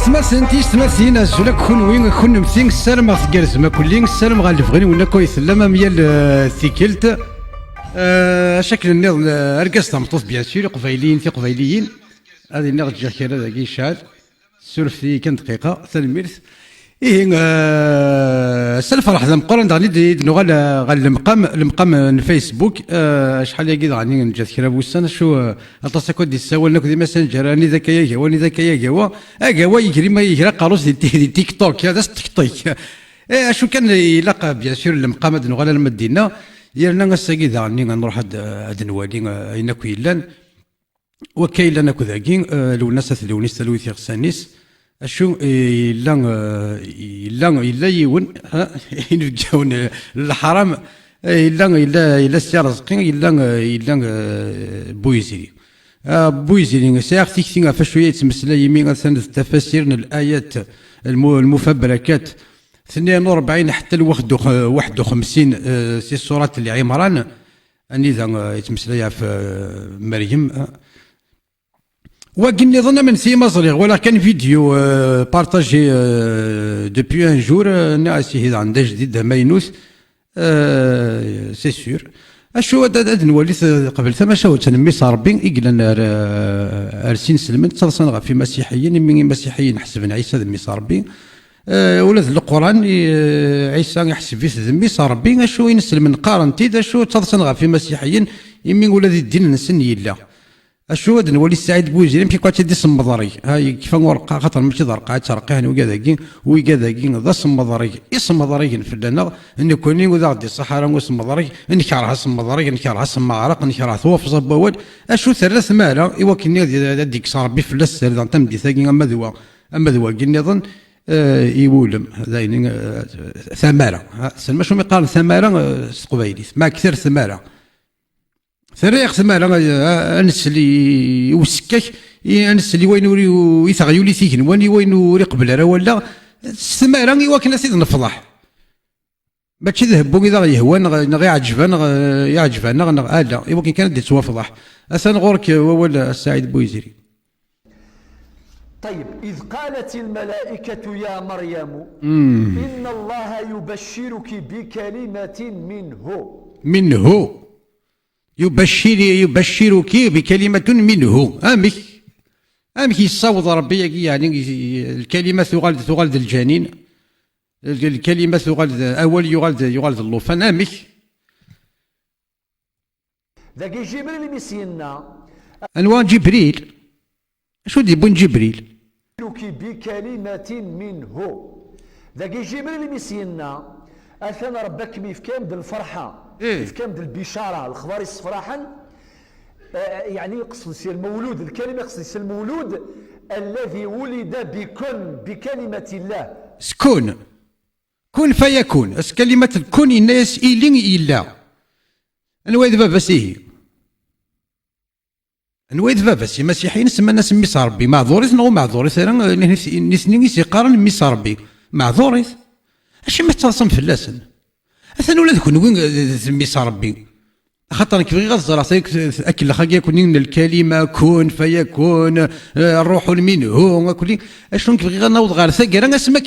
سنتي سماسينا زولا كون مسين السلام غتجرز ما كلين السلام غالفغين ولا كويس لما ميال ثيكلت شكل النض ارقص تمطوف بيان سور قبيليين في قبيليين هذه النض جا كذا داكي شاد سولف في كم دقيقه سلميرث إيه سلف راح مقارن دغني نغال المقام الفيسبوك شحال ياكي دغني نجات كرا بوسان شو اتصاكو دي السوال ناكو دي ماسنجر راني ذاك يا هواني ذاك يا هوا هوا يجري ما يجري قاروس دي تيك توك هذا تيك توك شو كان يلاقى بيان سور المقام هاد نغال المدينه يرنا نساكي دغني نروح هاد نوالي اين كويلان وكاين لنا كذاكي لو الناس لونيس تلوي في غسانيس شو إلا يون ينفجون الحرام إلا سيارزقين إلا بويزيري بويزيري سياق تيكتين فشوية تمثل يمين مثلا التفاسير الآيات المفبركات 42 حتى ل 51 سي سورة اللي عمران أني ذا يتمثل في مريم وقلني ظن من سي مصري ولا كان فيديو بارطاجي دوبي ان جور ناسي هذا عنده جديد ماينوس سي سور اشو هذا نوليت قبل ثما شهور تنميس ربي يقلن ارسين سلمن تصلصن في مسيحيين من مسيحيين حسبنا عيسى ذميس ربي ولاد القران عيسى يحسب في ذميس ربي اشو ينسلمن قارنتي اشو تصلصن في مسيحيين يمين ولاد الدين نسن يلا اشو هذا نولي السعيد بوزيري مشي كواتي دي الصمضري هاي كيف ورقه خاطر ماشي ضرقه ترقيها وكذاكي وكذاكي ذا الصمضري الصمضري فلنا ان كوني وذا دي الصحراء والصمضري نكرهها الصمضري نكرهها السمعرق نكرهها ثوف بوال اشو ثلاث مالا ايوا كني ديك صار بي فلاس سير تمدي ثاقي اما ذوا كني ظن يولم هذا ثماره سلمى شو يقال ثماره قبيلي ما كثر ثماره ثريق ثماره انس اللي وسكك انس اللي وين يثغيو لي ثيكن وين وري قبل راه ولا الثماره ايوا كنا سيد نفضح ماشي ذهبوا اذا يهوان غير يعجبنا لا ايوا كان ديت توافضح اثن غورك ولا السعيد بويزيري. طيب إذ قالت الملائكة يا مريم إن الله يبشرك بكلمة منه يبشرك بكلمة منه أمك يصوت ربي يعني الكلمة تغلد الجنين الكلمة تغلد أول يغلد اللوفان أمك ذاك جبريل مسينا أنواع جبريل شو دي بون جبريل بكلمة منه ذاك جبريل مسينا أثنى ربك ميفكام ديال الفرحة ميفكام ديال البشارة الأخبار الصفراحا يعني يقصد سي المولود الكلمة يقصد سي المولود الذي ولد بكلمة الله سكون كن فيكون كلمة الكون الناس إلين إلا أنا إذا بابا نويد باباس المسيحيين سما ناس ميس ربي معذوريث نو معذوريث راه نثني يقارن ميس ربي معذوريث اش ما تصم فلاسن اثن ولاد كون وين ميس ربي خاطر كيف غزر اكل خاكي يكون الكلمه كون فيكون الروح منه كل اشنو كيف غنوض غير ثقرا اسما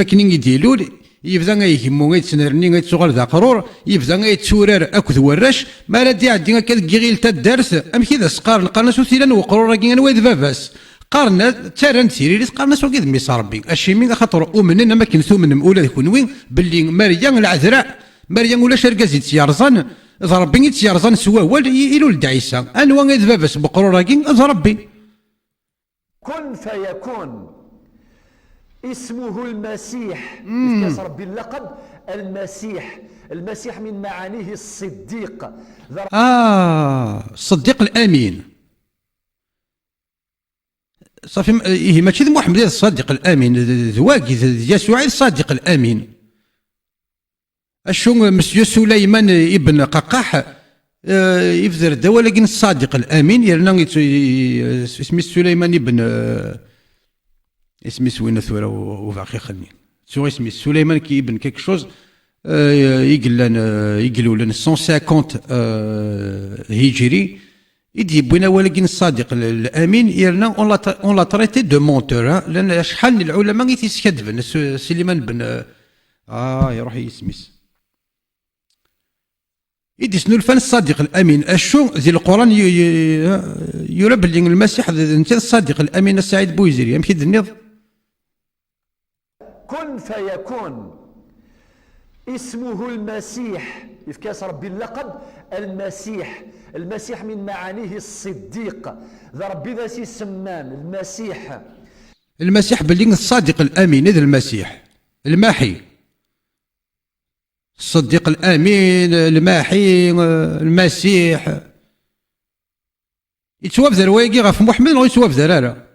كنين يديلول يبدا يهمو يتسنرني يتسوغل ذا قرور يبدا يتسورر اكد وراش ما لا دي عندي هكا كيغيل تا الدرس ام كذا سقار قالنا سو سيران وقرور راكي انا ويد باباس قارنا تارن سيري قارنا سو كيد ميس ربي الشيمين خاطر امننا ما كنثومن مولا يكون وين باللي مريم العذراء مريم ولا شركازي تيارزان ضربي تيارزان سوا يلو لدعيسى انا ويد باباس بقرور راكي ضربي كن فيكون اسمه المسيح كاس ربي اللقب المسيح من معانيه الصديق الصديق الامين صافي إيه ماشي محمد الصادق الامين ذواقي يسوع الصادق الامين اشو مسيو سليمان ابن ققاح يفذر الدواء لكن الصادق الامين يرنا اسمي سليمان ابن اسمي سوينا ثورة وفاقي خلني سو اسمي سليمان كي ابن كيك شوز يقلوا لنا 150 هجري يدي بوينا ولكن الصادق الامين يرنا اون لا تريتي دو مونتور، لان شحال من العلماء تيسكذبن سليمان بن يروح يسميس يدي شنو الفن الصادق الامين الشو ذي القران يرى باللي المسيح انت الصادق الامين السعيد بويزيري يمكن النض كن فيكون اسمه المسيح إفكاس ربي اللقب المسيح. المسيح من معانيه الصديق، ذا ربي ذا سمان المسيح. المسيح باللي الصادق الامين هذا المسيح الماحي الصديق الامين الماحي المسيح يتواب ذا روايقي غاف محمد ولا يتواب ذا لا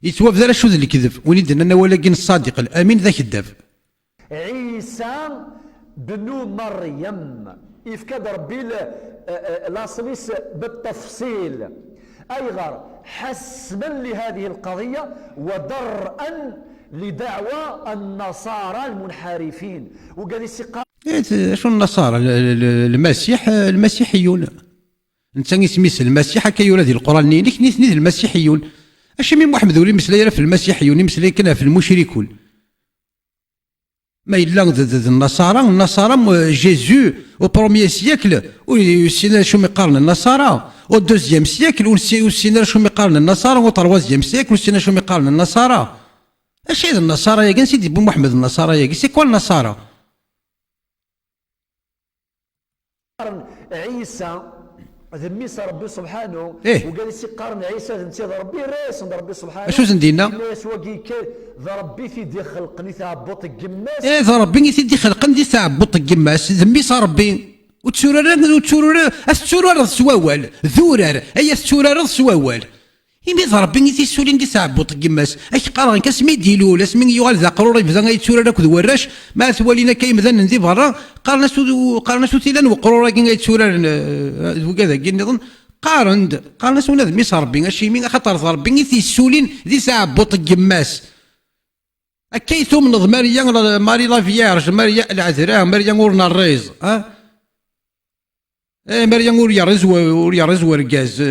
يتواب ذا شو ذا اللي كذب ونيد انا ولكن الصادق الامين ذا كذاب. عيسى بن مريم إفكاد ربي لاصليس بالتفصيل أيغر حسما لهذه القضية ودرءا لدعوى النصارى المنحرفين وقال يسقى شو النصارى المسيحيون انت سميس المسيح كي يولد القران نيك نيت المسيحيون اش من محمد ولي مسلا في المسيحيون مسلا كنا في المشركون ما إلا النصارى جيزو au premier siècle وسينا شو مقارن النصارى au deuxième siècle وسينا شو مقارن النصارى au troisième siècle وسينا شو مقارن النصارى. اش هذا النصارى يا كان سيدي بو محمد النصارى يا سي كوا النصارى عيسى ذميس ربي سبحانه إيه؟ وقال لي قارن عيسى ذمتي ربي راسم ربي سبحانه اشو زندينا ذا ربي في دي خلقني ثابط الجماس ذا ربي في خلقني ثابط الجماس ذميس ربي وتسورر سواوال ذورر اي تسورر سواوال يمي ذا ربي تيسولين دي ثابط الجماس اش قارن كاسمي ديلو لاسمي يوال ذا قروري بدا يتسورر كذ وراش ما ثوالينا كيمذن ندي برا قارنا سو تيلان وقروري كي يتسورر وكذا كي نظن قارن سو نذ ميس ربي اشي مين خاطر ذا ربي تيسولين دي ثابط الجماس اكيتو من ماري لا فيارج ماريا العذراء ماريا ورنا الريز ماريا وريا رز ورقاز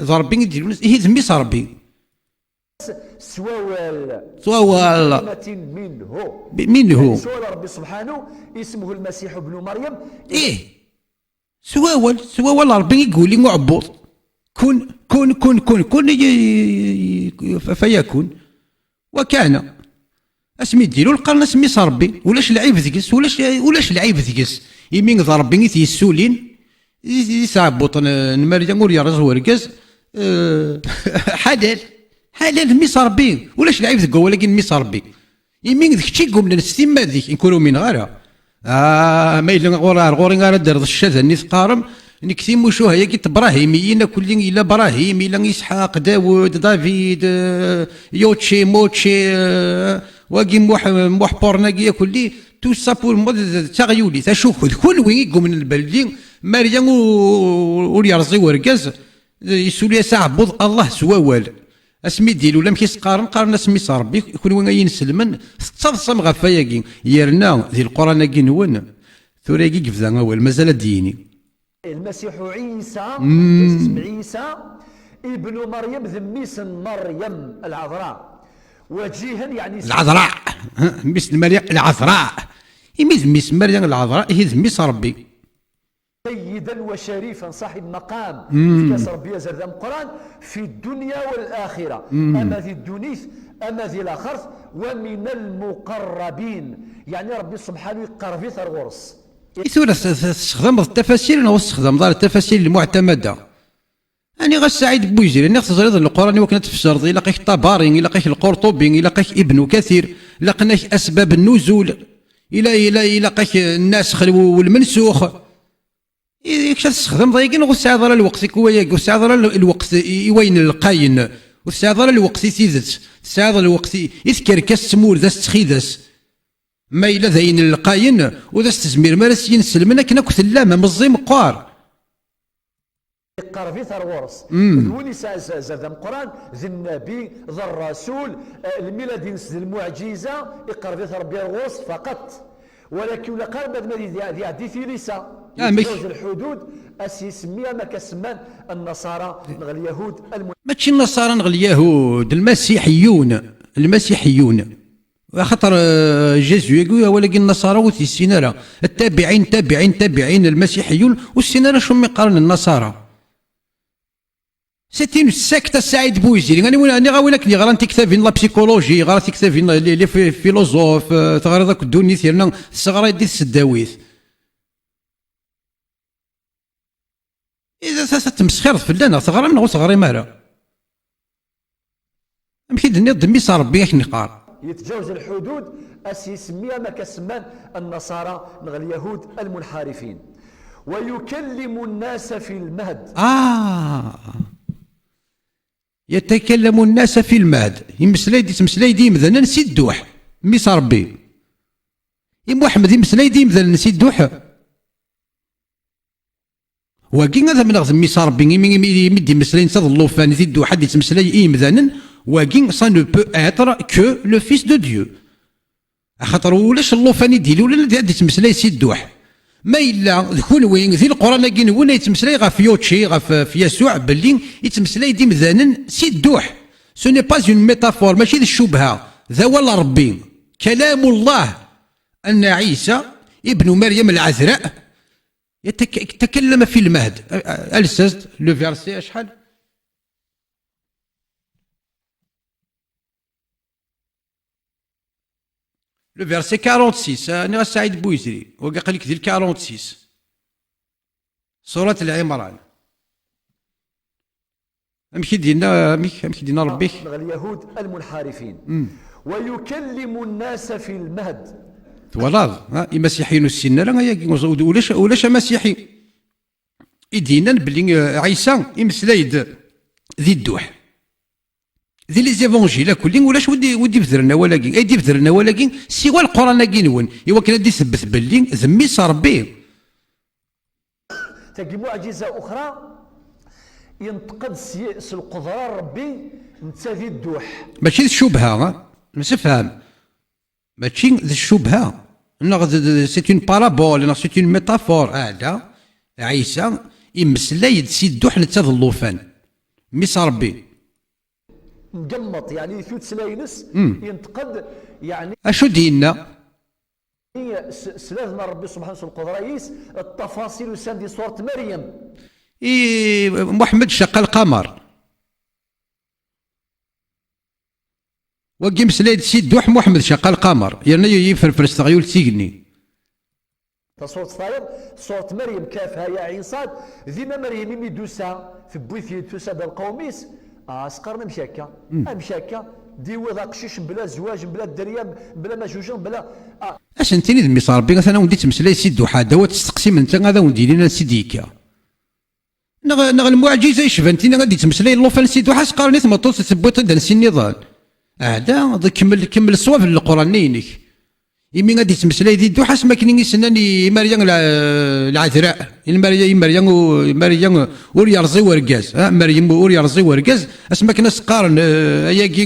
ذا ربي يديرون هي ذميس ربي سوال منه سوال ربي سبحانه اسمه المسيح ابن مريم سوال ربي يقول لي معبود كن فيكون وكان اسمي ديرو القرن سميس ربي ولاش العيب ذكس ولاش العيب ذكس يمين ذا ربي يسولين يسعبط مريم وريا رز ورقاز حلال ميس ربي ولاش العيب ذكو ولكن ميس ربي يمين ذك شي قوم نستيما ذيك نكونوا من غيرها ما إلا غوري غير درد الشذا نيث قارم نكتيم وشو هي كي ابراهيميين كل إلا ابراهيم إلا اسحاق داوود دافيد يوتشي موتشي واقي موح بورناكيا كلي تو سابور مود تاغيولي تشوف كل وين يقوم من البلدين مريم وريرزي ورقاز يسولي ساعه بوض الله سواوال اسمي ديالو لم كيسقارن قارن اسمي ربي كل وين ينسلمن تصم غفاياكي يرنا ذي القران كي نون ثوريكي كيف ذا اول مازال ديني المسيح عيسى اسم عيسى ابن مريم ذميس مريم العذراء وجيها يعني العذراء مثل مريم العذراء يميز مريم العذراء هي ذميس ربي سيدا وشريفا صاحب مقام كاس ربي يزرد القران في الدنيا والاخره اما ذي الدنيث اما ذي الاخرث ومن المقربين يعني ربي سبحانه يقرب في الغرس ثورة استخدام التفاسير او استخدام التفاسير المعتمده يعني غا سعيد بويزير يعني خص تزريد القران وكانت تفسر الى قيك الطباري الى قيك القرطبي الى قيك ابن كثير لقناك اسباب النزول الى قيك الناسخ والمنسوخ يكش تستخدم ضيقين وساعد الوقت كوياك وساعد الوقت يوين القاين وساعد الوقت يثيذت ساعد الوقت يذكر كالسمور ذا استخيذس ما إلا ذاين القاين وذا استزمير ما راسي ينسلمنا كنا كثلامه مزي مقار يقرب في ثرورس ولي زاد القران ذي النبي ذا الرسول الميلاد ذي المعجزه يقرب في ربي الغرس فقط ولكن قال بعد ما ذي عدي في لسان يتجاوز الحدود يسميها ما كسمان النصارى نغ اليهود ماشي النصارى نغ اليهود، المسيحيون خاطر جيزو يقول ولكن النصارى وتيسينا راه التابعين المسيحيون والسينارا شو يقارن النصارى. سيتي اون سيكت السعيد بويزيري. انا غاولك لي غرانتي كتابين لا بسيكولوجي، غرانتي كتابين لي فيلوزوف، تغرى ذاك الدوني ثيرنا الصغرى يدي السداويث. إذا تمسخر فلانا تغرى منه تغري مالا أمكي دنيا دمي صار ربي ياك نقار يتجاوز الحدود يسميها ما كسمان النصارى نغ اليهود المنحرفين ويكلم الناس في المهد. يتكلم الناس في المهد. يمسلاي دي مثلا نسي الدوح مي صار ربي محمد يمسلاي دي مثلا نسي الدوح واكي هذا من غزمي صار ربي يمدي مسلاي نصاد اللوفان في الدوح حد يتمسلاي مثلا واكي سا نو بو اتر كو لو فيس دو ديو. خاطر ولاش اللوفان يدير ولا اللي يتمسلاي سي الدوح ما إلا ذكون وين ذي القرآن كين وين يتمسلاي غاف يوتشي غاف في يسوع باللي يتمسلاي دي مثلا سي الدوح. سو ني با اون ميتافور ماشي ذي الشبهه ذا ولا ربي كلام الله أن عيسى ابن مريم العذراء يتكلم في المهد. ألسست لو فيرسي شحال لو فيرسي 46. أنا سعيد بويزري وقال لك ذي 46 سورة العمران. أمشي دينا ربي اليهود المنحرفين ويكلم الناس في المهد. ولا المسيحيين السنة ولاش مسيحي يدينا بلي عيسى يمسلايد ذي الدوح ذي لي زيفونجيل كلين ولاش ودي بذرنا ولكن ايدي بذرنا ولكن سوى القران كينون ايوا كان دي يثبت باللي ذمي صار ربي. تلقى معجزه اخرى ينتقد القدره ربي نتا ذي الدوح ماشي الشبهه نفهم ماشي ذي الشبهه سي اون بارابول سي اون ميتافور. هذا عيسى يمسلايد سي الدوح نتا اللوفان مي صار ربي مقمط يعني ثوت سلاينس ينتقد يعني اشو دينا سلازنا ربي سبحانه وتعالى القدرايس التفاصيل وساندي صورة مريم محمد شق القمر وقيم سلايد سي الدوح محمد شق القمر يعني يفرفر استغيول تيقني صورة مريم كافها يا عين صاد ذيما مريم يميدوسا في بويثي توسا القوميس سقرنا مشاكا مشاكا ديوض قشيش بلا زواج بلا دريا بلا مجوجين بلا اسنتيني ذمي صار بي انا وديت مسلاي سي الدوحه دوات تستقسم انت هذا وندي لنا سيديكا نغ المعجزه يشفنتينا غادي تمسلاي اللوفان سي الدوحه سقرني ثم توصل تبوت نسي النضال هذا كمل الصواب القران نينك يمين غادي تمسلاي ذي الدوحه سما كاين يسناني مريم العذراء مريم ور يرزي ورقاز مريم ور يرزي ورقاز اسما كنا سقارن اياكي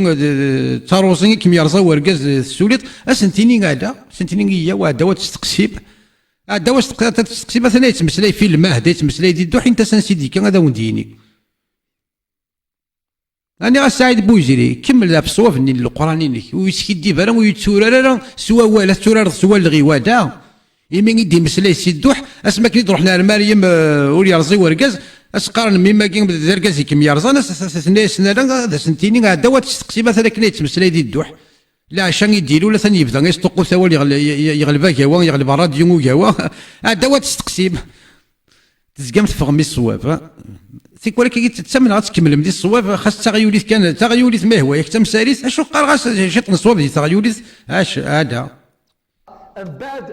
تاروسين كيما يرزي ورقاز السوليط اسنتيني هذا سنتيني هي وهذا تستقسيب هذا تستقسيب مثلا يتمسلاي في المهد يتمسلاي ذي الدوح انت سنسيدي كان هذا ونديني. أنا سعيد بوجري كمل ذا بصوف ني القرآن ويسكي برا ويتسورر سوا ولا تسورر سوا الغيوادا يمين يدي مسلاي سي الدوح اسما كي تروح لها مريم ولي رزي ورقاز اسقارن مما كاين رقازي كيما يرزان سنة سنتيني هذا هو تستقسي مثلا كليت مسلاي دي الدوح لا عشان يديروا لا ثاني يبدا يسطقوا ثوال يغلبها كوا يغلب راديو كوا هذا هو تستقسيم تزقام تفغمي الصواب ثيك ولكن تتسمن غتكمل مدي الصواب خاص تغيوليث كان تغيوليث ما هو ياك تمساريث اشو قال غاس شيط الصواب ديال تغيوليث اش هذا من بعد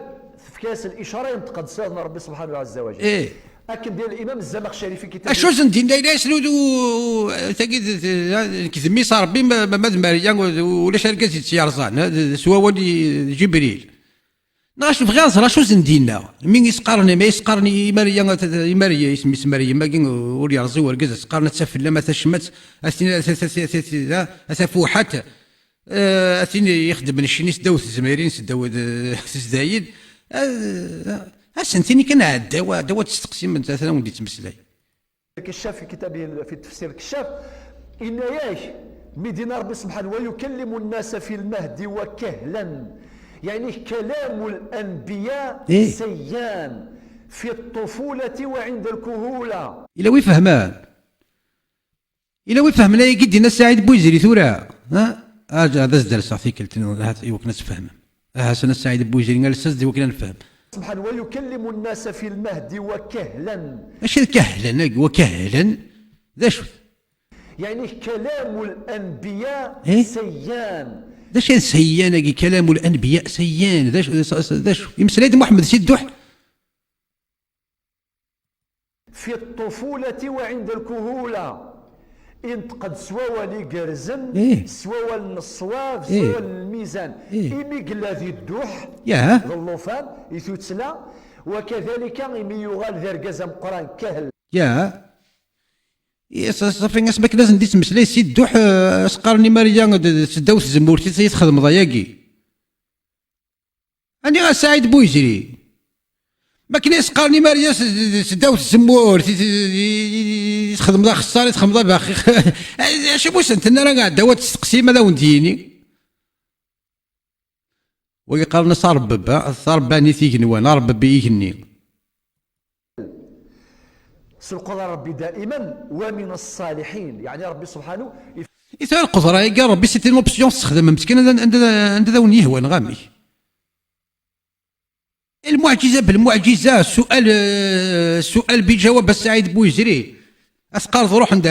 في كاس الاشاره ينتقد سيدنا ربي سبحانه عز وجل لكن ديال الامام الزمخشري في كتابه اشو زندين لا يسلود تاكيد كذمي صار ربي ما مريم ولا شركه سيارزان سوا ولي جبريل ناش بغي نصرا شو زندينا مين يسقرني ما يسقرني مريم اسمي مريم ما كاين ولي رزي ورقز سقرنا تسفل ما تشمت اثفوحات اثني يخدم الشنيس داوت الزميرين سداو زايد اسنتيني كان عاد دواء تستقسم مثلا ودي تمسلاي. الكشاف في كتابه في تفسير الكشاف إن ياش مدينة ربي سبحانه ويكلم الناس في المهد وكهلا، يعني كلام الأنبياء سيان في الطفولة وعند الكهولة. إلا وي فهمان قد الناس سعيد بويزري ثورة هذا زدر صافي كلتنا يوك ناس فهم سنة سعيد بويزري قال الساس دي وكنا نفهم سبحانه ويكلم الناس في المهد وكهلا. ماشي كهلا وكهلا ذا شو يعني كلام الأنبياء سيان. ذا شي سيان كلام الأنبياء سيان ذا شو يمسليد محمد سيدوح في الطفولة وعند الكهولة انت قد سواوا لي قرزن سواوا النصواف سواوا الميزان إمي قلا ذي الدوح اللوفان يثوتسلا وكذلك إمي يغال ذي رقزم قران كهل صافي اسمك لازم ديت مسلاي سي الدوح اسقارني ماريا سداوت زمورتي تيتخدم ضياقي أنا سعيد بويجري ما كاين يسقارني ماريا سداوت الزمور تخدم ذا خساري تخدم ذا باخي اش واش انت انا قاعد دوات تستقسيم هذا ونديني ويقارن صار باني تيغنوان رب بيغني سلقوا ربي دائما ومن الصالحين، يعني ربي سبحانه إذا القدرة يا ربي سيتي لوبسيون تستخدم مسكين عند ذا ون يهوى نغامي المعجزة بالمعجزة سؤال بجواب السعيد بويزري اسقار روح عند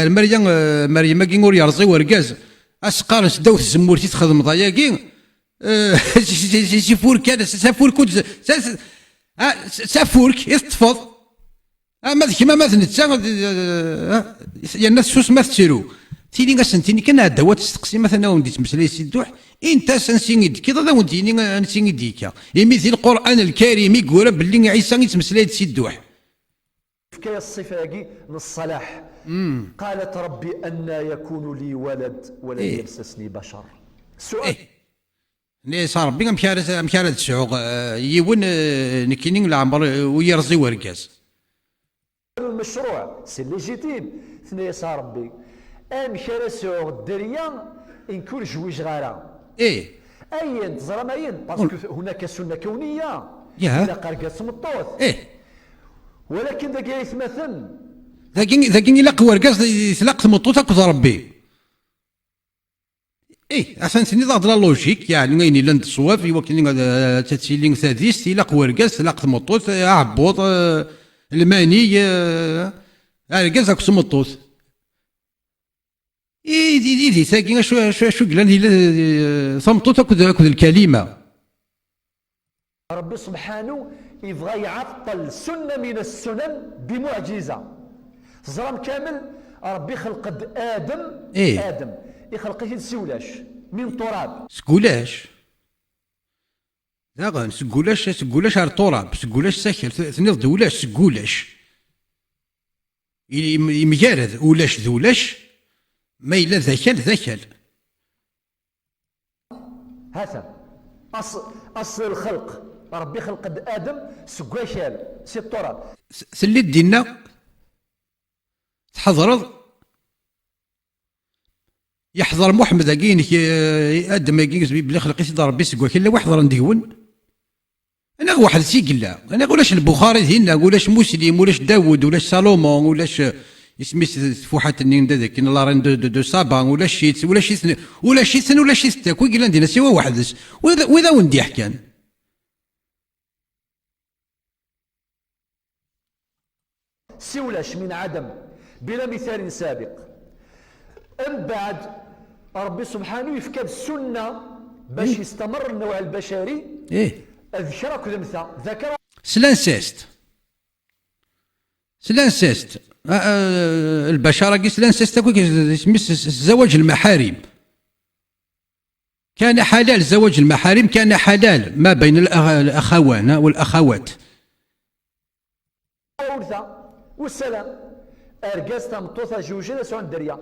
مريم كي نور يرزي وركاز اسقار سداوت الزمورتي تخدم ضياقي سيفور كان سافور كود سافورك يطفض ما ذيك ما نتا يا الناس سوس ما تسيرو تيلي غاسنتيني كان هاد دوات تستقسي مثلا وندي تمسلاي سيدوح انت سنسيني كذا ذا وديني نسيني ديكا مثل القران الكريم يقول باللي عيسى يتمسلاي سيدوح كي الصفاقي للصلاح قالت ربي أن يكون لي ولد ولم يمسسني بشر. السؤال لي صار ربي مشارد تسعوغ يون نكينين العمر ويرزي وركاز المشروع سي ليجيتيم ثني صار ربي مشارد سعوغ الدريا إن كل جويج غارة أين تزرى ماين باسكو هناك سنة كونية إلا قرقات مطوط ولكن ذاك يتمثل ذاك يلاق ورقاز يتلاق مطوط اكو ربي عشان سني ضاد لا لوجيك يعني غيني لاند الصواف يوكلين تاتسيلين ثاديس يلاق ورقاز تلاق مطوط عبوط الماني رقاز اكو مطوط دي ساكين شو قلنا صمطوط اكو الكلمه ربي سبحانه يبغى يعطل سنة من السنن بمعجزة. زرام كامل ربي خلق آدم آدم يخلقه سولاش من تراب سكولاش لا سكولاش على التراب سكولاش ساكل ثني دولاش سكولاش يمجارد ولاش ذولاش ما إلا ذاكل هذا أصل الخلق ربي خلق آدم سكواشال سي التراب سلي دينا تحضرض يحضر محمد أكين آدم أكين بلي خلقي سيدي ربي سكواك إلا ويحضر نديون أنا واحد سيقلا أنا ولاش البخاري هنا ولاش مسلم ولاش داود ولاش سالومون ولاش اسميس فوحات النين ذاك لا رين دو سابا ولا شيت ولا شيت ولا شيت ولا شيت كوي قال عندنا سوا واحد وإذا وندي حكان سولاش من عدم بلا مثال سابق أم بعد ربي سبحانه يفكر السنة باش يستمر النوع البشري أذكرك ذمثا ذكر سلانسيست البشرة كي سلانسيست الزواج المحارم كان حلال زواج المحارم كان حلال ما بين الأخوان والأخوات والسلام ارقاس تمطوطه جوجين سواء الدريه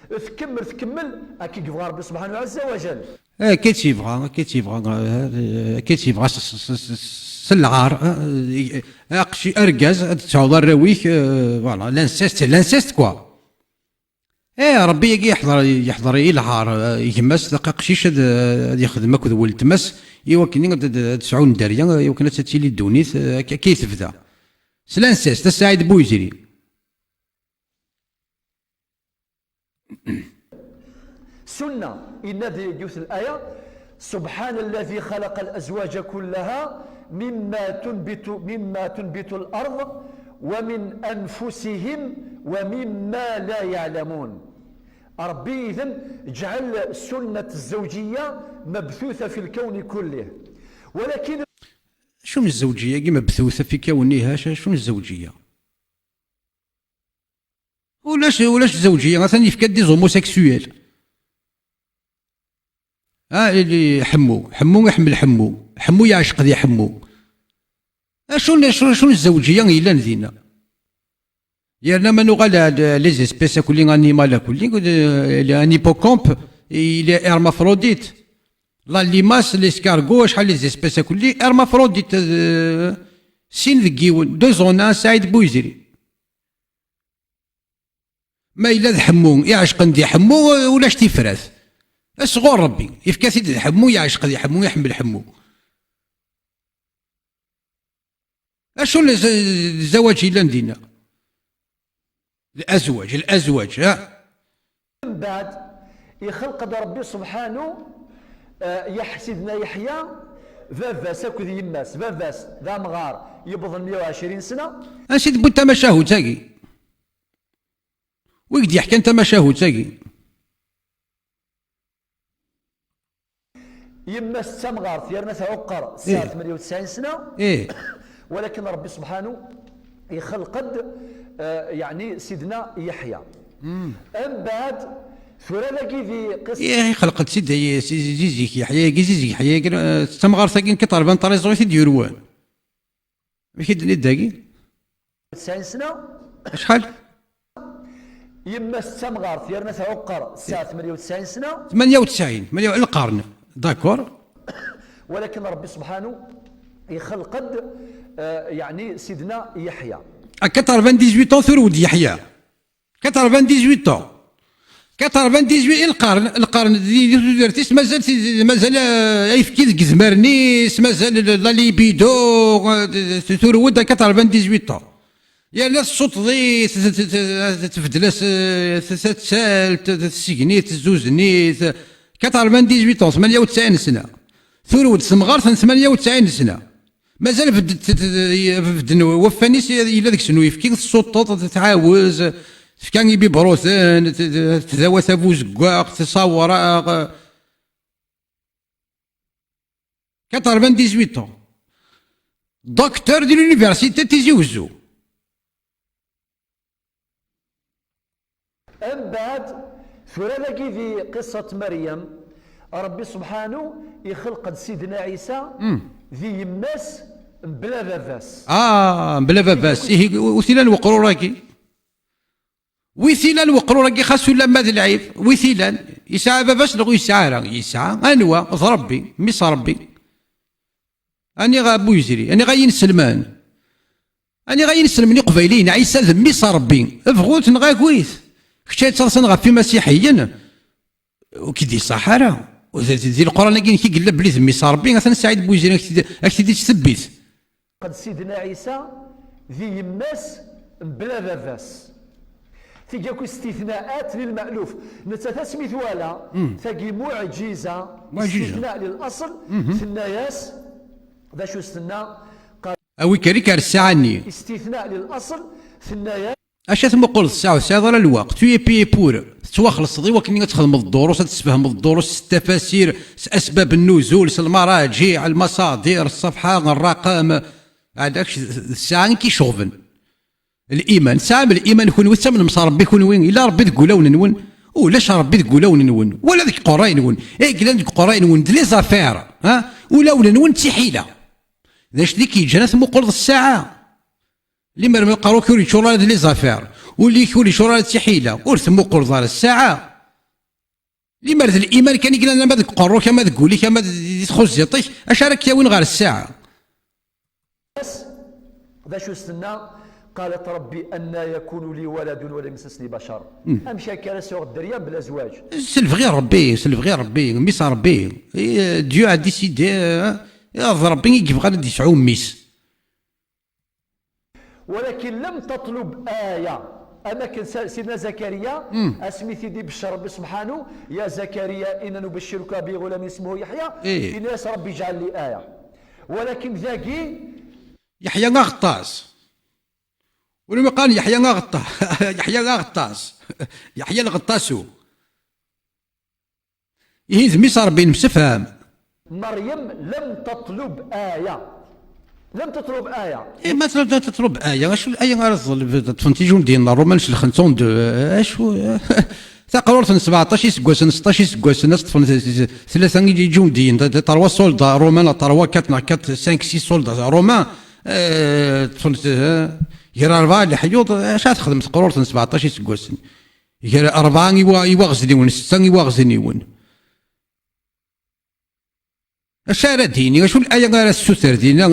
تكمل اكيد يبغى ربي سبحانه عز وجل كي تيبغى سلعار اقشي اركاز تعوض الراويك فوالا لانسيست كوا. ربي يجي يحضر يلعار يمس دقيق قشيش هاد يخدم اكد ولد تمس يوكني تسعون داريا يوكن تتيلي الدونيت كي تبدا سلانسيست السعيد بويجري. سنة إن يوث الآية سبحان الذي خلق الأزواج كلها مما تنبت الأرض ومن أنفسهم ومما لا يعلمون. ربي إذن جعل السنة الزوجية مبثوثة في الكون كله. ولكن شنو الزوجية كي مبثوثة في كونها؟ شنو الزوجية؟ ولاش الزوجية مثلا يفكاد دي زوموسيكسويل اللي حمو يحمل حمو يعشق ذي حمو. شنو الزوجية إلا ندينا يرنا ما نغال لي زيسبيس كلي انيمال كلي ان هيبوكامب الى هرمافروديت لا ليماس ليسكارغو شحال لي زيسبيس كلي هرمافروديت سين ذكيون دو زونا سعيد بويزري. ما إلا ذ حمو يعشق ندي حمو ولاش تيفراث اصغر ربي يفكاسي ذي حمو يعشق ذي حمو يحمل حمو. اشو الزواج إلا ندينا الأزواج من بعد يخلق ربي سبحانه يحسدنا يحيى فافاس اكو ذي يماس فافاس ذا مغار يبض 120 سنة. أسيد بو تماشاهو تاقي ويقد يحكي انت مشاهو تاقي يماس تمغار ثيرنا تعقر ساعة 98 سنة. ولكن ربي سبحانه يخلق يعني سيدنا يحيى من بعد ثورة لاقي في قصة خلقت سيدي زيزيك يحيى تمغار ثاقين كطالبان طريزوي في ديروان ماشي داقي 90 سنة. شحال يماس تمغار ثيرنا تعقر ساعة 98 سنة 98 القرن داكور. ولكن ربي سبحانه يخلق يعني سيدنا يحيى 98 ثرود يحيى 98 القرن ديرتيس مازال يفكي ذك زمرنيس مازال لا ليبيدو ثرود 98 يا ناس الصوت ضي تفدلس تسال تسجنيت تزوزنيت 98 98 سنة ثرود سمغار 98 سنة مازال بدن وفانيس إلا ذاك شنو يفكي السلطات تتعاوز فكان يبي بروثان تذاوى ثابو زكاق تصور 98 دكتور دي لونيفرسيتي تيزي وزو. من بعد ثورة لاقي في قصة مريم ربي سبحانه يخلق سيدنا عيسى ذي يماس بلا باباس بلا باباس وثيلان وقرو راكي خاصو لا ماذا العيب وثيلان يسعى باباس لغو يسعى انوا ربي ميس ربي اني غابو يزري اني غاين سلمان اني غاين سلمني قبيلين عيسى ذميس ربي افغوت نغاكويث كشات تصن غا في مسيحيين وكيدي الصحراء وذي القران كي قال بلي ذميس ربي مثلا سعيد بوزيري اكتدي تثبت قد سيدنا عيسى ذي يماس بلا باباس تيجاكو استثناءات للمألوف نتا سميت ولا تاقي معجزة استثناء للأصل ثناياس ذا شو استثناء أوي كاريكار الساعة استثناء للأصل ثناياس اش تمقول الساعة ضل الوقت توي بي بور تواخلص ضي وكني تخدم الدروس تفهم الدروس التفاسير اسباب النزول المراجع المصادر الصفحة الرقم هذاك الساعة كي شوفن الايمان سام الايمان كون وثمن مصربي كون وين الا ربي تقولون نون ولاش ربي تقولون نون ولا ذيك قراين نون قال ذيك قراين نون لي زافير ولا نون تحيله ذاش اللي كيجينا ثم قرض الساعه اللي ما يقراو كوري شورال لي زافير واللي كوري شورال تحيله ورثم قرض الساعه لما راه الايمان كان يقول انا ما ذاك قرو كما تقولي كما تخز يطيش اش راك ياوين غير الساعه. ذا شو استنى قالت ربي أن يكون لي ولد ولم يمسسني بشر. امشي كان سوغ الدريا بلا زواج. سلف غير ربي سلف غير ربي ميس ربي ديو ا ديسيدي ربي يبغى ندي يسعو ميس. ولكن لم تطلب آية. أما كان سيدنا زكريا اسمي سيدي بشر ربي سبحانه يا زكريا إنا نبشرك بغلام اسمه يحيى إن ياس ربي جعل لي آية. ولكن ذاكي يحيى غطاس ولما قال يحيى غطاس يحيى غطاس يحيى الغطاسو يهيذ ميسر بين مسفهم. مريم لم تطلب آية. لم تطلب آية. إيه ما تطلب آية. شو الآية غير تفنتيجون ديالنا رومانش الخمسون دو اشو تقرر 17 سكواسن 16 سكواسن ناس ثلاثة يجون دين تروا سولدا رومان تروا 4 5 6 سولدا رومان يرى 4 اللي حيوط اش تخدم تقرر 17 سكواسن يرى 4 يواغزنيون 6 يواغزنيون اش راه ديني شو الايه غير السوتر دينا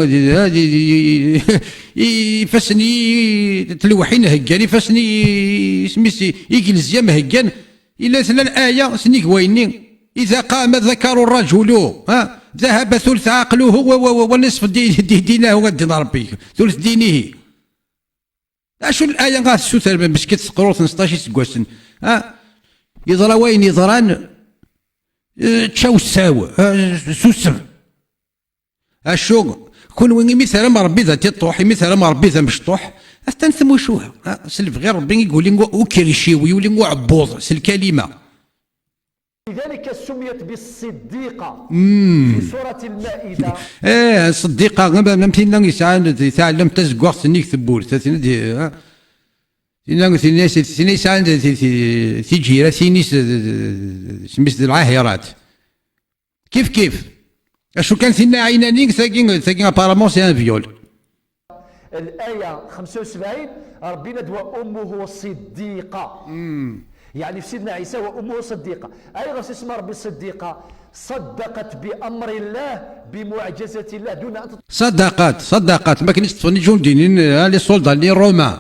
يفسني تلوحين هكاني فسني سميتي يجلس يا هكان الا ثنا الايه سنيك ويني اذا قام ذكر الرجل ذهب ثلث عقله ونصف دينه ودين ربي ثلث دينه. اشو الايه غير السوتر باش كتقرو 15 سكواسن يضرى وين يضران تشاو ساو سوسر اشو كون وين مثلا ما ربي ذا تطوح مثلا ما ربي ذا مش طوح استنثموا شو سلف غير ربي يقول لي وكرشيوي يولي عبوظ الكلمه. لذلك سميت بالصديقه في سوره المائده. الصديقه مثلا يتعلم تزقوغ سنيك ثبور ثاني ساعة تيجيرا ثاني سميت العاهرات كيف اشو كان ثنا عينانيك ثاكين ابارامون سي ان فيول. الآية 75 ربي ندوى أمه صديقة. يعني في سيدنا عيسى وأمه صديقة. أيضا اسم ربي الصديقة صدقت بأمر الله بمعجزة الله دون أن صدقت ما كاينش تفني جنديين لي سولدا لي رومان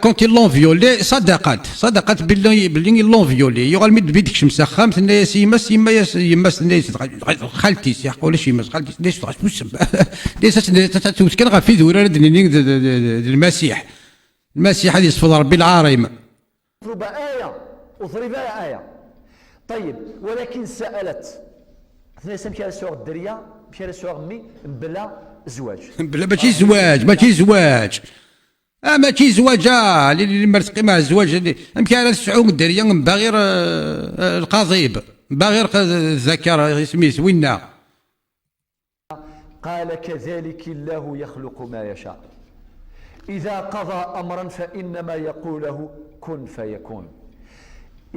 كونت لون فيولي صدقت باللي لون فيولي يغال ميد بيدك شمسة خامس الناس يماس الناس خالتي سيح ولا شي ماس خالتي ليش توسم ليش كان غا في ذورة المسيح هذه صفد ربي العارم اضرب آية اضرب آية. طيب ولكن سألت الناس مشى لسوق الدريا مشى لسوق مي بلا زواج بلا ماشي زواج ماشي زواج اللي مرتقي مع الزواج يمكن على السعود الدريه باغي القضيب باغي الذكر سميت وينا. قال كذلك الله يخلق ما يشاء إذا قضى أمرا فإنما يقول له كن فيكون.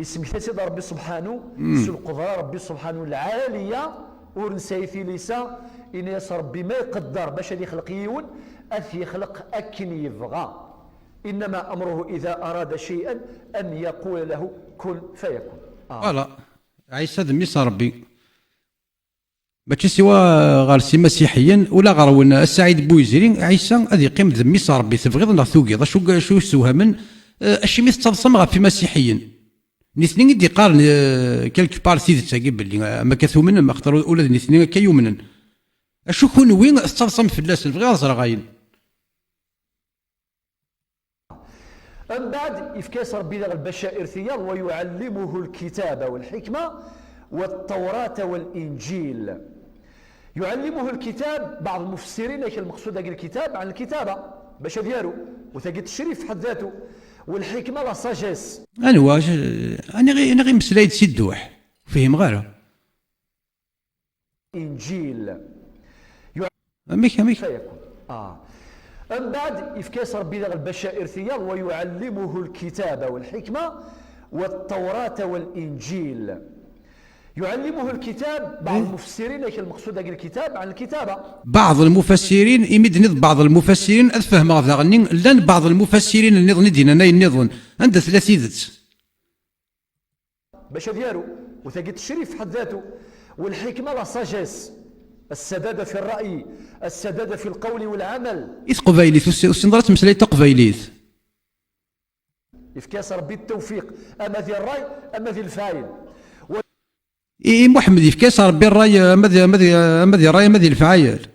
اسم سيد ربي سبحانه سو القدرة ربي سبحانه العالية ورنسيثي ليسا إن يس ربي ما يقدر باش يخلق يون أث يخلق أكن يبغى إنما أمره إذا أراد شيئا أن يقول له كن فيكون. فوالا عيسى دميس ربي ماشي سوا غير سي مسيحيا ولا غير السعيد بويزيري عيسى غادي يقيم دميس ربي تبغيض ولا ثوقيض شو سوها من اشي مي تتصلصم غير في مسيحيين نثنين يدي قارن كالك بار سيدتاكي باللي ما كثومن ما اختاروا اولاد نثنين كيومنن اشو كون وين تتصلصم في الناس غير زرغاين. من بعد إفكاس ربي ذا البشائر ثياب ويعلمه الكتاب والحكمة والتوراة والإنجيل. يعلمه الكتاب بعض المفسرين المقصود الكتاب عن الكتابة باش ديالو وثاقي التشريف في حد ذاته والحكمة لا ساجيس. أنا غير مسلايد سيدوح فيهم غيره إنجيل ميك فيكون من بعد إفكاس ربي ذا البشائر ثياب ويعلمه الكتاب والحكمة والتوراة والإنجيل. يعلمه الكتاب بعض المفسرين المقصود الكتاب عن الكتابة. بعض المفسرين يمد بعض المفسرين أفهم هذا غني لان بعض المفسرين النظن دينا نظن عند ثلاثيذت باش ديالو، وثاقي التشريف في حد ذاته. والحكمة لا ساجيس، السدادة في الرأي، السدادة في القول والعمل. إذ قبيليت وسنضرت مسألة قبيليت إفكاس ربي التوفيق، أما ذي الرأي أما ذي الفاعل. إيه محمد يفكاس ربي الراي أما ذي الراي أما ذي الفعايل.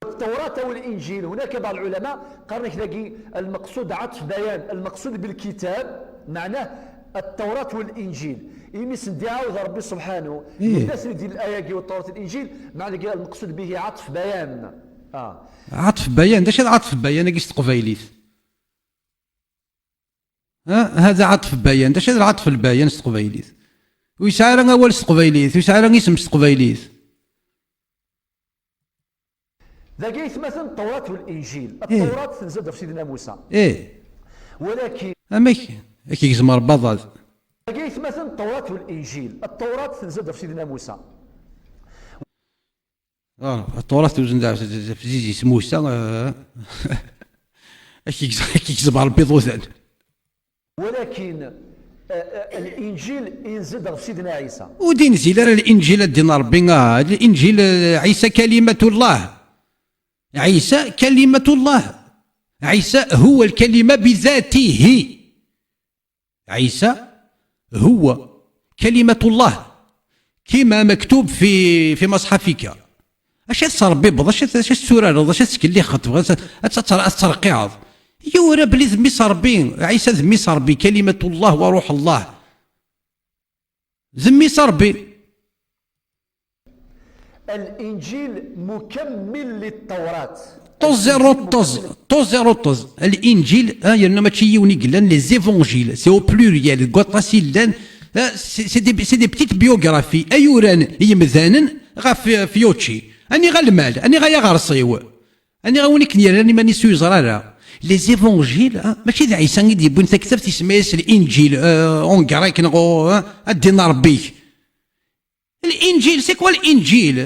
التوراة والإنجيل هناك بعض العلماء قال لك ذاكي المقصود عطف بيان، المقصود بالكتاب معناه التوراة والإنجيل. يمس ندعاو ربي سبحانه الناس ديال الآية والتوراة والإنجيل معناه المقصود به عطف بيان. عطف بيان، داش هذا عطف بيان كيست قبيليت؟ هذا عطف بيان، داش هذا العطف البيان استقبيليت؟ ويسعى راه أول استقبيليت، ويسعى راه اسم استقبيليت. ذاك يتمثل التوراة والإنجيل. التوراة تنزل في سيدنا موسى، ولكن كي يزمر بضاد. ذاك يتمثل التوراة والإنجيل. التوراة تنزل في سيدنا موسى. التوراة توزن في زيزي موسى. كي يزمر البيض وثان. ولكن الانجيل ينزل في سيدنا عيسى. ودين زيل الانجيل دين ربي. الانجيل عيسى كلمة الله، عيسى كلمة الله، عيسى هو الكلمة بذاته، عيسى هو كلمة الله كما مكتوب في مصحفك. اش تصربي بض، اش السورة، اش تسكلي خطف، الترقيع يورا بلي ذمي صربي، عيسى ذمي صربي كلمة الله وروح الله، ذمي صربي. الانجيل مكمل للتوراة. طوز الانجيل يرنا ماشي يوني قلان لي زيفونجيل سي او بلوريال كوطاسيلان، سي دي بتيت بيوغرافي ايوران يمذانن غاف فيوتشي، اني غا المال، اني غا يغرصيو، اني غا ونيك نيراني ماني سويزرارا. لي زيفونجيل ماشي ذا عيسى يدي بون تكتب تسميس الانجيل اون كريك نغو ادينا ربي. الانجيل سي كوا الانجيل؟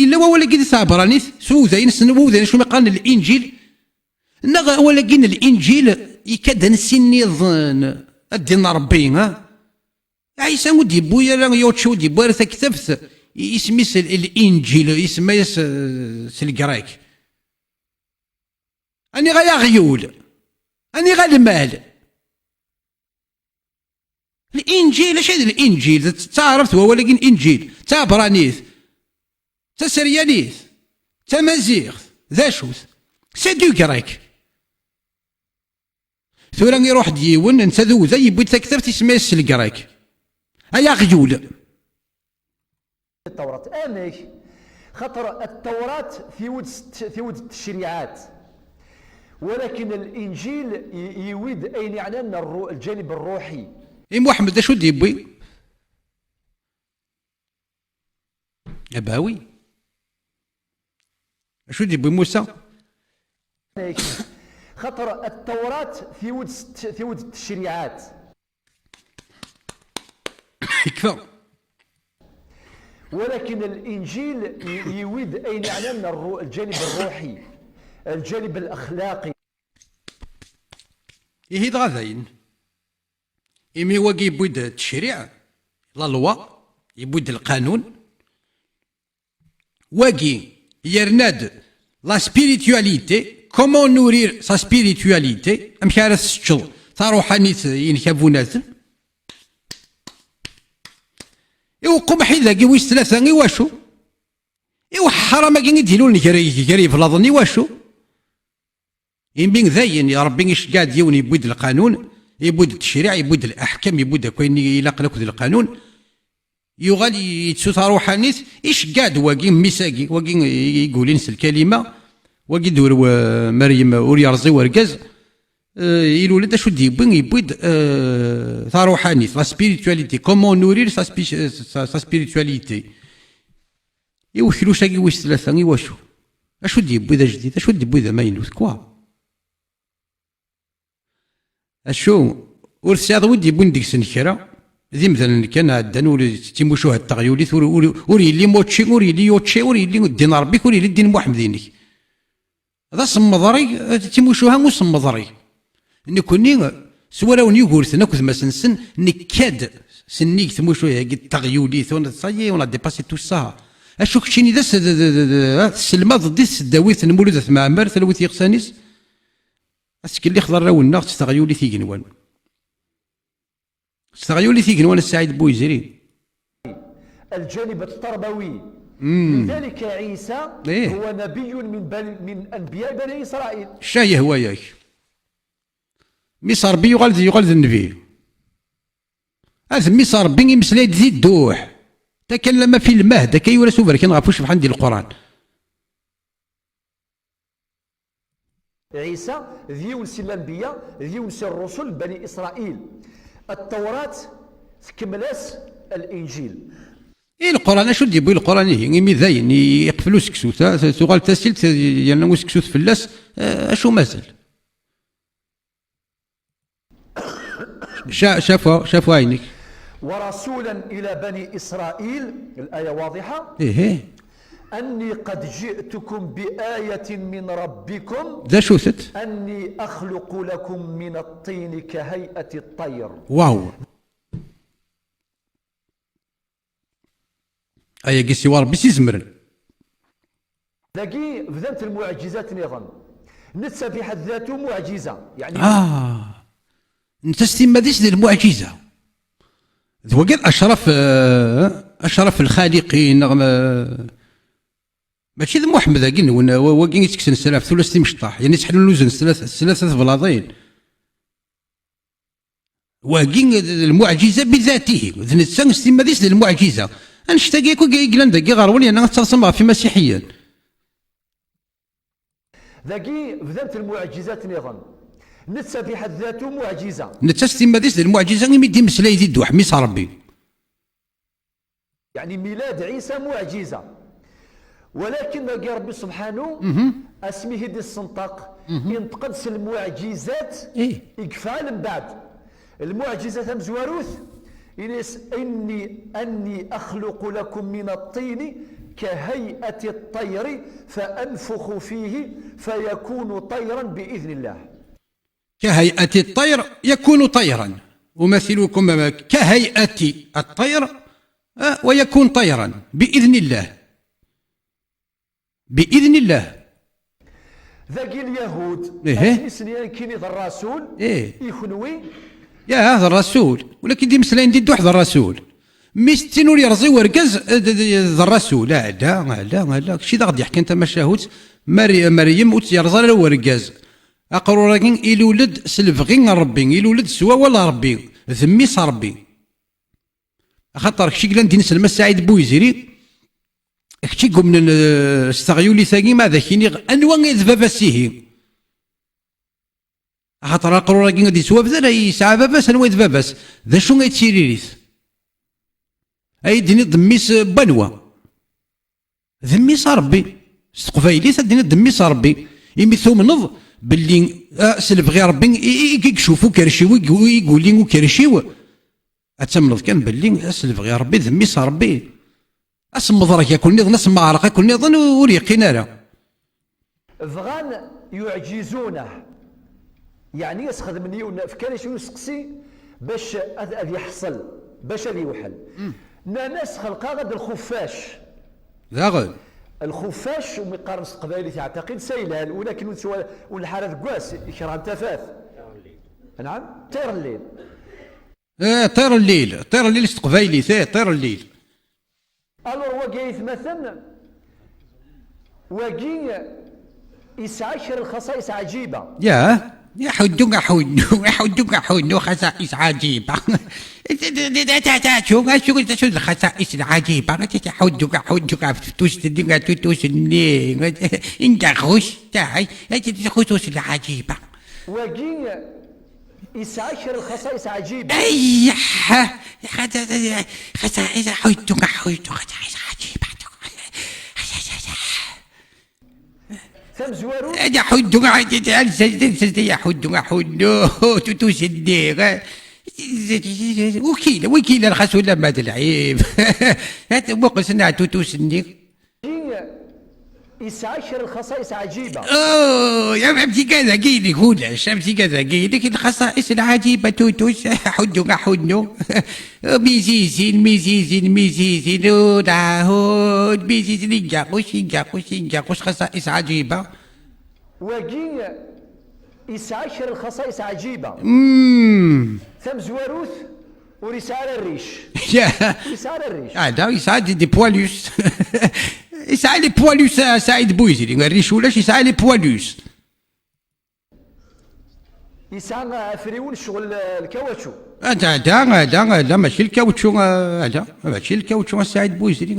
الا ولا كي تعبراني سوذاين سنوذاين شنو قال الانجيل ولا كاين الانجيل يكاد نسيني ظن ادينا ربي. عيسى ودي بويا راه يوتشو دي بويا تكتبت يسميس الانجيل يسميس الكريك. اني غا غيول، اني غا المال. الانجيل اش هذا الانجيل؟ تعرفت هو ولكن انجيل تا برانيث تا سريانيث تا مزيغ ذا شوث سي دو كريك. ثورا يروح ديون انت ذوذا يبغي تكتب تسمى الكريك ايا غيول. التوراة انك خاطر التوراة في ود التشريعات، ولكن الانجيل يويد اين يعني الجانب الروحي. اي محمد اشو ديبوي اباوي اشو ديبوي موسى؟ خاطر التوراة في ود التشريعات يكفى، ولكن الانجيل يويد اين يعني الجانب الروحي، الجانب الاخلاقي. إيه غاذاين إمي واقي يبويد التشريع لا لوا، يبويد القانون، واقي يرناد لا سبيريتواليتي، كومون نورير سا سبيريتواليتي، أمشي على السجل تا روحانيت ينكابونات. إيوا قمحي ذاكي ويس ثلاثة إيواشو؟ إيوا حرام كي يديرون كري في الأظن إيواشو؟ يمين ذاين يا ربي ايش قاعد يوني يبود القانون، يبود التشريع، يبود الاحكام، يبود كوين يلاق لك القانون، يغال يتسوث روحانيت ايش قاعد واقي ميساقي واقي يقول ينسى الكلمه واقي دور مريم وريرزي ورقاز يلو لدا شو ديبوين يبود ثا روحانيت لا سبيريتواليتي كومون نورير سا سبيريتواليتي. يوشلو شاقي ويش ثلاثه يواشو اشو ديبوي ذا جديد، اشو ديبوي ذا ماينوث كوا اشو ورثاد ودي بون ديك سنكرا ذي مثلا كان عدان ور تيموشوها التغيوليت ور يلي موتشي ور يلي يوتشي ور يلي دين ربيك ور يلي دين محمدينك هذا صمضري تيموشوها مو صمضري نكوني سوالون يقولثن أكد ما سنسن نكاد سنيك ثمو شوية قد تغيوليث صايي ولا ديباسي تو سا أشوك شيني ذا السلمة ضد الداويث نمولد معمر ثلوث يغسانيس أسكن اللي خضر راونا تستغيولي ثيقنوان تستغيولي ثيقنوان السعيد بويزري الجانب التربوي. لذلك عيسى هو نبي من أنبياء بني إسرائيل. الشاي هو ياك ميس ربي يغلد النبي هذا ميس ربي يمسلايد ذي الدوح تكلم في المهد كي ولا سوبر كي نغفوش بحال ديال القرآن. عيسى ذيونس الأنبياء ذيونس الرسل بني إسرائيل. التوراة تكملاس الإنجيل. إيه القرآن أشو ديبوي القرآن يمي ذاين يقفلو سكسوت تغال تسيلت يلنو سكسوت فلاس أشو مازال شافوا عينك. ورسولا إلى بني إسرائيل الآية واضحة. إيه أني قد جئتكم بآية من ربكم ذا شوثت أني أخلق لكم من الطين كهيئة الطير. واو أيا قيسي وربي سيزمرن لاقي بدأت المعجزات نظام نتسا في حد ذاته معجزة يعني نتستي ماديس ديال المعجزة ذو قد أشرف الخالقين ماشي ذا محمد أكين وكين يتكسن السلاف ثلاثة مشطاح يعني تحلو لوزن ثلاثة بلاطين وكين المعجزة بذاته ذنتسا ستي ماديس ديال المعجزة أنشتاقي كو قلان داكي غارولي أنا غتصرصم في مسيحيا ذاكي بدأت المعجزات نظام نتسا في حد ذاته معجزة نتسا ستي ماديس ديال المعجزة يمدي مسلاي ذي الدوح ميس ربي يعني ميلاد عيسى معجزة ولكن لاقي ربي سبحانه اسمه دي السنطاق ينتقدس المعجزات يقفال من بعد المعجزة مزواروث أني أخلق لكم من الطين كهيئة الطير فأنفخ فيه فيكون طيرا بإذن الله. كهيئة الطير يكون طيرا أمثلكم كهيئة الطير ويكون طيرا بإذن الله بإذن الله. ذاك اليهود سنين كيني ذا الرسول يخنوي يا هذا الرسول ولكن دي مسلين دي دوح ذا الرسول ميستين ولي يرزي ورقز ذا الرسول لا كشي ذا غادي يحكي انت مشاهوت مريم وتيرزا لا ورقز اقرو راكين يلولد سلفغين ربي يلولد سوا ولا ربي ذميس ربي خاطر كشي قلنا دين سلمى السعيد بويزري كشي قمنا استغيولي ثاني ماذا كيني انوا ذبابا سيهي خاطر اقرو راكين غادي سوا بذا يسعى باباس انوا ذباباس ذا شو غيتسيريريث اي ديني ضميس بنوا ذميس ربي استقفايلي ديني ضميس ربي يمي ثومنض باللي سلف غير ربي يشوفوا كرشيو يقول لي كرشيو اتمنض كان باللي سلف غير ربي ذميس ربي اسمض راك ياكل نظن اسمع عرق ياكل نظن وريقين راه فغان يعجزونه يعني يسخذ من يونا فكان شنو يسقسي باش هذا يحصل باش هذا يوحل ناس خلقا غد الخفاش ذا الخفاش ومقارن قبائلي تعتقد سيلان ولكن والحارة كواس يكره تفاث نعم طير الليل طير الليل استقبايلي طير الليل الور واقي مثلا واقي يسعشر الخصائص عجيبة يحدوك خصائص عجيبة شو الخصائص العجيبة حدوك توس انت خوش تاعي الخصوص العجيبة واقي يسعشر الخصائص عجيبة اي خصائص حدوك خصائص عجيبة تمزورو يا حدو يا حدو تتوسدي وكيل الخسولة ما العيب هذا وقسنا توتوسني يسعى شر الخصائص عجيبة. اوه يا فهمتي كذا كيدك هولاش فهمتي كذا كيدك الخصائص العجيبة توتوس حدو حدو ميزيزين ميزيزين ميزيزين ودعهود ميزيزين ينجاقوش خصائص عجيبة. وكي يسعى شر الخصائص عجيبة. ثم زواروث ورسالة الريش. رسالة الريش. هذا يسعى دي بوالوس. يسعى لي بوالوس سعيد بويزري الريش ولاش يسعى لي بوالوس. يسعى فريون شغل الكاوتشو. هذا ماشي الكاوتشو هذا ماشي الكاوتشو سعيد بويزري.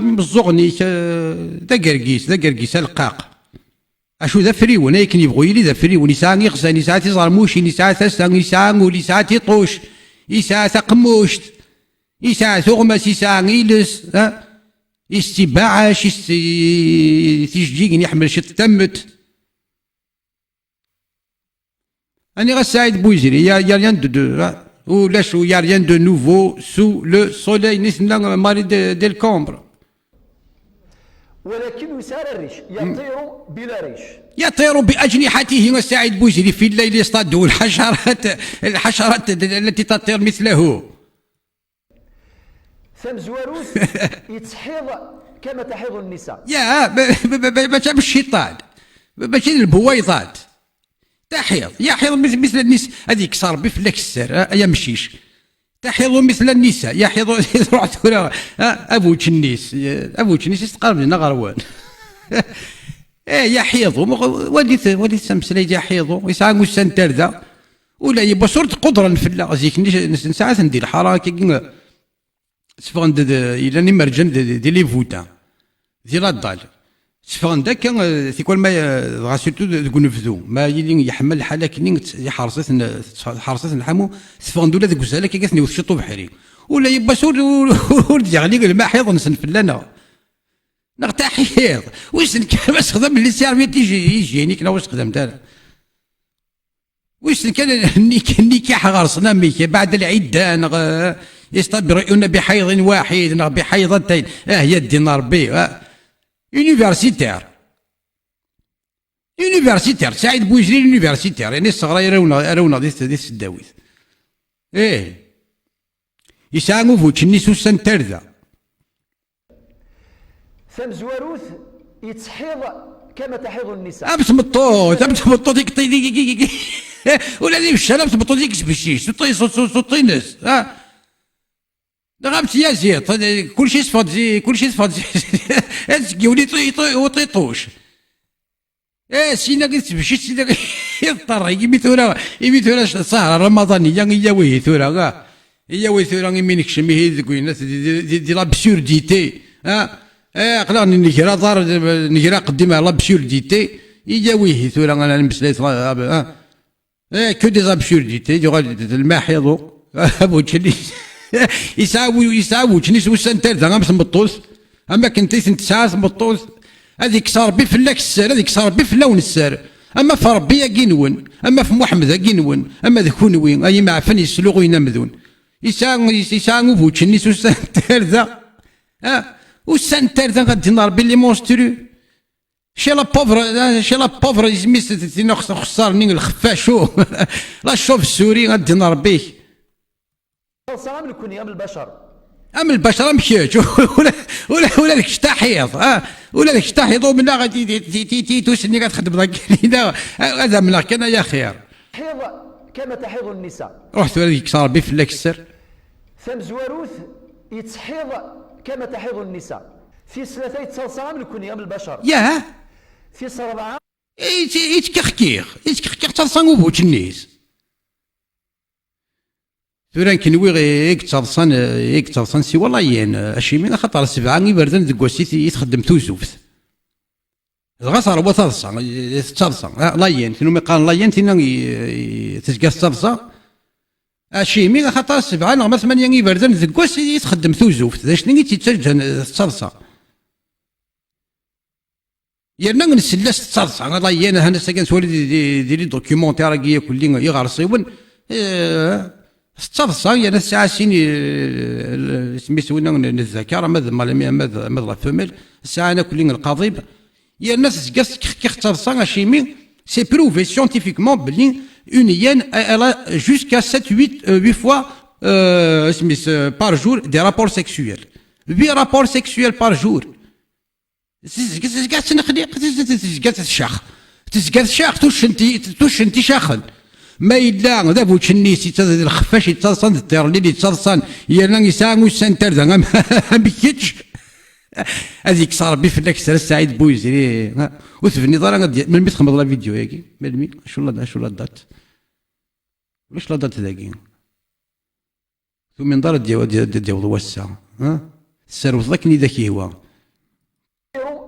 مزغني ذا قرقيس القاق. اشو ذا فريون يمكن يبغوا يلي ذا فريون يسعى يغسان يسعى تزرموشين يسعى تسان يسعى ولي يسعى تيطوش يسعى ثقموشت يسعى ثغمس يسعى يلس يستباعش تيجيني يحمل شت تمت. أنا غا سعيد بويزري يا ريان دو ولاش يا ريان دو نوفو سو لو سولي نسنا ماري ديل كومبر. ولكن يسار الريش يطير بلا ريش. يطير بأجنحته سعيد بويزري في الليل يصطاد الحشرات التي تطير مثله. ثم زواروث يتحيض كما تحيض النساء. يا باش الشيطان باش البويضات تحيض يحيض مثل النساء هذيك صار بفلك السر يمشيش تحيض مثل النساء يحيض يروح ابو تشنيس يستقرب لنا غروان. يحيض ولي سمسلي يحيض يسعى مسنتر ذا ولا يبقى صورة قدرة نفلا زيك ساعات ندير حركة سفغند إلى نمرجن دي لي فوتان دي لا دال سفغند داك تيكون ما غاسيرتو ذوك نفذو ما يلي يحمل حالة كني حرصت نحمو سفغند ولا ذوك زالا كي قاثني وشطو بحري ولا يبا سور ولد يغلي الماء حيض نسنف لنا نغتا حيض واش كان باش خدم اللي سيرفيت يجيني كنا واش خدم دار واش كان النكاح غرسنا ميك بعد العدة يستبرئون بحيض واحد بحيضتين هي الدينار بي يونيفرسيتير سعيد بويزري يونيفرسيتير يعني الصغار يرونا ديس الداويث يسعى فوتش النيسو سنتر ذا. ثم زواروث يتحيض كما تحيض النساء. أبس مطوط ديك ولا ذي الشارع أبس مطوط ديك سبشيش سطينس غابت يا زيت كل شيء صفات زي ولي وطيطوش سينا قلت بشي سينا يضطر يمي ثورة سهرة رمضانية هي وي ثورة يمينك شمي ذوك الناس دي لابسورديتي قلاني نكرا دار نكرا قديمها لابسورديتي هي ويه ثورة انا نمسليت كو دي لابسورديتي الماء حيضو ابو تشلي يساوي تشنيس وسنتر ذا غامس مبطوس اما كنتي تسعاس مبطوس هذيك صار بفلاك السر هذيك صار بفلاون السر اما في ربي قينون اما في محمد قينون اما ذكونوين اي معفن يسلوغ ينمذون يساوي بوتشنيس وسنتر ذا والسنتر ذا غادي نار باللي مونسترو شي لا بوفر يزميس تينخس خسارني الخفاشو لا شوف السوري غادي نار بيه صام نكون يا البشر ام البشر مشيت ولا ذاك تحيض ولا ذاك تحيض ومن غادي توسني غتخدم ذاك هذا من كان يا خير حيض كما تحيض النساء. رحت هذيك صار بفلاك السر. ثم زواروث يتحيض كما تحيض النساء في ثلاثة تصام نكون يا البشر ياه في صربعة يتكخكيخ تصنغو بوتش النيس ثورا كنوي غيك تصرصان سي والله ين اشي من خاطر السبعه يبردن ذك واسيتي يتخدم توزوفت الغصر هو تصرصا لاين كانوا مقال لاين تينا تسقى تصرصا اشي من خاطر السبعه نغمر 8 يبردن ذك واسيتي يتخدم توزوفت ذا شنو تيتسجل تصرصا يرنا نسلاس تصرصا لاين هنا سكن سولي ديري دوكيومونتير كي كل يغرسيون تتصرصا يا ناس ساعة سميتو الذكر ماذا لا فمل ساعة أنا كلين القضيب يا ناس كي اختصرصا شيمي سي بروفي سيونتيفيكمون بلي اون hyène elle a jusqu'à 8 fois par jour des rapports sexuels 8 rapports sexuels par jour تسقى توش انتي شاخن ما إلا ذا بوتشنيسي تزاد الخفاش يتصلصن التيرليل يتصلصن يانا يساعد ويسانتر ذا ما بيكتش هذيك صار بي فلاك سر سعيد بويزري وثفني ضرا من ميت خمض لا فيديو ياكي مالمي شو لا دات واش لا دات ذاكي ثم من دار ديال وسع ها السروت لكني ذاك هو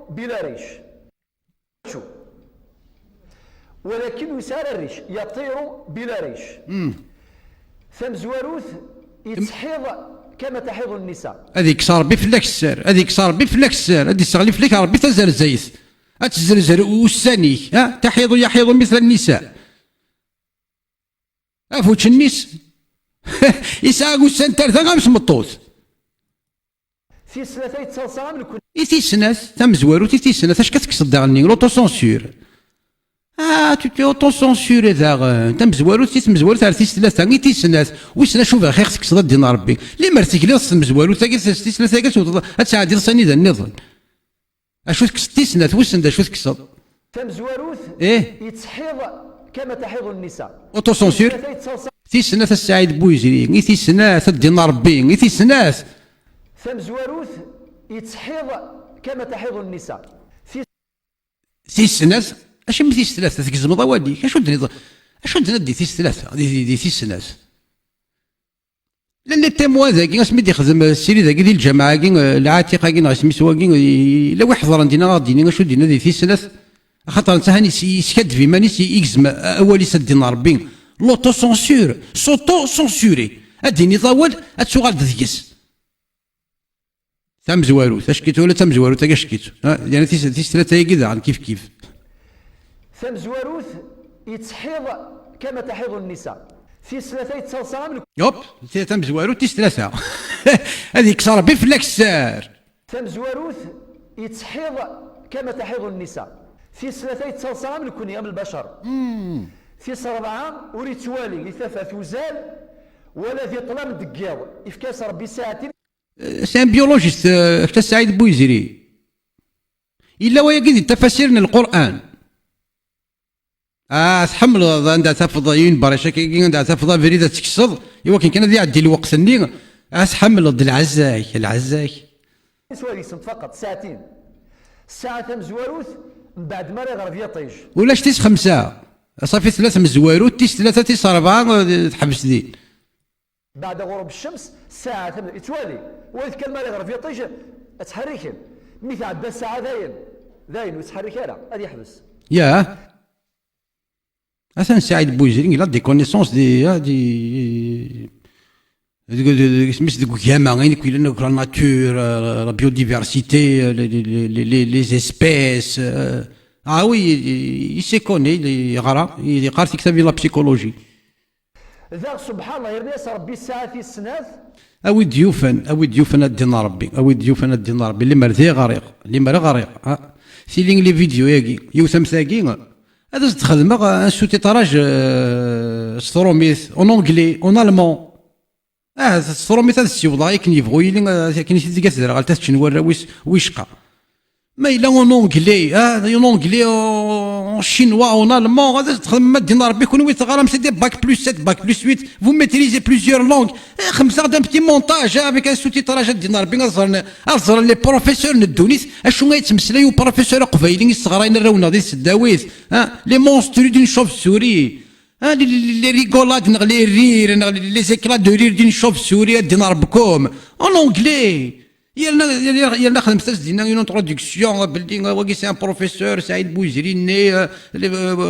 بلا ريش شو ولكن يسار الريش يطير بلا ريش ثم زواروث يتحيض كما تحيض النساء هذيك صار بفلك السر هذه صغلي فلك ربي تزر زيت اتزرزر والثاني ها تحيض يحيض مثل النساء افوتش النس يساق السنتر ثا غامس مطوط في ثلاثه يتصلصا من كل يتيسناس تم زواروث يتيسناس اش كتقصد غني لوطو سونسور tu اوتو-سونسوري ذا تمزوالوت تمزوالوت على ثلاثة غير تيسناس ويسنا شوف خير خصك تصدر دين ربي لي مرتك لي تمزوالوت ثلاثة كاع تساعد صاني ذا النظام اشو تيسناس وسن شو تكسر تمزوالوت يتحيض كما تحيض النساء اوتو-سونسور تيسناس السعيد بويزري غير تيسناس دين ربي غير تيسناس تمزوالوت يتحيض كما تحيض النساء تيسناس اش من تيس ثلاثة تكزم ضواليك اشو دنا دي تيس ثلاثة دي تيس ناس لان التموا ذاكي اسمي يخدم السيري ذاكي ديال الجماعة كي العاتقة كي اسمي سوا كي الا واحد حضر عندنا غاديني اشو دينا دي تيس ثلاث خاطر انت هاني يسكد في مانيس يكزم اولي سدينا ربي لوطو سونسور سوتو سونسوري اديني طول اتشغل ديكس تم زوارو تشكيتو ولا تم زوارو تا شكيتو يعني تيس ثلاثة هي كذا كيف ثم زواروث يتحيض كما تحيض النساء في ثلاثة يتصلصا من يوب تم زواروث تيس ثلاثة هذيك صار بفلك السار ثم زواروث يتحيض كما تحيض النساء في ثلاثة يتصلصا من كل يوم البشر في صربعة وريت توالي يثافى وزال ولا في طلام دقيض يفكاس ربي ساعتين سي ان بيولوجيست حتى سعيد بويزري الا ويا كيدي تفاسير القران تحمل عندها تفض ينبر كي عندها تفض فريده تكسض يمكن كان يعدي الوقت ني تحمل ضد العزاي سواليس فقط ساعتين ساعة مزواروث من بعد ما يغرب يطيج ولاش تيس خمسة صافي ثلاثة مزواروث تيس ثلاثة تيس أربعة تحبس دين بعد غروب الشمس ساعة يتوالي وإذا كان ما يغرب يطيج تحرك مثل عدى الساعة ذاين ويتحرك هذا يحبس ياه أصلا سعيد بويزري لا دي كونيسونس دي سميت ديك كاما غير كي لا ناتور لا بيوديفرسيتي لي زيسبيس وي يسي كوني يقرا في كتاب لا بسيكولوجي ذا سبحان الله يرنيس ربي الساعة في السناث أوي ديوفن الدين ربي اللي مرثي غريق اللي مري غريق سيلين لي فيديو ياكي يوثم ثاكي هذا تخدم سو تيطراج ستروميث اون اونجلي اون المون ستروميث هذا السيوضا كن يبغوا يلي كاين شي تيكا تدرا غالتا تشنورا ويشقى ما الا اون اونجلي اون اونجلي اون شينوا اون المون هذا تخدم دينا ربي كون وي تغرام سيدي باك بلس 7 باك بلس 8 فو ميتريزي بليزيور لونغ خمسه دان بتي مونتاج افيك ان سو تيطراج دينا ربي غزر لي بروفيسور ندونيس اشنو غيتمسلايو بروفيسور قبايلين الصغارين راونا ديال السداويت لي مونسترو دين شوف سوري لي ريغولاد نغلي رير لي زيكلا دو رير دين شوف سوري دينا ربكم اون اونجلي يلا خدمت دينا اون انتروداكسيون بلي واكي سي ان بروفيسور سعيد بويزري ني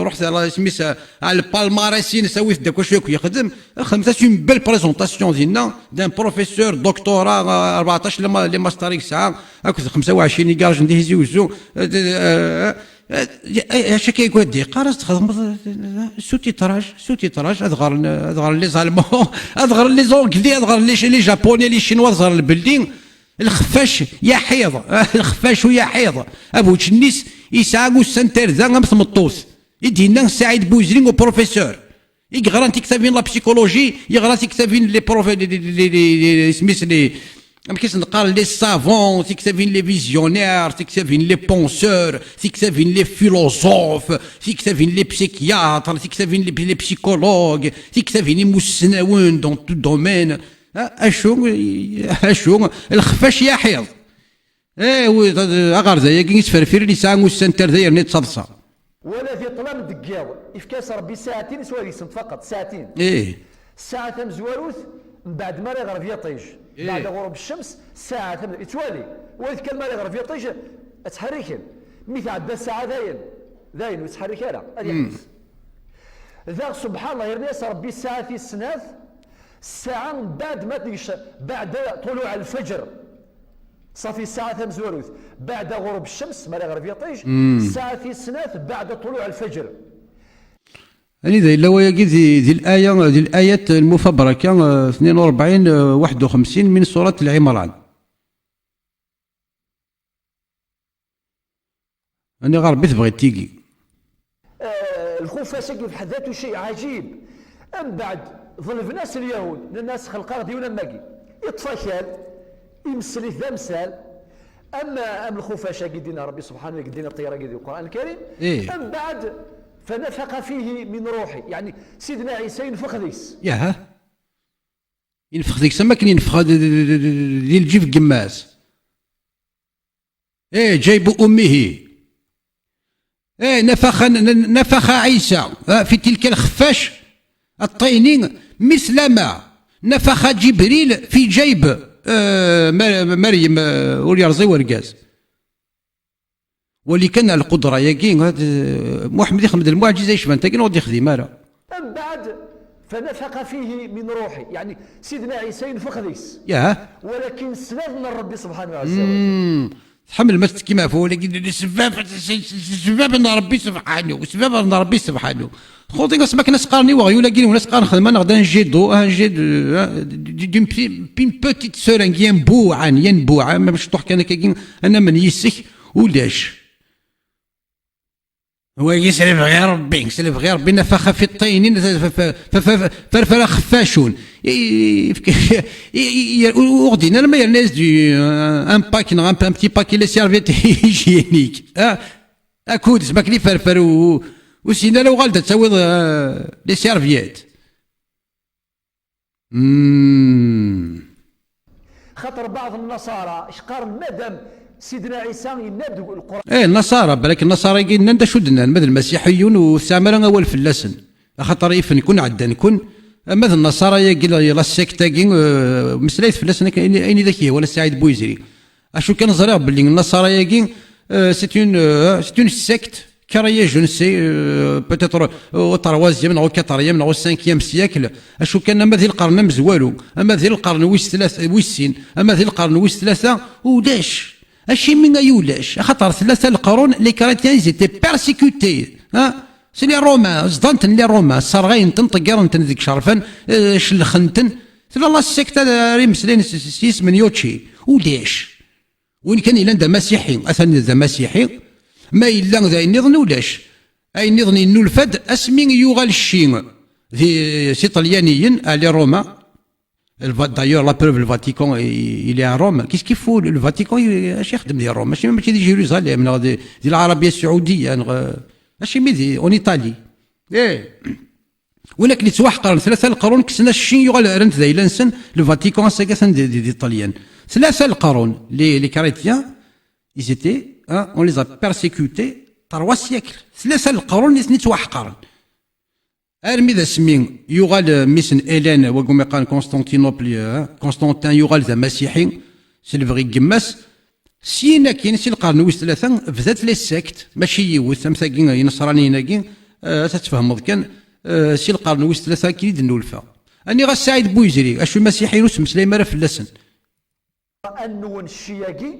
رحت على سميتها على البالماريسين سويت داك واش يخدم خدمت اون بيل بريزونطاسيون ديالنا دان بروفيسور دكتوراه 14 لي ماستريك ساعه هاك 25 كارج ندير زيوزو اش كيقول دي قارص تخدم سوتيتراج اذغر لي زالمون اذغر لي زونغلي اذغر لي جابوني لي شينوا اذغر البلدين الخفاش يا حيض الخفاش يا حيض ابو تشنيس يساقو السنتر ذا مطوس يدينا سعيد بوزرين وبروفيسور يقرا انت كتابين لا بسيكولوجي يقرا انت كتابين لي بروف لي سميس لي كيس نقال لي سافون تكتبين لي فيزيونير تكتبين لي بونسور تكتبين لي فيلوزوف تكتبين لي بسيكياتر تكتبين لي بسيكولوج تكتبين لي مسناون دون تو دومين اشو الخفاش يا حيض اغار زي يتفرفر لي ساعه السنتر داير نيت صلصه ولا في طلام دقاو يفكاس ربي ساعتين سواليس فقط ساعتين ساعه مزواروث من بعد ما يغرب يطيج بعد غروب الشمس ساعه توالي وإذا كان ما يغرب يطيج تحرك مثل عدى الساعه داين وتحرك هذا ذا سبحان الله يرنيس ربي الساعه في السناث الساعه من بعد ما تيش بعد طلوع الفجر صافي الساعه مزواروث بعد غروب الشمس ما يغرب يطيج الساعه في السناث بعد طلوع الفجر. يعني ذا لو يجي ذي الآيات المفبركة 42 51 من سورة العمران. أنا غير بغيت تيجي. الخفاش في حد ذاته شيء عجيب. أم بعد ظلف ناس اليهود الناس خلقا غدي ولا ماكي يتفشل يمسل ذا مسال. أما الخفاش قدينا ربي سبحانه قدينا الطيرة قدي القرآن الكريم. أم بعد فنفخ فيه من روحي يعني سيدنا عيسى ينفخ ذيس ينفخ ذيك ما كان ينفخ ديال الجيف قماس جايب امه نفخ عيسى في تلك الخفاش الطينين مثلما نفخ جبريل في جيب مريم وليرزي ورقاز واللي كان القدره ياكي محمد يخدم المعجزه يشبان تاكي نوض يخدم مالا من بعد فنفخ فيه من روحي يعني سيدنا عيسى ينفخ ذيس ولكن سنادنا ربي سبحانه وتعالى تحمل ما كيما فهو ولكن سبب ان ربي سبحانه سبب ان ربي سبحانه خوتي اسمك ناس قارني وغيو لاكين وناس قارن خدمه غدا نجيدو نجيد دون بيتيت سور ينبوعا ما باش تروح كان كاين انا من يسك ولاش هو يسلف غير ربي يسلف غير ربي نفخ في الطين فرفر خفاشون وغدينا لما يرناز دي ان باك ان بتي باكي لي سيرفيت هيجينيك اكود سماك لي فرفر وسينا لو غالده تسوي لي سيرفيات خاطر بعض النصارى اش قارن مادام سيدنا عيسى ينادوا القرآن النصارى بالك النصارى يقولنا ندا شدنا مثل المسيحيون والسامرة أول فلاسن خاطر يفن يكون عدان يكون مثل النصارى يقول يلا السكتة مسلايت فلاسن أين ذاك ولا سعيد بويزري أشو كان زرع باللي النصارى يقول سيتون سيكت كرايا جو نسي بوتيتر او تروازيام او كاتريام او سانكيام سياكل اشو كان مثل القرن مزوالو اما ذي القرن ويس ثلاثة ويسين اما ذي القرن ويس ثلاثة ولاش اشي من يولاش خاطر ثلاثة القرون لي كريتيان زيتي بيرسيكوتي سي لي رومان صدنتن لي رومان صرغين تنطقرنتن ذيك شرفن شلخنتن ثلا الله السكتة ريمسلين سيس من يوتشي ولاش وين كان إلا مسيحي اثن ذا مسيحي ما إلا ذا النظن ولاش أي نظن إنو الفد أسمين يوغال الشين ذي سي طليانيين على روما دايور لا بروف الفاتيكون إلي à روما كيف الفاتيكون اش يخدم ديال روما ماشي دي جيروزاليم دي العربية السعودية ماشي ميدي اون ايطالي ولكن اللي توحقر ثلاثة القرون كسنا الشين يوغال رنت ذا إلا نسن الفاتيكون ساكسن دي طليان ثلاثة القرون لي كريتيان ils étaient on les a persécutés 3 siècles ثلاثة القرون اللي نتوحقرن ارمي ذا سمين يغال ميسن إلين وقوم يقال كونستانتينوبل كونستانتين يغال ذا مسيحي سلفغي قماس سينا كاين سي القرن ويس ثلاثة فذات لي سيكت ماشي يوث ثمثاكين ينصرانيين كاين تتفهمض كان سي القرن ويس ثلاثة كيد النولفة اني غا سعيد بويزري اشو مسيحي روس مسلاي مرا فلاسن انو الشياكي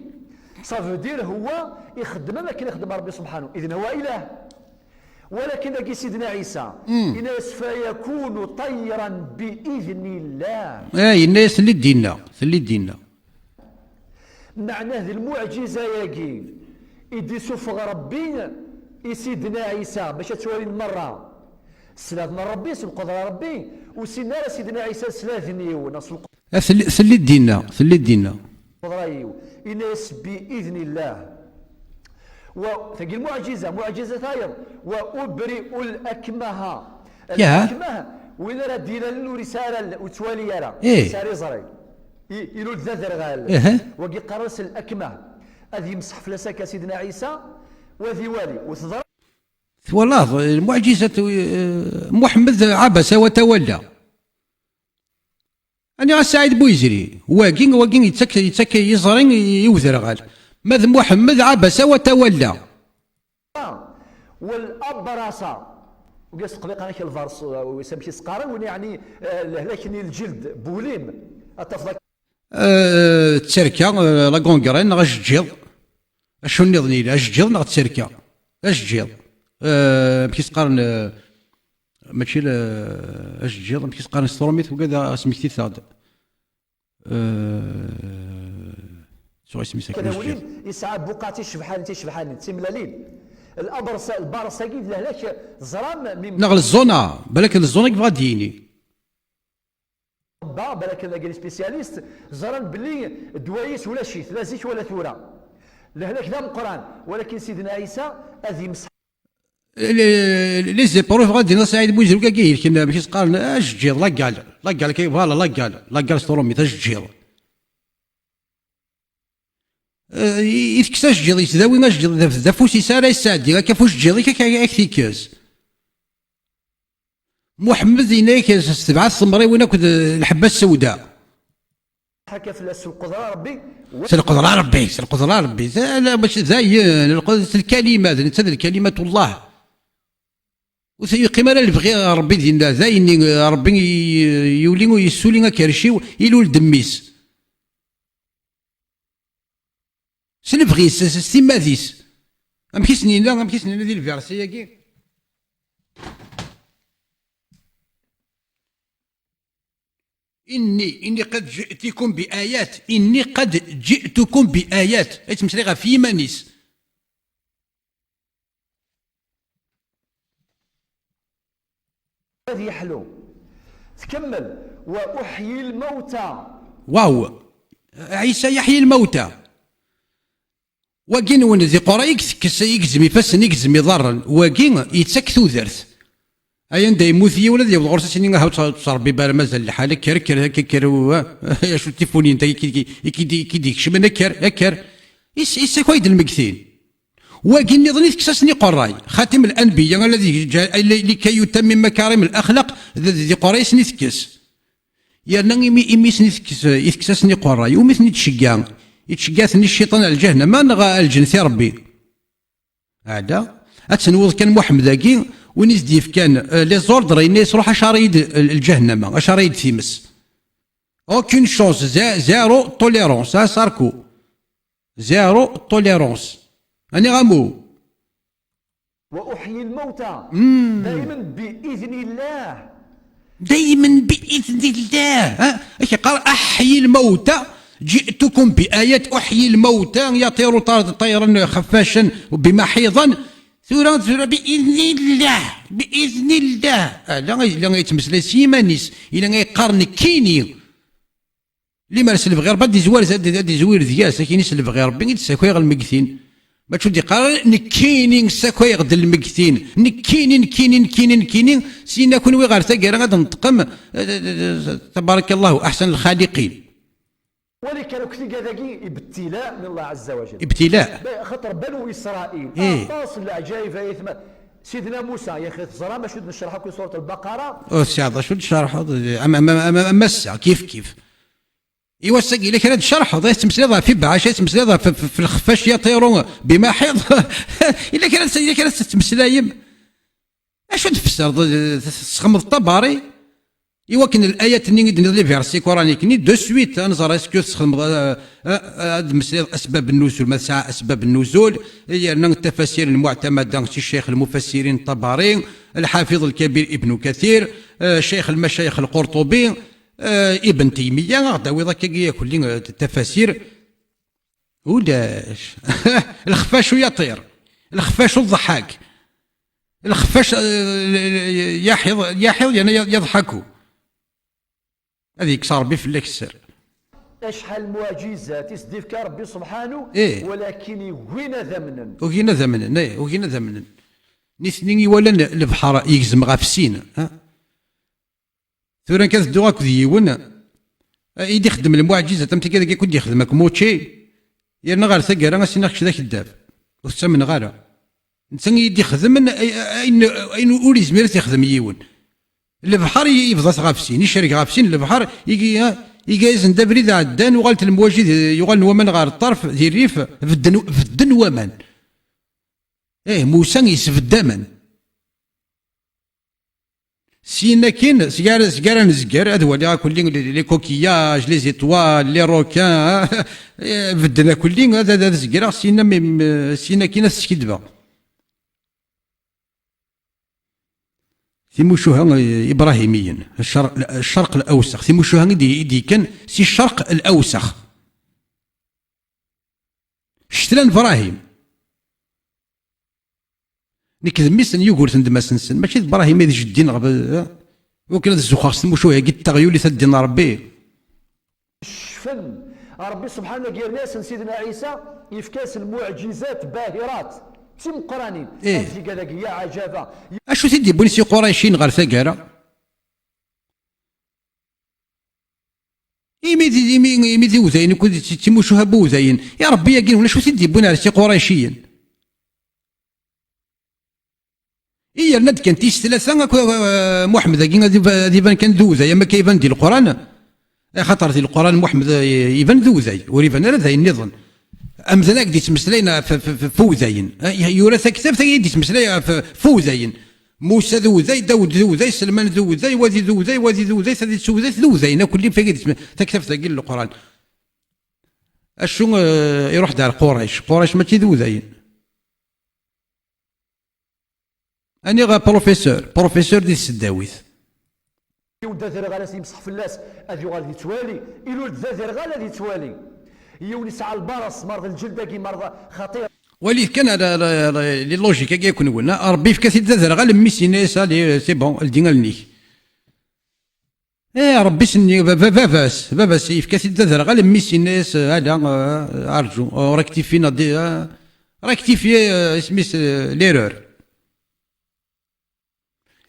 صافو دير هو يخدم ما كان يخدم ربي سبحانه، اذن هو اله. ولكن لكن سيدنا عيسى الناس فيكون طيرا باذن الله. الناس اللي دينا معناه المعجزه ياكي يدي سفغ ربي سيدنا عيسى باش توالي المره سلاد ربي سبقدر ربي وسينا سيدنا عيسى سلاذني نص ثلي دينا الناس باذن الله. وتجي المعجزه معجزه ثاير وابرئ الاكمه وين راه دينا له رساله وتوالي راه رساله زري يلو الذذر غال وكي قرص الاكمه هذه يمسح فلاسك سيدنا عيسى وذي والي وتضرب والله المعجزه محمد عبس وتولى. أنا سعيد بويزري واقين يتسكى يزرين يوذر غال ماذا محمد عبس وتولى. والأبرص وقاس قبيق أنا الفارس ويسمشي سقارا يعني لكن الجلد بوليم التفضل تسركا لا كونغرين غجيض اشو نظني لا جيض نغ تسركا اجيض كيس قارن ماشي اجيض كيس قارن ستروميت وكذا سميتي ثاد شو اسمي ساكن يسعى بقعتي شبحاني تيملالين الابرص البارصه كي لهلاك زرام نغل الزونه بالك الزونه كيف غاديني بالك هذا قال سبيسياليست زران بلي دوايس ولا شيء لا زيت ولا ثوره لهلاك ذا القران. ولكن سيدنا عيسى هذه مسح لي زيبروف غادي نسعيد بوزر كاين كنا باش تقارن اجير لا قال كي فوالا لا قال سترومي تجير يتكساش جيض يتداوي ما جيض ذا فوسي سارا يساعدي كفوش جيض كاكثيكاز محمد يناك سبعة الصمري وين كنت الحبه السوداء حكى في القدره ربي القدره ربي لا باش زاين الكلمات انت الكلمه الله وثيقيم انا اللي بغي ربي ديالنا زاين ربي يولي ويسولي كرشي يلول دميس شنو بغي سيماديس ام كيسنينا ديال الفيرسي كي إني قد جئتكم بآيات تمشي غا في مانيس هذه يحلو تكمل وأحيي الموتى. واو عيسى يحيي الموتى واكين ون ذي قرا يكزم يفسن يكزم يضرن واكين يتسكثو ذرث ايا دا يموت ولا ديال الغرسه سنين هاو تصربي بال مازال الحال كر يا شو تيفوني انت كي شمن كر يس كويد المكثين واكين نظني تكسسني قراي خاتم الانبياء الذي جاء لكي يتمم مكارم الاخلاق ذي قراي سني تكس يا نمي سني يتكسسني قراي ومثني تشقا يتشقاثني الشيطان على الجهنم ما نغى الجنث ربي عادا اتنوض كان محمد ذاكي ونزديف كان لي زوردر الناس روح اشاريد الجهنم اشاريد ثيمس اوكين شونس زيرو توليرونس ساركو زيرو توليرونس اني غامو واحيي الموتى دائما باذن الله اش قال احيي الموتى جئتكم بآيات أحيي الموتى يطير طيرا خفاشا بمحيضا ثورة بإذن الله لا يتمسلا سيمانيس إلا يقارن كيني لما سلف غير بدي زوير ذياس كيني سلف غير ربي تساكوي غير المكثين ما تشوف دي قال نكينين ساكوي غد المكثين نكينين سينا كون وي غير تاكيرا غادي نطقم تبارك الله أحسن الخالقين. ولكن كثير هذاكي ابتلاء من الله عز وجل ابتلاء خاطر بنو اسرائيل فاصل العجائب سيدنا موسى يا اخي تزرع ما شد نشرحها في سوره البقره سي شو نشرحها مسا كيف ايوا ساقي لك هذا الشرح هذا تمسليضه في بعاشه تمسليضه في الخفاش يطيرون بمحيض الا كانت تمسلايم اش تفسر تخمض الطباري إوا كان الآيات اللي لي فيرسي كوراني كني دو سويت نزار اسكو تخدم هاد مسألة أسباب النزول ما ساعة أسباب النزول هي التفاسير المعتمدة في الشيخ المفسرين الطبري الحافظ الكبير ابن كثير شيخ المشايخ القرطبي ابن تيمية غدا وذاك كل التفاسير ولاش الخفاش يطير الخفاش الضحاك الخفاش يحيض يعني يضحكوا هذيك صار بي في الكسر شحال المعجزات يصدفك ربي سبحانه ولكن وين ذمنا وكينا ذمنا وكينا ذمنا نثني ولا البحر يجزم غا في السين ثورا كتدو هاك ديون يدي يخدم المعجزه تمتي كذا كيكون يخدمك موتشي يرنا غير ثقه راه سينا خش ذاك الداب وتسمن غير انسان يدي يخدم اين اولي زمير يخدم يون البحر يفضل غا في السين يشرك غا في السين البحر يجي يجازن دبري ذا عدان وغالت المواجد يغال ومن غير الطرف ذي الريف في الدن ومن موسى يسفد دمن سينا كاين سكار نزكار هذا هو اللي كل لي كوكياج لي زيتوال لي روكان بدنا كل هذا زكار سينا كاين السكدبه ثيموشوها ابراهيميا الشرق الاوسخ ثيموشوها دي كان سي الشرق الاوسخ شتلان ابراهيم نكذب ميسن يوغورت ندما سنسن ماشي ابراهيم هذا جدين وكان هذا الزخار ثيموشوها قد التغيو اللي تدين ربي الشفن ربي سبحانه غير ناس سيدنا عيسى يفكاس المعجزات باهرات ماشي مقرانين هادشي كذاك يا عجبه اشو تدي بونسي قريشين غير ثقاره يميدي وزين كنت تيموشوها بوزين يا ربي يا ولا شو تدي بونا سي قريشيين إيه ند كان تيش ثلاثة محمد غادي بان كان دوزا ما كيبان دي القرآن خاطر دي القرآن محمد يبان دوزاي وريبان راه ذاين نظن أمثلا كدي تمسلينا فوزاين يورث كتاب تيدي تمسلي فوزاين موسى ذوزاي داود ذوزاي سلمان ذوزاي وذي ذوزاي وذي ذوزاي سادي ذوزاي ذوزاين كل في تكتب ثقيل القرآن اشو يروح دار قريش ماشي ذوزاين أنا غا بروفيسور ديال السداويت يودازر غالا يمسح في اللاس هذي غادي توالي يلول الزازر غالا غادي توالي يونس على البرص مرض الجلد كي مرض خطير ولي كان لي لوجيك كي يكون قلنا ربي في كاسيد الزازر غالا ميسيني سي بون الدينا لنيك ربي سني باباس في كاسيد الزازر غالا ميسينيس هذا ارجو ركتيفينا ركتيفي اسميس ليرور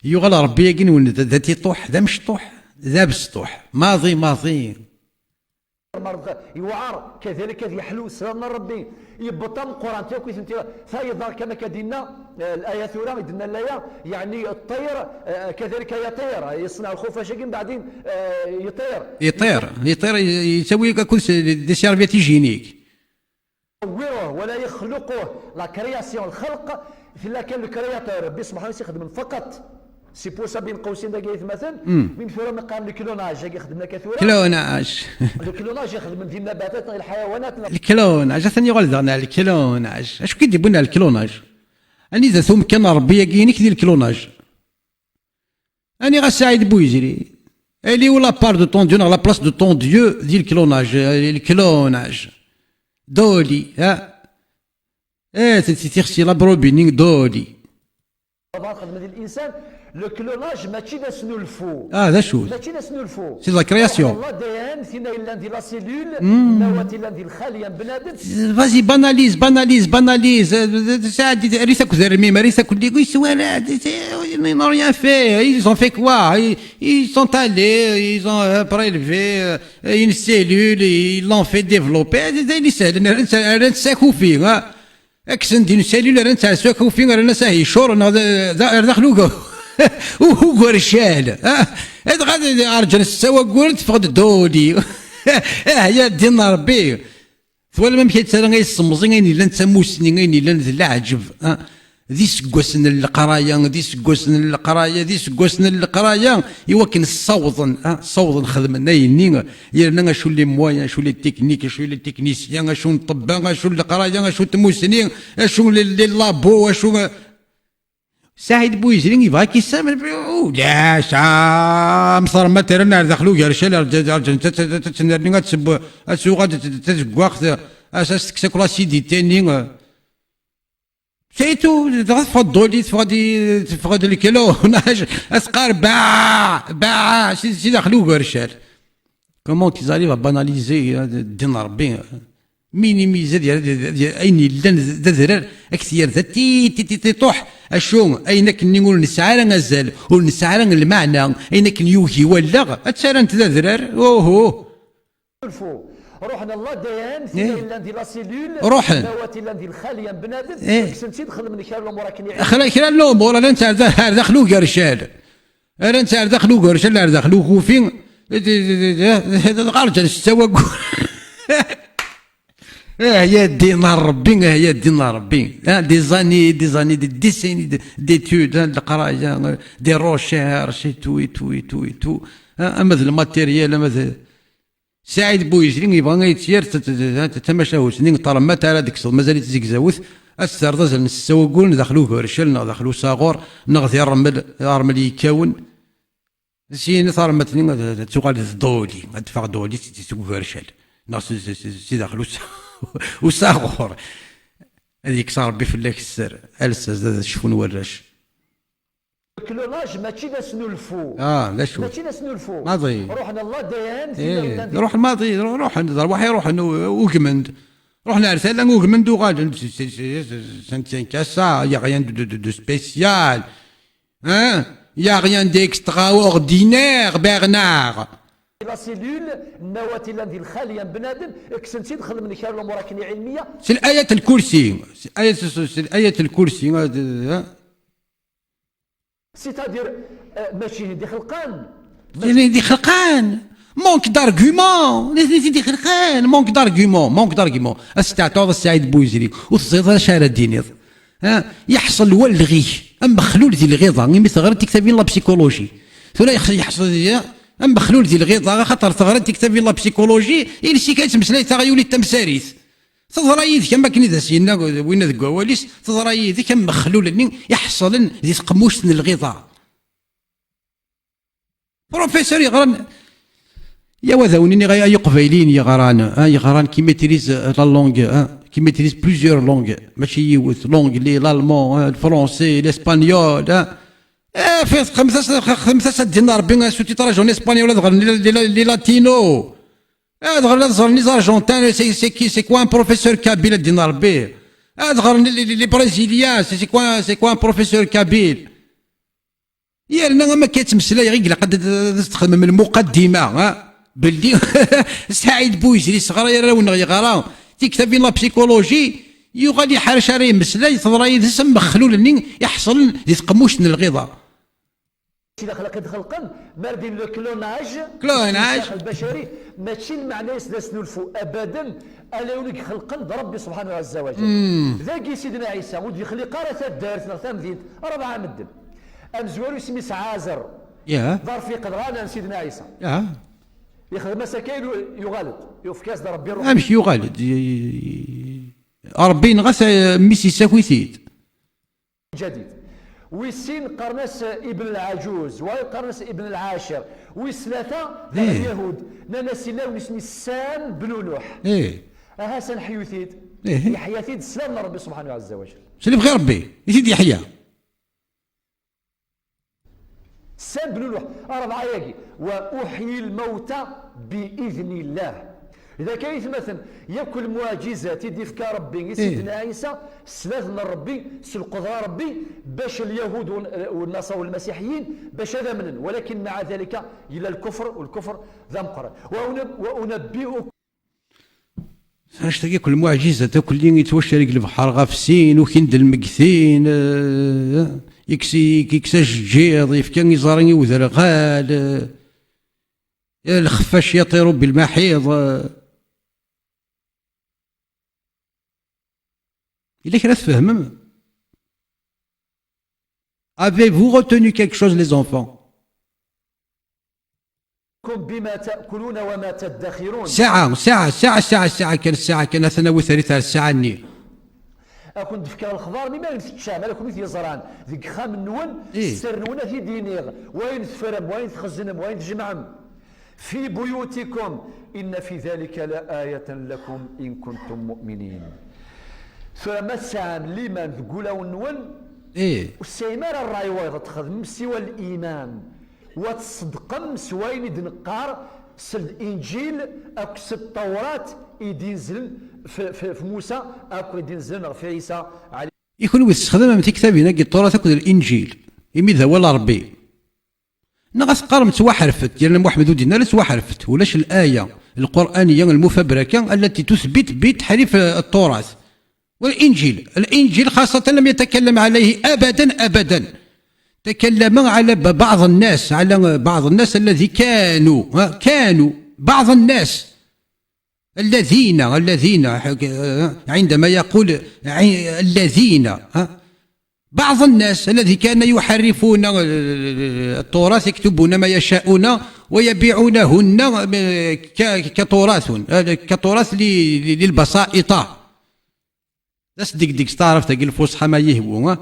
يغال ربي يقين ذاتي طوح ذا مش طوح ذا بسطوح ماضي مرض يوعر كذلك يحلو سلام ربي يبطل القران تاكو ثنتي فايضا كما كدينا الايه ثورا يدنا الايه يعني الطير كذلك يطير يصنع الخفاش كي بعدين يطير يسوي كل دي سيرفيت هيجينيك ولا يخلقه لا كرياسيون الخلق الا كان الكرياتور ربي سبحانه يخدم فقط سي بور سا بين قوسين داك مثلا من ثورة مقام الكلوناج يخدم لك ثورة الكلوناج يخدم ديال النباتات الحيوانات الكلوناج ثاني غلطنا الكلوناج اش كيديروا لنا الكلوناج اني اذا ثم كان ربي يقينك ديال الكلوناج اني غا سعيد بويجري الي ولا بار دو طون ديو لا بلاص دو طون ديو ديال الكلوناج دولي تيغسي لا بروبينينغ دولي خدمة الانسان لو كلوناج ماشي ناس نلفو ذا شو ماشي ناس نلفو سي لا كرياسيون والله ديان فينا الا ندير لا سيلول النواه الا ندير الخليه بنادم فازي باناليز ساعد ريسك زرمي ريسك كل يقول سوالا ils n'ont rien fait ils ont fait quoi ils sont allés ils ont prélevé une cellule ils l'ont fait développer اللي سهل انا نساكو فيه اكسن دي سيلول انا نساكو فيه انا ساهي شور دخلوا وهو رشال هذا غادي ارجل السوا قلت فقد دولي هي دين ربي ولا ما مشيت انا غير الصمزين غير الا نتا موسني غير الا العجب ذي سكوسن القرايه ذي سكوسن القرايه ذي سكوسن القرايه يوكن الصوض خدمنا يني يرنا شو اللي موايا شو اللي تكنيك شو اللي تكنيسيان شو الطبان شو القرايه شو تموسنين شو اللي لابو شو سعيد بويزرين يبغى كيسامر لا شام صار مثلا دخلوا قرشال تنرني تسب السوق تتقوق اساس تكسكلا سيدي تاني سيتو تفضلي تفقد الكيلو ناش اسقار باع سي دخلوا قرشال كومون تيزاريف باناليزي دين ربي مينيميزا ديال اين لان ذرار اكثر ذاتي طوح اشو اين كني نقول نسعى غزال ونسعى المعنى اين كنيوكي ولا اتسالن ذرار اوهو روحنا الله ديان في لاندي لا سيلول روحنا نواتي لاندي الخاليه بنادم كنتي دخل من خير الامور كني خلي خير الامور انا انت دخلوا قرشال انا انت دخلوا قرشال دخلوا خوفين هذا غارج السواق يا دينار ربي يا دينار ربي دي زاني دي ديسيني ديتود القرايه دي روشيرش تو اما الماتيريال اما سعيد بويجرين يبغى يتسير تتمشى سنين طالما على ديك مازال تزيكزاوث السردز نسوقون دخلوا كرشل دخلوا صاغور نغذي رمل يكاون سين صار مثلا تقال دولي ادفع دولي تسوق كرشل ناس سي دخلوا وصاغور هذيك صار ربي فلاك السر الساز شوفون وراش كلوناج ماشي ناس نلفو لا شو ماشي ناس نلفو ماضي روحنا الله ديان روح الماضي روح نروح يروح وكمند روحنا رسالة وكمند وقال سنتين كاسا يا غيان دو سبيسيال يا غيان ديكسترا اوردينير برنار لا سيلول النواه لاندي الخاليه بنادم كسنتي دخل من خير الامور كني علميه سي آية الكرسي آية الكرسي سيتادير ماشي دي خلقان دي خلقان مونك دارغيومون دي خلقان مونك دارغيومون استعطاض السعيد بوزري وتصيد شارع الدينيض يحصل والغي اما خلول دي الغيظه مثل غير تكتبين لا بسيكولوجي ثم يحصل اما خلول دي الغيظه خاطر ثغرا تكتبين لا بسيكولوجي اللي سي كيتمسلاي تغيولي التمساريث تظرا يدك كما كني ذا سينا وين ذا كواليس تظرا يدك كما مخلول يحصل ذي تقموش الغيظه بروفيسور يغران يا وذاوني غيا يقبيلين يغران كي ميتريز لا لونغ كي ميتريز بليزيور لونغ ماشي يوث لونغ لي الالمون الفرونسي الاسبانيول في خمسة دينار بين سوتي تراجون اسبانيول لي لاتينو les Argentins, c'est quoi un professeur kabyle دين ربي les Brésiliens, c'est quoi un professeur kabyle يا ما كيتمسلا غير قد تخدم من المقدمه باللي سعيد بويزري صغير راه ونغي غرا تكتب لا بسيكولوجي يغالي حرش راه مسلا تضرا يسم مخلول يحصل يتقموش الغيظه إذا خلقا ماردين لو كلوناج البشري ماشي المعنى يسلس نلفو ابدا الا يوليك خلقا ربي سبحانه عز وجل ذاكي سيدنا عيسى ولد يخلق راه دارت نغتام مدينه 4 مدن امزوار يسمي سعازر دار في قدران سيدنا عيسى يخدم مساكين يغالط يفكاس ربي الروح ماشي يغالط ربي نغث ميسي ساكويتيد جديد ويسين قرنس ابن العجوز وقرنس ابن العاشر ويسلاثة اليهود نانسينا ونسمي السام بن نوح هاسن حيوثيد يحيى ثيد سلام ربي سبحانه عز وجل سلم غير ربي يزيد يحيى سام بن نوح 4 ياقي واحيي الموتى باذن الله إذا كان مثلا ياكل معجزات يدي فكا ربي سيدنا عيسى سلاث من ربي القدرة ربي باش اليهود والنصارى والمسيحيين باش هذا منن ولكن مع ذلك إلى الكفر والكفر ذا مقرن وأنبئكم اش تلقى كل معجزة كل اللي يتوشى رجل البحر غافسين وكند المكثين يكسا الجيض يفكان يزارني وذرغال الخفاش يطير بالمحيض إلا كرا تفهم Avez-vous retenu quelque chose, les enfants? بما تأكلون وما تدخرون. ساعة كان ثانوي ثالثة الساعة ني. أكون دفكر الخضار مما نتشام على كل يزران ذيك خام النون سر نون في دينيغ وين تفرم وين تخزنم وين تجمعم في بيوتكم إن في ذلك لآية لكم إن كنتم مؤمنين. فما سام لمن تقولوا النون والسيمار الراي وايض تخدم سوى الإيمان وتصدقم سوين دنقار سل الإنجيل أو سل التوراة يدينزل في موسى أو يدينزل في عيسى عليه. يكون ويستخدم في كتابنا التوراة تكون الإنجيل يمي ذا ولا ربي نغاس قارم توحرفت ديالنا محمد ودينا توحرفت ولاش الآية القرآنية المفبركة التي تثبت بتحريف التراث والإنجيل خاصة لم يتكلم عليه أبدا تكلم على بعض الناس الذي كانوا بعض الناس الذين عندما يقول الذين بعض الناس الذي كان يحرفون التراث يكتبون ما يشاءون ويبيعونهن كتراث للبسائط. ديك تعرف تاقي الفصحى ما يهووا.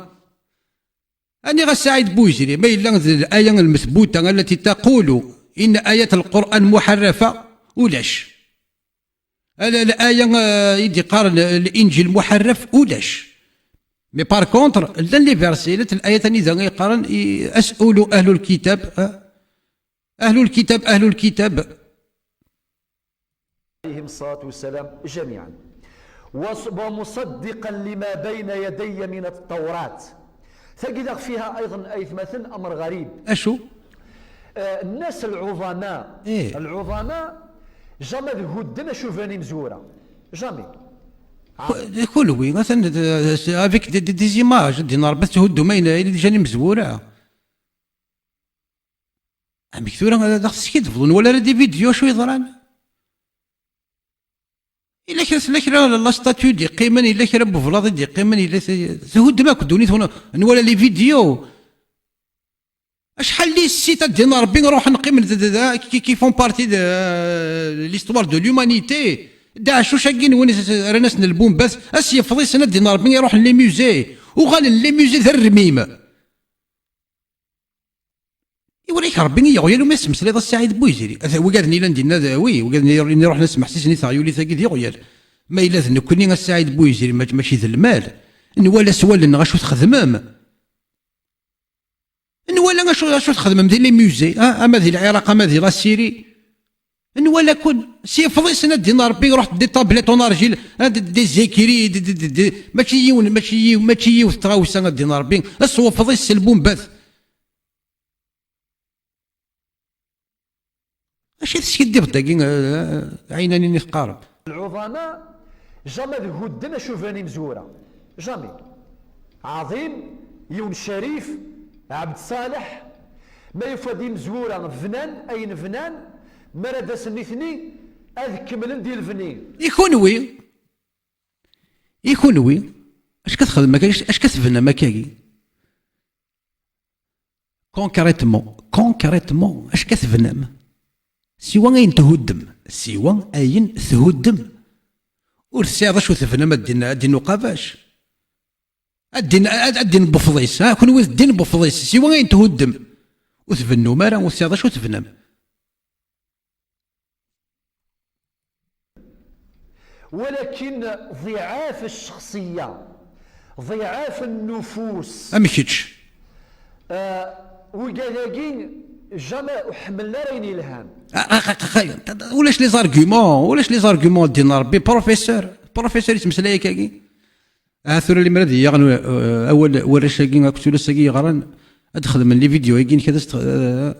أني غسعيد بوزيري ما إلا الآية المثبوتة التي تقول إن آية القرآن محرفة ولاش الآية يدي قارن الإنجيل محرف ولاش مي بار كونتر لي فيرسيلت الآية ثاني ذا يقارن أسأل أهل الكتاب عليهم الصلاة والسلام جميعا ومصدقا لما بين يدي من التوراة. تجد فيها أيضا أي مثلا أمر غريب. أشو؟ الناس العظماء العظماء جامي هدنا شوفاني مزورة جامي كل وي مثلا افيك دي زيماج دينار بس تهدو ماينه اللي جاني مزوره عمي كثيرا هذا خصك تفضل ولا دي فيديو شو يضران الا كرا لا ستاتيو دي قيمن الا كرا بفلاط دي قيمن الا تهد ماك دونيت هنا ولا لي فيديو شحال لي السيت ديال ربي نروح نقيم كي فون بارتي دو ليستوار دو لومانيتي داعش شاكين وين رانا نلبون بس اسيا فضي سنه ديال ربي يروح لي ميوزي وغال لي ميوزي ذا الرميم يوريك ربي يغير ما يسمس لي السعيد بويزيري وقالني لا ندير وي وقالني نروح نسمع سيسني ثايولي ثاكي ديال ما الا ذنكني السعيد بويزيري ماشي ذا المال ولا سوال غاشو تخدمام ولا شو تخدم ديال لي ميوزي اما ديال العراق اما ديال السيري ولا كون سي فضي سنه ديال ربي روح دي طابليت ونارجيل دي زيكري ماشي يوث تغاوسه ديال ربي اسوا فضي السلبون بث اش تسكدي بطاقي عيناني نتقارب العظماء جامي هدنا شوفاني مزوره جامي عظيم يون شريف عبد صالح ما يفادي مزوره فنان اين فنان مراد سنيثني اذ ديال الفنين يكون وي اش كتخدم اش كتفنى مكاكي كونكريتمون اش كتفنى سوا اين تهدم ورسي شو تفنى الدين وقافاش الدين بفضيس كون ويز الدين بفضيس سوا اين تهدم وتفنو مارا ورسي شو تفنى ولكن ضعاف الشخصية ضعاف النفوس امشيتش وكذاكين جامي حملنا ريني الهام ولاش لي زارغيومون ديال ربي بروفيسور يتمسلا كاكي ثورة اللي مراد اول ورشاكي كنت لساكي يغران ادخل من لي فيديو يجين كذا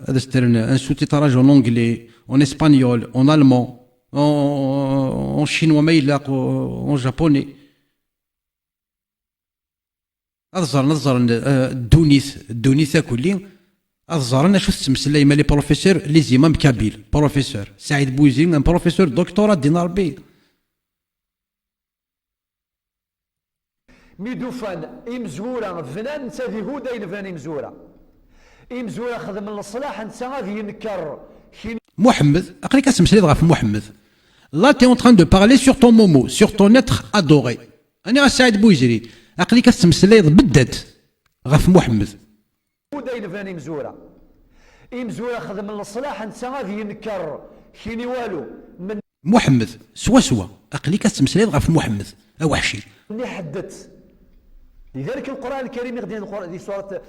هذا سترن ان سوتي تراج اون انجلي اون اسبانيول اون المون اون شينوا ما يلاق اون جابوني نظر الدونيث كلي أظهرنا شو تسمسلي مالي بروفيسور لي زيمام كابيل بروفيسور سعيد بوزين بروفيسور دكتوراه ديال ربي ميدوفان إمزورة فنان نتا هودا ينفان إمزورة إمزورة خدم الصلاح نتا غادي ينكر محمد أقلي كتمسلي غاف محمد. Là, tu es en train de parler sur ton momo, sur ton être adoré. أنا سعيد بويزري أقلي كتمسلي بدات غاف محمد. هودا ينفان إمزورة إمزورة خدم الصلاح نتا غادي ينكر كيني والو من محمد سوا أقلي كتمسلي غاف محمد أوحشي. اللي حدث لذلك القرآن الكريم يغدي القرآن دي سورة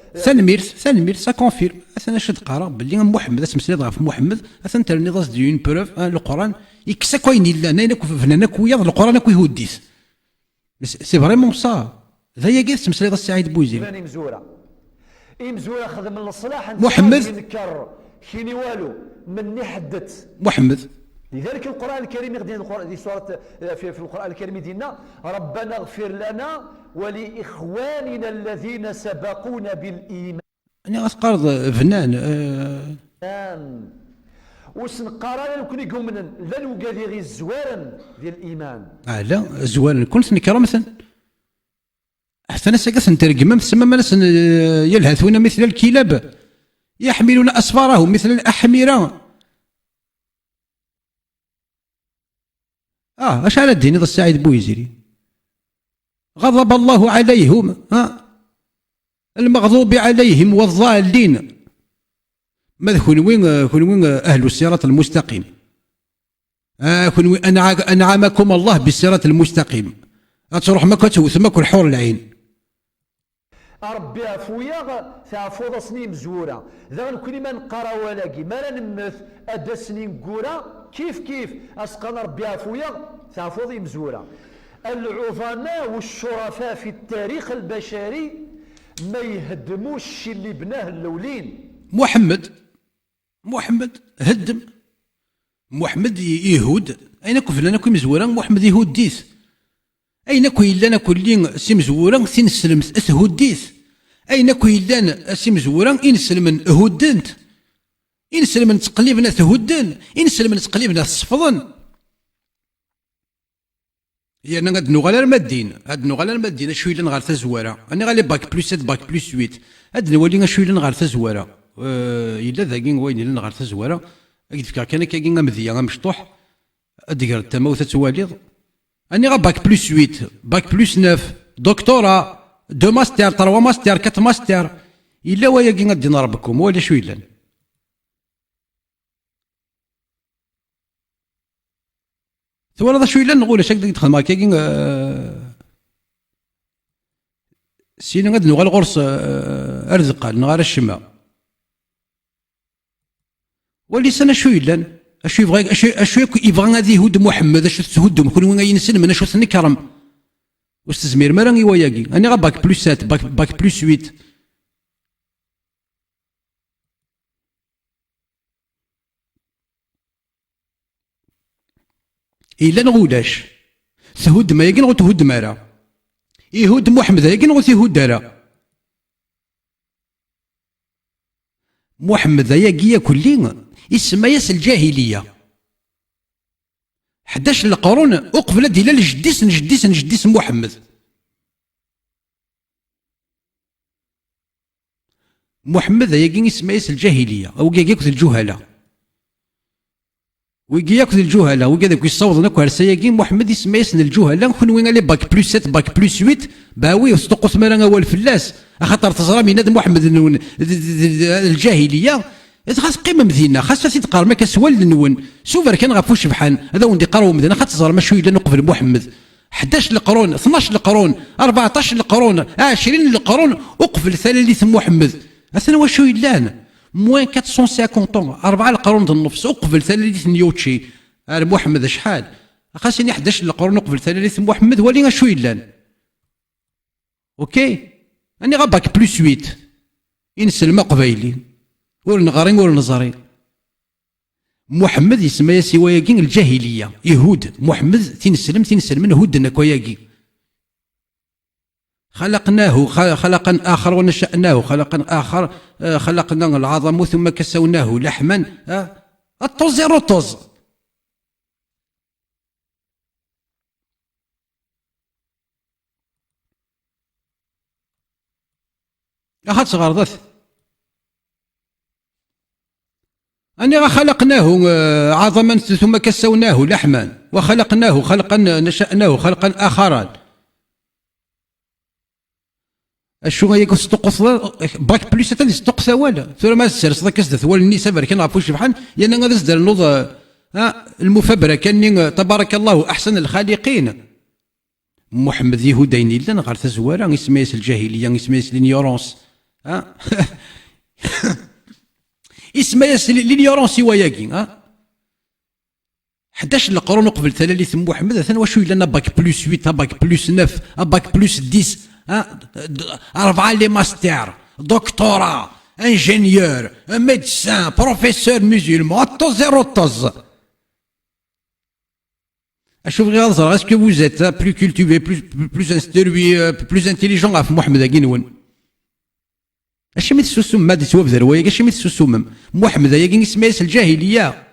سانمير سا كونفيرم. أنا شد قرا باللي محمد تمسلي غاف محمد أثن ترني ضاس دي اون بروف القرآن يكسا كوين إلا أنا فنانا كويا القرآن كوي هوديس. سي فريمون سا ذا يقيس تمسلي ضاس سعيد بوزيري. إمزورة خدم الصلاح محمد ينكر كيني والو من حدث محمد. لذلك القرآن الكريم يغدي القرآن دي سورة في القرآن الكريم دينا ربنا اغفر لنا ولإخواننا الذين سبقونا بالإيمان. أنا أسقارض فنان وسنقارا لكن يقوم من لا نوقالي غير الزوارن ديال الإيمان. لا زوارن كنت نكرا مثلا حتى ناس كاس نترجم تسمى ناس يلهثون مثل الكلاب يحملون أسفارهم مثل الأحمرة. اش على الدين ذا السعيد بويزري غضب الله عليهم المغضوب عليهم والضالين. ماذا كون وين اهل الصراط المستقيم كون انعمكم الله بالصراط المستقيم تروح ما كتوث ما كل حور العين. ربي عفويا تعفوض سنين مزورة ذا كل ما نقرا ولاقي ما لا نمث أدى سنين قورا كيف أسقن ربي عفويا تعفوض مزورة. العظماء والشرفاء في التاريخ البشري ما يهدموش اللي بناه الأولين. محمد هدم. محمد يهود أين كفلنا كي مزورا محمد يهود ديس أين كوي لنا كلين سي مزورا سي نسلم أسهوديس أين كوي لنا سي مزورا إن سلم هودنت إن سلم تقليبنا تهودن إن سلم تقليبنا تصفضن. يعني غاد نغال المادين شوي لنا غير تزوارا أنا غالي باك بلس 7 باك بلس 8 هاد نولي شوي لنا غير تزوارا إلا ذاكين وين لنا غير تزوارا أكيد فكر كان كاين مذيا مشطوح أدير التموت تواليض أني غا باك بلس 8 باك بلس 9 دكتوراه 2 ماستر 3 ماستر 4 ماستر إلا ويا كي غادي نربكم ولا شوي لان. ثم هذا شوي لان نقول اش هكذا تخدم هكا كي سينا غادي نغال غرس ارزقال نغار الشماء ولي سنه شوي لان اشو يبغى اشو يبغى غادي يهود محمد اشو تهدم كل وين ينسلم انا شو تنكرم واش تزمير ما راني وياكي اني غا باك بلس 7 باك بلس 8 إلا نغولاش تهود ما يقين غو تهود مارا يهود محمد يقين غو تهود دارا محمد ياقيا كلين اسمها ياس الجاهلية 11 القرون أقبل ديال نجديس محمد. محمد ياقين اسمها ياس الجاهلية أو ياقيك الجهلة ويجي ياكل الجهله ويجي ذاك يصوض ناك هرساياكي محمد يسمى يسن الجهله كون وين عليه باك بلس 7 باك بلس 8 باوي وصدقوا ثمانه اول فلاس خاطر تزرى من هذا محمد الجاهليه خاص قيمه مدينه خاصها تقار ما كسوال نون سوفر كان غافو شبحان هذا وندي قراو مدينه خاطر تزرى ما شويه نقبل محمد 11 القرون 12 القرون 14 القرون 20 القرون اقفل ثلاث محمد اثنا واش يلان موان 450 طون 4 القرون د النفس اقبل ثلاث نيوتشي محمد شحال خاصني 11 القرون اقبل ثلاث محمد ولينا شو يلان اوكي اني غاباك بلس 8 ينسلم قبايلي ور نغارين ور نزارين محمد يسمى يا سواياكين الجاهليه يهود محمد تنسلم من هودنا كوياكي خلقناه خلقا آخر ونشأناه خلقا آخر خلقنا العظم ثم كسوناه لحما الطز يرطز أخذ صغارضت أني خلقناه عظما ثم كسوناه لحما وخلقناه خلقا نشأناه خلقا آخرا. الشو هي تقص باك بليس تاني تقص ولا ثم ما سرس ذاك الزث ولا النساء برك نعرفوا شبحان يعني غادي زدر نوض المفبرك كان تبارك الله أحسن الخالقين. محمد يهودين لنا غير تزوارا اسمها الجاهلية اسمها لينيورونس اسمها لينيورونس وياكي 11 القرون قبل تلاليث محمد ثاني واش لنا باك بلوس 8 باك بلوس 9 باك بلوس 10 4 لي ماستر دكتوراه انجينيور ميدسان بروفيسور مسلمان طز زيرو طز. أشوف غير نظرة اسكو فوزيت بلو كولتيفي بلوس انستروي بلوس انتيليجون غاف محمد كينون اش مي تسوسم ما تسوى بذرويا اش مي تسوسم محمد يا اسمها الجاهلية.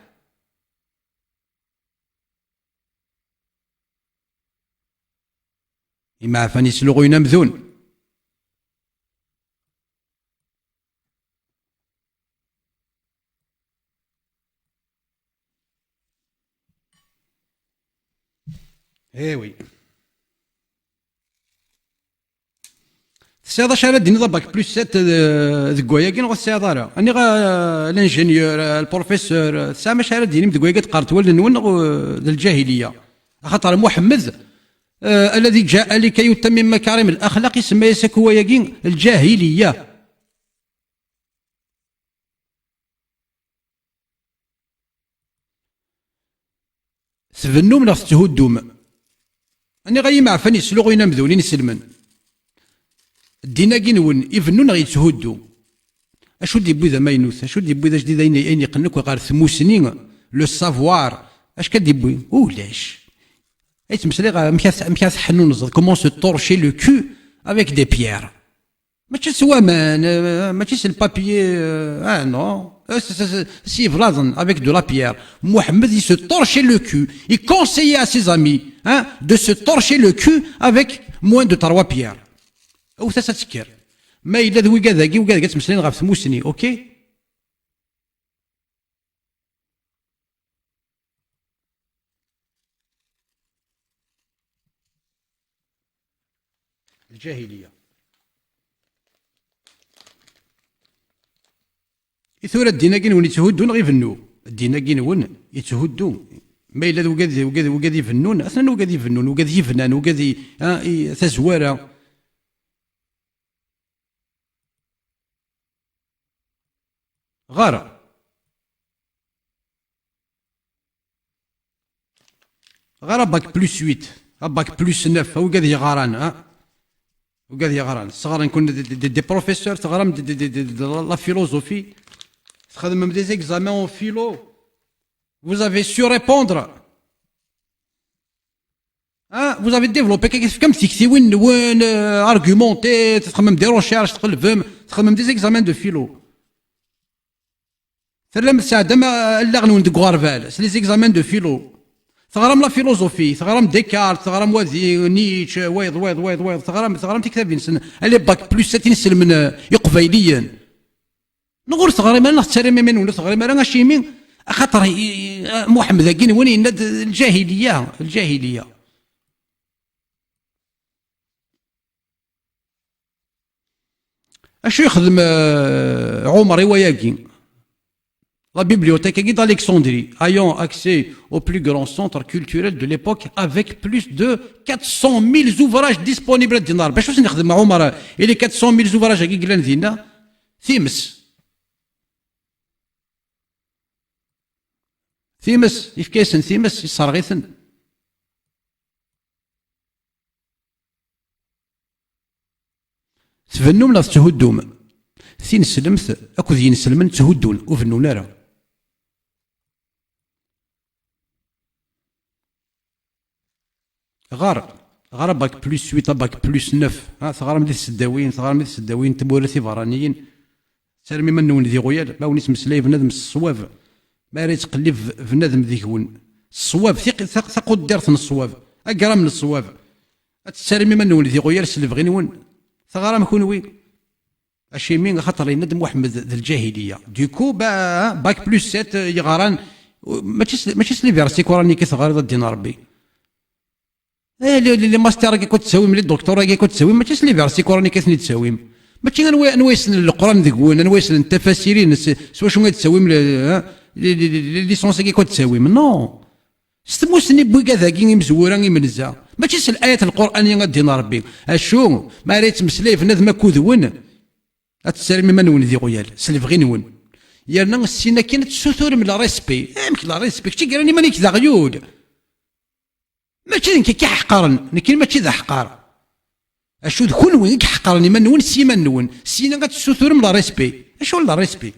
إما عفاني سلوغينا مذون وي السيادة شارع ديني ضبك بلوس 7 ذكويا كي نغ السيادة راه أني غا الانجينيور البروفيسور سامة شارع ديني ذكويا تقارت ولا نون الجاهلية خاطر محمد الذي جاء لكي يتمم مكارم الأخلاق يسمى يسكويا الجاهلية. ثبنوا من تهدوم أني غاي معفاني سلوغينا مذولين سلمن الدينا كينون يفنون غي يتهدو اشو دي بوذا ماينوث اشو دي بوذا جديد اين يقنك غير ثموسنين لو سافوار اش كديبوي ولاش اي تمسلي غير مكاس حنون زاد كومون سو تورشي لو كو افيك دي بيير ماشي سوا ماشي سي البابيي نو سي فلازن افيك دو لا بيير. محمد il se torchait le cul il conseillait à ses amis de se torcher le cul avec moins de 3 pierres او ثلاثة تسكر ما إلا ذوي كذاكي وكذا تمسلين غير ثموسني اوكي. الجاهلية إثورة الدينا كينون يتهدون غير يفنوا الدينا كينون يتهدون ما إلا وكذا يفنون أثناء وكذا يفنون وكذا يفنان وكذا تزوارة غارة باك بلوس 8 باك بلوس 9 وكذا يغاران وكذا يغاران صغار نكون دي بروفيسور تغرم لا فيلوزوفي تخدم دي زيكزامون اون فيلو vous avez su répondre vous avez développé كيف كم تكتي وين ارغيومونتي تخمم دي روشيرش تقلب تخمم دي زيكزامان دو فيلو ثلم ساعة ما اللغنون دو غارفال سي لي زيكزامان دو فيلو تغرم لا فيلوزوفي تغرم ديكارت تغرم وذي نيتش ويض تغرم تكتابين سن اللي باك بلوس 60 سلم يقبيليا نقول تغرم ما نختار من ولا تغرم انا شيمين خاطر محمد كين وين الجاهليه اش يخدم عمر وياكي La bibliothèque d'Alexandrie, ayant accès au plus grand centre culturel de l'époque avec plus de 400 000 ouvrages disponibles dinar. باش واش نخدم مع عمر اللي 400 000 ouvrages كي قلنا دينا ثيمس يفكيسن ثيمس يصرغيثن تفنوا من تهدوم ثين سلمت اكو ذين سلمن تهدون وفنون راه غار باك بلوس 8 باك بلوس 9 ثغرم دي السداوين تمورثي فرانيين سالمي منون ذي غيال ما ونيت مسلاي بنادم الصواب ما راه تقلب بنادم ذيكون الصواب ثقو دارت من الصواب اقرا من الصواب تسالمي منون ذي غيال سلف غينون ثغرم كون وين اشيمين خاطر يندم محمد ذا الجاهليه دوكو باك بلس 7 يغران ماشي سليفيرسي كوراني كيتغار ضد دين ربي. لي ماستر كي كنت تساوي ملي الدكتوراه كي كنت تساوي ماشي سليفيرسي كوراني كيثني تساوي ماشي نويسن القران ذكوين نويسن التفاسيرين سوا شنو تساوي لي ليسونس كي كنت تساوي نو ستموسني بوي كذا كي مزورا يمنزا ماشي الايات القرانيه دين ربي اشو ما ريت مسلي في نذما كوذون اتسالمي منون ذي غيال سلف غي نون يرنا السينا كانت تسوثور من لا ريسبي يمكن لا ريسبي كي قالني مانيك ذا غيود ماشي كي حقرن لكن ماشي ذا حقار اشو كل وين كحقرني منون سيما نون سينا كتسوثور من لا ريسبي اشو لا ريسبي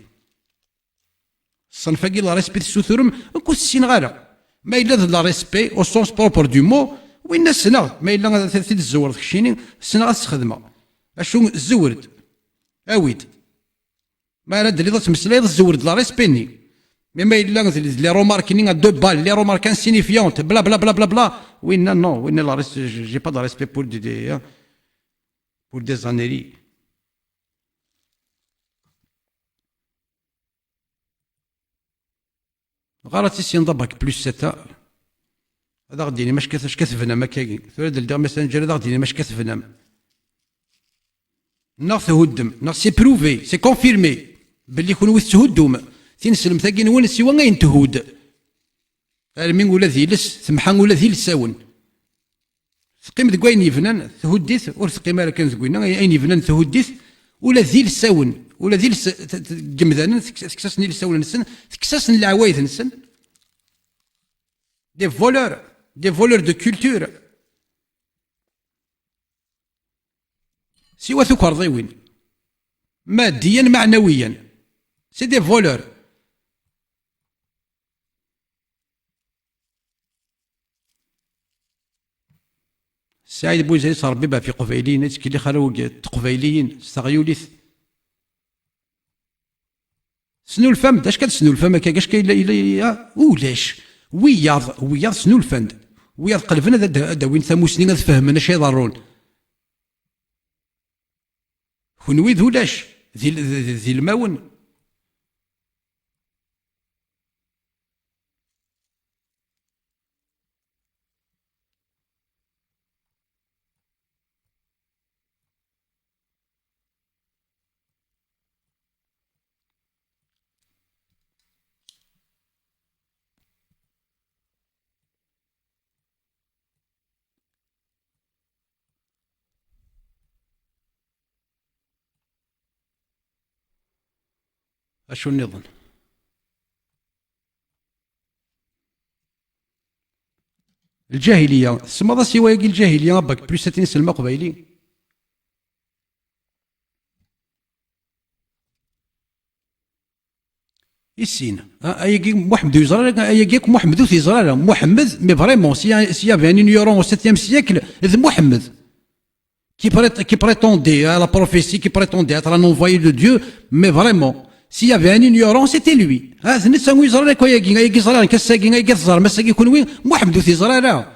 الصنفه كي لا ريسبي تسوثور كو السين غالا ما الا لا ريسبي او سونس بروبر دو مو وين السنه ما الا تزور في الشيني السنه غتستخدمها اشو زورد اويد ما راد لي تمسلاي زورد لا ريسبيني ما الا لي روماركيني دو بال لي رومارك انسينيفيونت بلا بلا بلا بلا بلا وين نو وين لا ريس جي با دو ريسبي بور دي بور دي زانيري. غلط السين ضبك بلس 7 هذا غديني ماش كثفنا ما كاين ثلاث الدا ماسنجر هذا غديني ماش كثفنا ناغ تهدم ناغ سي بروفي سي كونفيرمي باللي كون ويث تهدم تنسلم ثاقين وين سوا غاين تهود ارمين ولا ذيلس ثمحان ولا ذيل ساون ثقيم ذكوين يفنان تهديث ور ثقيم راه كان ذكوين اين يفنان تهديث ولا ذيل ساون ولا ذيل جمذان تكساسني لساون نسن تكساسن العوايد نسن دي فولور دو كولتور سوا ثوك رضيوين ماديا معنويا سي دي فولور. سعيد بوزيد صار بيبا في قبيليين كي خلو قبيليين استغيوليث سنو الفم اش كتسنو الفم كاش كاين ولاش وياض سنو الفند وياض قلبنا دا وين ثموسنين فهمنا اش يضرون كونوي ذولاش ذي الماون اشو النظام الجاهليه سما سوا يقي الجاهليه باك بلوس 30 سلمى قبايلي السين اياكي محمد يزرى اياكي محمد يزرى محمد مي فريمون سي فان يورون او 7 سيكل ذ محمد qui prétendait à la prophétie, qui prétendait être un envoyé de Dieu, mais vraiment, s'il y avait un ignorant, c'était lui. Ah, c'est ça, oui, Zara, quoi, il y a Zara, qu'est-ce qu'il y a Zara, mais c'est qui connaît, Mohamed, c'est Zara, là.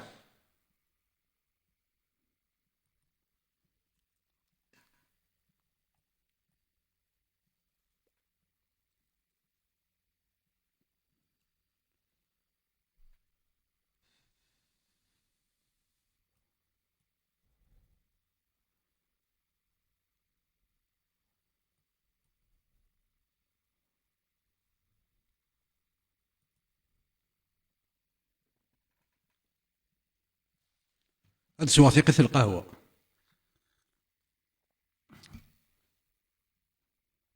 هاد سواثيقة القهوة.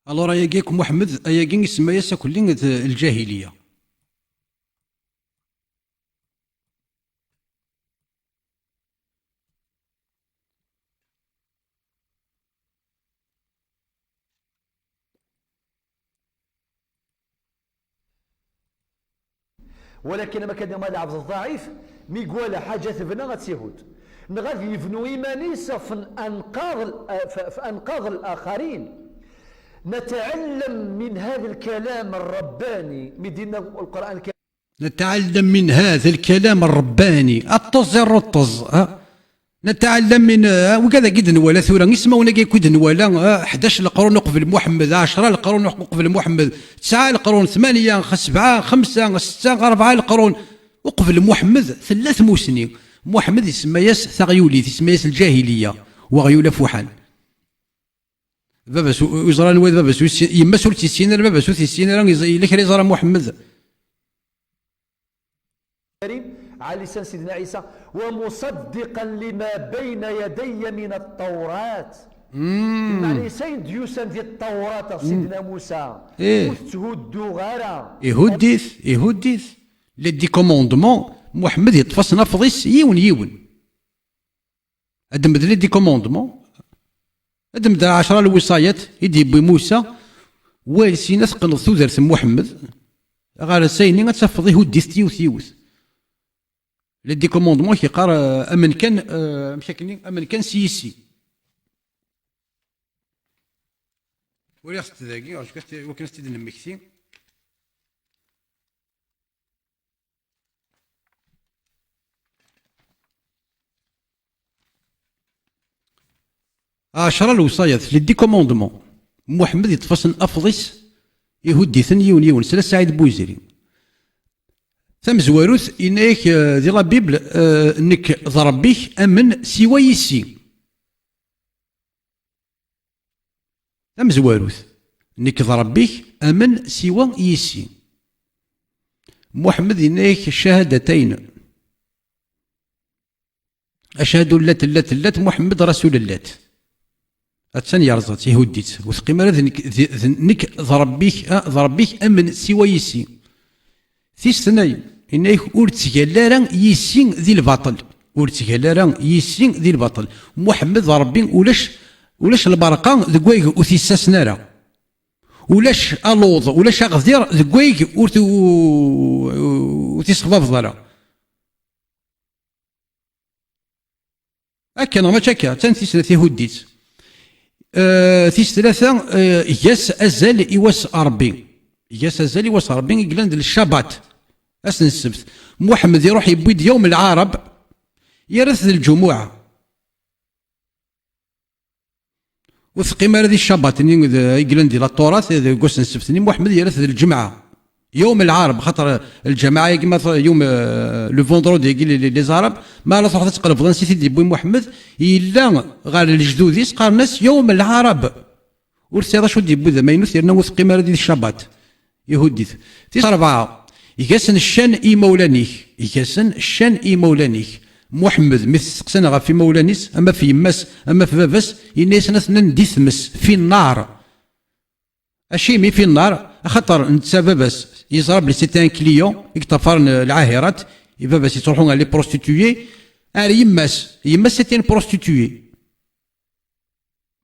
الوغ اياكيك محمد اياكي يسمى ياسا كلين الجاهلية. ولكن ما كان مال عبد الضعيف مي قال حاجه ثبنا غتسيهود غادي يبنوا ايمانيس في انقاض الاخرين. نتعلم من هذا الكلام الرباني مدينا القران الكريم، نتعلم من هذا الكلام الرباني الطز الرطز نتعلم من وكذا كيد نوالا ثورة يسمونا كيد نوالا 11 القرون قبل محمد، 10 القرون قبل محمد، 9 القرون، 8 7 5 6 4 القرون وقبل محمد 3 موسنين. محمد يسمى ياس ثغيوليت، يسمى ياس الجاهلية وغيولا فوحان. بابا يزرى نواد بابا يما سولت السينار بابا سولت السينار إلا كان يزرى محمد على لسان سيدنا عيسى ومصدقا لما بين يدي من التوراة. يعني سين ديوسان ديال التوراة سيدنا موسى وتهدو غارة يهوديث لي دي كوموندمون محمد يطفص نفضيس يون ادمد لي دي كوموندمون ادمد 10 الوصايات يدي بموسى والسينا تقنض ثوذرت محمد غير سيني غتفض يهوديث تيوث لي دي كوموندمون كيقار امن كان مشاكلين امن كان سيسي ولي خصت ذاكي وكان ستيد نمكتي عشرة الوصايات لي دي كوموندمون محمد يتفصل افضيس يهودي يون سلا سعيد بوزيري ثم زواروث إنك دي لا بيبل انك ضربيك امن سوى يسي ثم زواروث انك ضربيك امن سوى يسي محمد إنك الشهادتين أشهد اللات محمد رسول اللات أتسان يرزت يهوديت وثقيمة نك ضربيك أمن سوى يسي ثيستناي إنك أورتغالارا يسين ذي الباطل أورتغالارا يسين ذي الباطل محمد ضربي ولاش البرقان ذكويك وثيساس نارا ولاش ألوض ولاش أغذير ذكويك وثيسخفاف ضرا أكا ما تشكا تنثيس ثلاثة هديت ثيس ثلاثة ياس أزال إواس أربي ياس أزال إواس أربي يقلند للشابات أسن السبت محمد يروح يبيد يوم العرب يرث الجمعة وثقيمة هذه الشابات يقلند لا التراث قوس السبت محمد يرث الجمعة يوم العرب خاطر الجماعه كيما يوم لو فوندرودي لي زارب ما لا تروح تقلب في سيدي بوي محمد الا غير الجدوديس قال الناس يوم العرب ورسي شو دي بوذا ما ينوث يرنا وثقي ما هذه الشابات يهوديث تيس 4 يكاسن الشان اي مولانيك يكاسن الشان اي مولانيك محمد مثل سقسنا غا في مولانيس اما في يماس اما في باباس الناس ناس ديثمس في النار اشيمي في النار خاطر نتا باباس يزرب لي سيتي ان كليون يكتفر العاهرات باباس يروحون لي بروستيتوي يماس سيتي ان بروستيتوي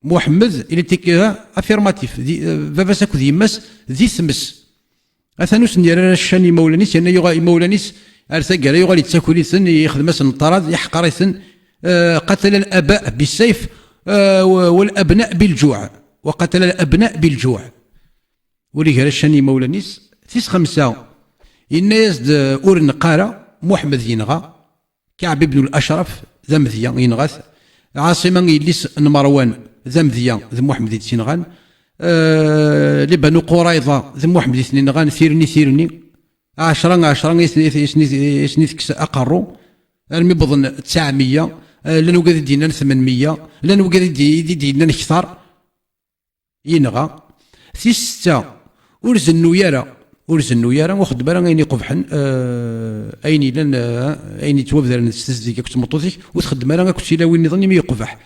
محمد اللي تيكا افيرماتيف باباس اكو يماس ذي ثمس اثنوس ندير الشاني مولانيس يعني يغا مولانيس ارثقال يغالي يتساكوليثن يخدم اسن الطراد يحقريثن قتل الاباء بالسيف والابناء بالجوع وقتل الابناء بالجوع ولي غير الشاني مولانيس تيس 5 الناس اور نقارا محمد ينغى كعب بن الاشرف ذا مذيا ينغث عاصمه يليس مروان ذا مذيا ذا محمد يتسينغان لبنو قريظه ذا محمد يتسينغان ثيرني 10 يسنيث اقروا المبضن 900 لانو قاعد دينا 800 لانو قاعد دينا اكثر ينغى في 6 ورزنو يارا واخد بالا اين يقبحن اين لان اين توابذر نستزديك كنت مطوطيك وتخدم انا كنت لا وين نظني ما يقبح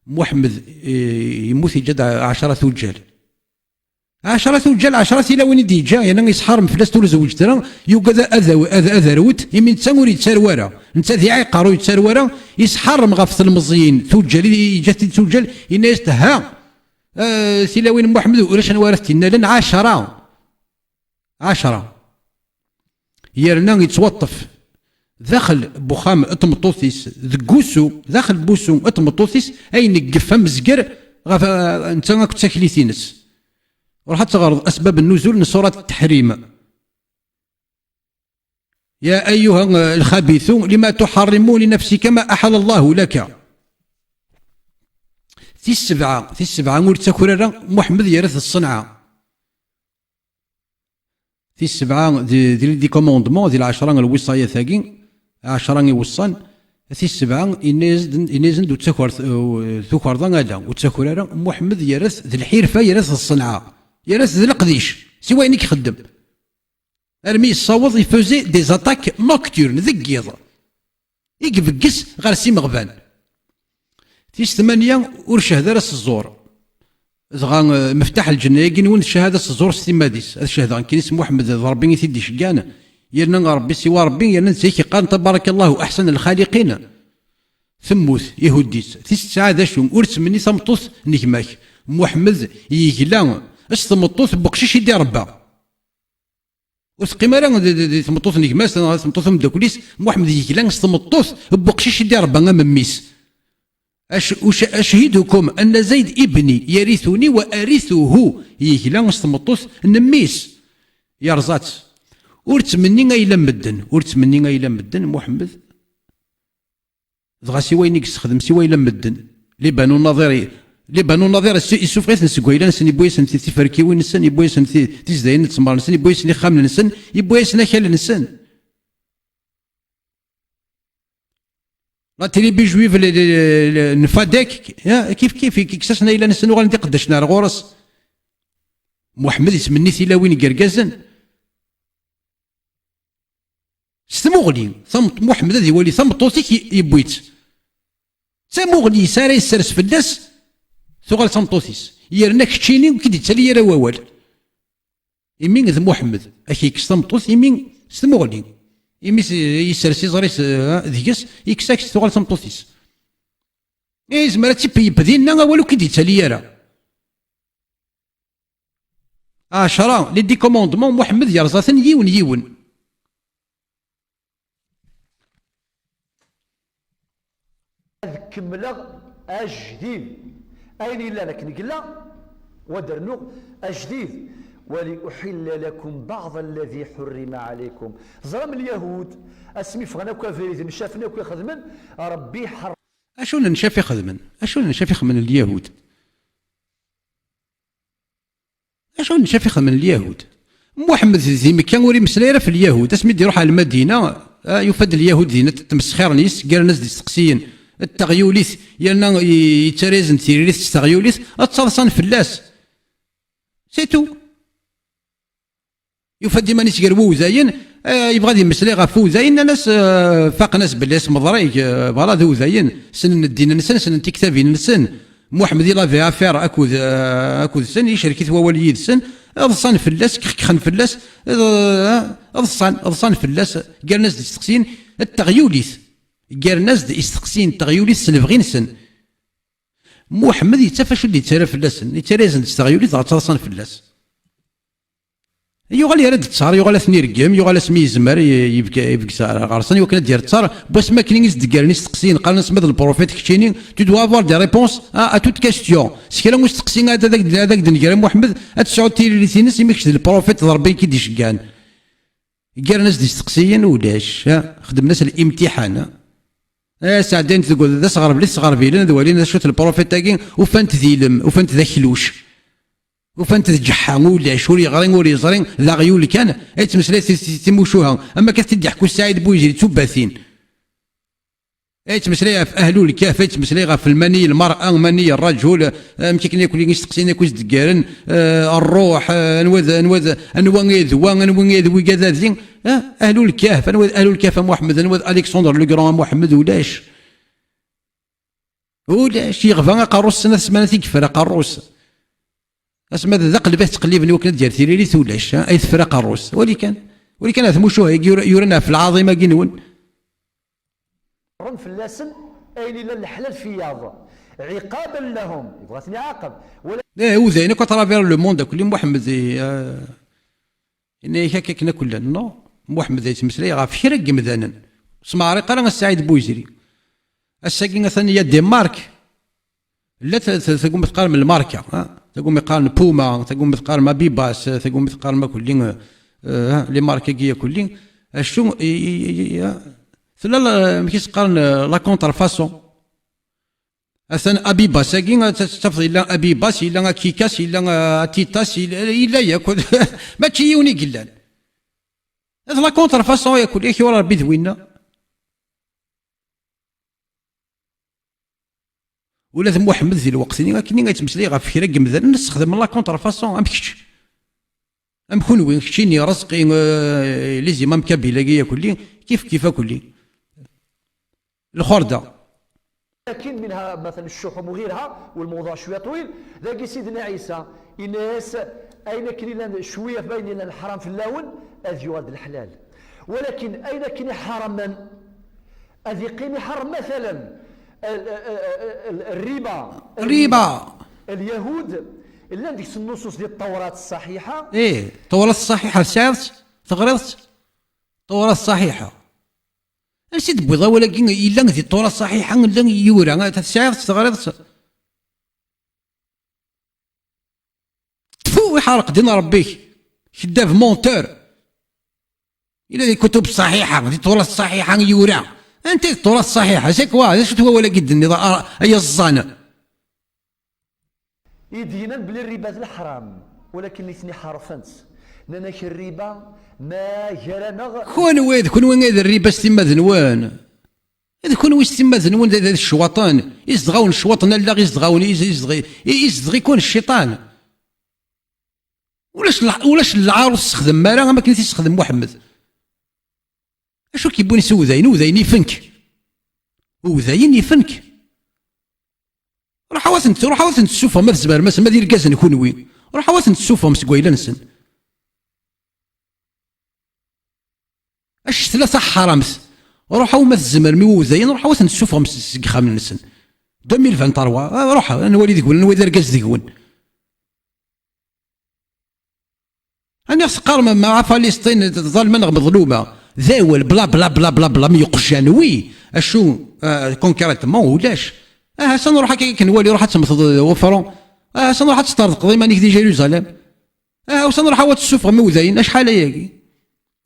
محمد يموت يجد 10 ثلجال 10 الى وين ديجا يعني يسحر مفلاس تول زوجتنا يوقد اذروت يمين تساوري تسارورا انت ذي عقارو يتسارورا يسحر مغفص المزيين ثلجال جات ثلجال الناس تها سيلاوين محمد ولاش نوارثتنا لن 10 يرنا يتوطف داخل بخام اتمطوثيس ذكوسو داخل بوسو اتمطوثيس اين قفا مزقر غا انت راك تاكليتينس وراح تغرض اسباب النزول من سوره التحريم يا ايها الخبيث لما تحرمون لنفسك ما احل الله لك في السبعة ور تاكورا محمد يرث الصنعة في السبعة دي كوموندمون ديال 10 الوصاية ثاقي 10 يوصان في السبعة إنيزن دو تاكور ضان هذا وتاكورا محمد يرث ذي الحرفة يرث الصنعة يرث ذي القديش سوا إنك يخدم ارمي يصاوض يفوزي دي زاتاك نوكتورن ذكيض يقفقس غير سي مغبان في 8 ور شهادة راس الزور دغا مفتاح الجنة يقين شهادة الزور ستيماديس هذا الشهادة كاين اسمه محمد ربي يثدي شقانا يرنا ربي سوى ربي يرنا نسيكي قال تبارك الله أحسن الخالقين ثموت يهوديس في 9 ذا شو ورث مني ثمطوث نجماك محمد يقلا استمطوث بقشيش يدي ربا وثقيما راه ثمطوث نجماس ثمطوث مداكوليس محمد يقلا استمطوث بقشيش يدي ربا مميس أشهدكم أن زيد ابني يرثني وأرثه يقلا استمطوث نميس يرزات ورث مني غيلا مدن ورث مني غيلا مدن محمد دغا سوا ينيك يستخدم سوا يلا مدن لي بانو النظير يسوف غير نسكويلا نسن يبويسن تيفركيوين نسن يبويسن تيزداين نتسمر نسن يبويسن خامن نسن يبويسن خال نسن لا تريبي جويف نفادك كيف كيكساسنا الى نسن وغادي قداشنا غورس محمد يسمني ثلاوين قرقازن ستمغلي ثمط محمد هذا يولي ثمطوثيك يبويت ثمغلي ساري يسرس في الناس ثغال ثمطوثيس يرناك تشيني وكي تسالي يرا ووال يمين ذا محمد اكيك ثمطوث يمين ستمغلي يمين يسرس يزريس ذيكس يكساك ثغال ثمطوثيس اي زعما تيبي يبدينا والو كي تسالي يرا 10 لي دي كوموندمون محمد يرزاثن يون كملا أجديد أين إلا لك نقلا ودرنو أجديد ولأحل لكم بعض الذي حرم عليكم زرم اليهود اسمي فغنا كافريت نشافنا كي خدمن ربي حر اشو نشاف يخدمن اشو نشاف يخدمن اليهود اشو نشاف يخدمن اليهود محمد ذي مكان وري مسلايره في اليهود اسمي يروح على المدينه يفد اليهود دينا تمسخير نيس قال الناس دي تقسيين التغيوليث يلنا يتريزن تيريث التغيوليث اتصلصان فلاس سيتو يفدي مانيش قربو زاين يبغى يمسلي غفو زاين ناس فاق ناس باللي اسم ضريك فوالا ذو زاين سن الدين نسن سن تكتابين نسن محمد يلا في افير اكود سن يشركت هو وليد سن اضصان فلاس خن فلاس اضصان فلاس قال ناس تستقسين التغيوليث قال ناس يستقسين التغيوليث سلفغين سن محمد يتفاش اللي يتسرى فلاسن يتريزن تستغيوليث غتصان فلاس يغال يرد تصار يغال اثني رقم يغال اسمي يزمر يبقى غرسان يوكل دير تصار بس ما كاين يزدقالني يستقسين قال ناس مثل البروفيت كتشيني تو دو افوار دي ريبونس ا توت كاستيون سكيلا مستقسين هذاك دنقال محمد تسعود تيريثينس يمكش البروفيت ضربين كي ديشكان قال ناس يستقسين ولاش خدم ناس الامتحان ساعدين تقول ذا صغر بلي صغر بيلنا ذوالين شوت البروفيت تاكين وفانت ذيلم وفانت ذا خلوش وفانت تجحا ولا شوري غرين وري زرين ذا غيول كان تمسلي تموشوها اما كتدي حكو السعيد بويجري تباثين تمسلي في اهلو الكهف تمسلي في المني المراه مني الرجل ممكن يكون يستقسينا كوز دكارن الروح انوذ انوذ كذا ذين اهلو الكهف اهلو الكهف محمد انوذ الكسندر لو غران محمد ولاش يغفى قروس سنه ثمانية كفر قروس اسمى ذا قلبه تقليبني وكنا ديال ثيريلي تولاش اي ثفرا قروس ولي كان اثموشوها يورنا في العظيمه كينون رن فلاسن اين الى الحلال في ياض عقابا لهم بغاتني عاقب ولا وزين كترافير لو موند كل محمد اني هكا كنا كلنا نو محمد يتمسلي غا في شرق مذانا سماري قرا السعيد بويزري الساكين ثانيه دنمارك لا تقوم تقارن من الماركه تقوم يقارن بوما تقوم تقارن ما بيباس تقوم تقارن ما كلين لي ماركه كيا كلين شو ثلا مكيس قارن لا كونتر فاسون اثنا ابي باساكي تفضل الا ابي باس الا كيكاس الا تيتاس الا ياكل ماشي يوني قلان هذا لا كونتر فاسون ياكل ياك ورا ربي ذوينا ولا ذم محمد في الوقت اللي كني غيتمسلي غا فكره قمذا نستخدم لا كونتر فاسون ام كتش ام كونوي كتشيني رزقي لي زيمام كابيلا ياكل كيف كل الخرده. لكن منها مثلا الشحوم وغيرها والموضوع شويه طويل. ذاك سيدنا عيسى الناس اين كاين شويه باين لنا الحرام في اللون اذ يراد الحلال، ولكن اين كاين حرما اذ يقيم حرم مثلا الربا اليهود اللي عندك النصوص ديال التوراة الصحيحه. التوراة الصحيحه سعرت تغرضت التوراة الصحيحه نسيت بيضا ولكن الا في التوراة الصحيحه لا يورا تسعرت تغرضت تفو يحرق دين ربيك شداف مونتور الا الكتب الصحيحه في التوراة الصحيحه يورا انت التراث الصحيحه سيكوا شفت هو ولا قد النظام اي الزانه يدينا بلي الربا الحرام، ولكن اللي ثني حرفنت لنا الربا ما جرنا كون وين هذا الربا استما ذنوان هذا كون وين استما ذنوان هذا الشواطان يزدغون الشواطن لا يزدغون يزدغ يكون الشيطان ولاش العروس تستخدم مالا ما كنت تستخدم محمد اشو كيبون يسوي وذاين يفنك وذاين يفنك روح واثن تشوفهم ما تزبر ما دير كازن يكون وين روح واثن تشوفهم سكويلا نسن اش ثلاثه حرامس روح ما تزمر مي وذاين روح واثن تشوفهم سكخام نسن 2023 روح انا وليدك ولا نوي دار كاز ديكون انا سقار مع فلسطين ظالما مظلومه ذاول بلا بلا بلا بلا بلا ميقشان وي اشو كونكريتمون ولاش سنروح كنولي روح تمثل وفرون سنروح تسترزق ديما نيك دي جيروزاليم وسنروح تشوف موذاين شحال ياكي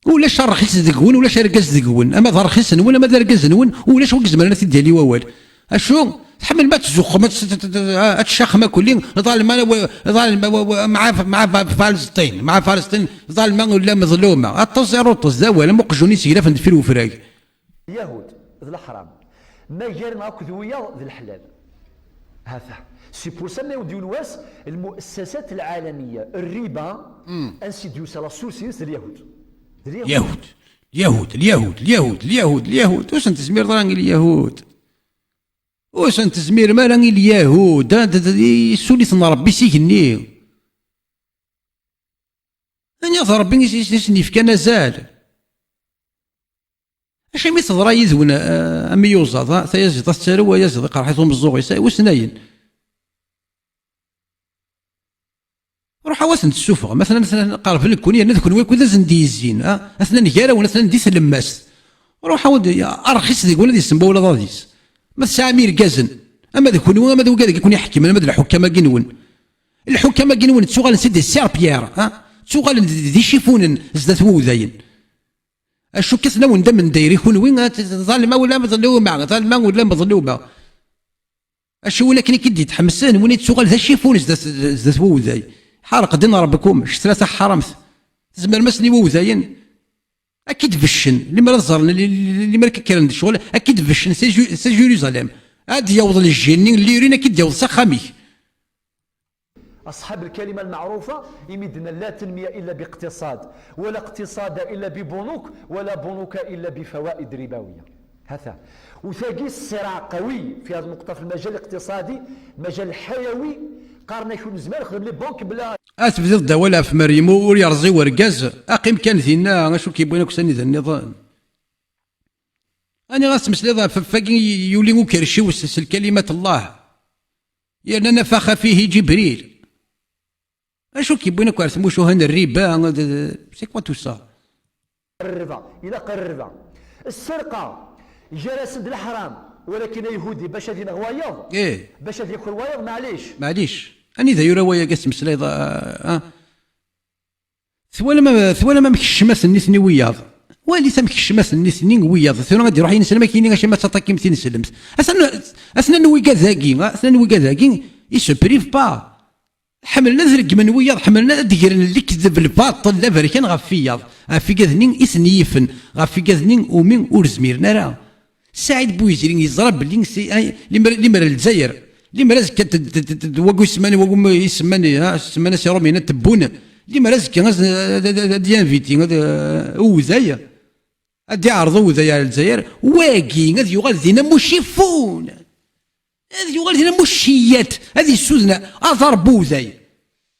ولاش رخيص دقون ولاش ركز دقون اما رخيص نون اما ركز نون ولاش وكز مرنا تدي لي ووال اشو تحمل ما تزخ ما تشخ ما كلين ظالم مع فلسطين ظالمه ولا مظلومه الطز يروطز ذا مقجوني سيلا فندفير وفراق يهود ذا الحرام ما جارنا كذويه ذا الحلال هذا سي بور سا ما يوديو الواس المؤسسات العالميه الربا انسيديوس لا سوسيس اليهود واش انت زمير راني اليهود واش انت زمير ما راني اليهود سوليتنا ربي سيكني انا ربي يسني فيك انا زال اش مي تضرا يذون امي يوزا تيزيد تسالو ويزيد قرحيتهم الزوغ وسناين روح واسن تشوفها مثلا قارف لك كوني انا كون ويكون زندي الزين اثنا نجاره ولا اثنا ندي سلماس روح ود ارخص ديك ولا دي سمبا ولا ضاديس ما سامير كازن اما ذاك اما ذاك يكون يحكم اما الحكامه كنون الحكامه كنون تسوغال سيدي سير بيير تسوغال دي شيفون زدات وذاين اشو كسنا وندم من داير يكون وين ظالمه ولا مظلومه ظالمه ولا مظلومه اشو ولكن كي تحمسان وين تسوغال ذا شيفون زدات وذاين حرق دين ربكم ثلاثه حرمت تزمر مسني وذاين اكيد فشن اللي ما زرنا اللي ما كان الشغل اكيد فشن سي جيروزاليم هاد يوض للجنين اللي يرينا اكيد يوض سخامي اصحاب الكلمه المعروفه يمدنا لا تنميه الا باقتصاد ولا اقتصاد الا ببنوك ولا بنوك الا بفوائد ربويه هذا وثاقي الصراع قوي في هذه النقطه في المجال الاقتصادي المجال الحيوي قارنا شو زمان خدم لي بنك بلا اتبدا الدوله في مريم ويرزي وركاز اقيم كان فينا شو كيبغينا كساني ذا النظام انا غاسمس لي فاكي يولي كرشي وسل كلمه الله يعني نفخ فيه جبريل اشو كيبغينا كارثمو شو هنا الربا سي كوا تو سا الربا الى الربا السرقه جلس الحرام ولكن يهودي باش هذه غوايض باش هذه ياكل وايض معليش اني ذا يرا ويا قاسم سلايض ثوالا ما مكشماس نيثني وياض والي ثمك الشماس النسنين وياض ثم غادي يروح ينسلم كاينين غاشي ما تطاكي مثل نسلمت اسنا نوي كازاكي يسو بريف با حملنا زرق من وياض حملنا ديرن اللي كذب الباطل لا بركان غاف فياض في كاذنين اسنيفن غاف في كاذنين ومن ورزميرنا راه سعيد بويزرين يزرب اللي مر الجزائر اللي مرازك وقو يسماني وقو ما يسماني سمانا سي رومينا تبونا اللي مرازك ديان فيتي وزايا غادي يعرضوا وزايا على الجزائر واقي غادي يغال دينا مشيفون هذه يغال دينا مشيات هذه السوزنا اثار بوزاي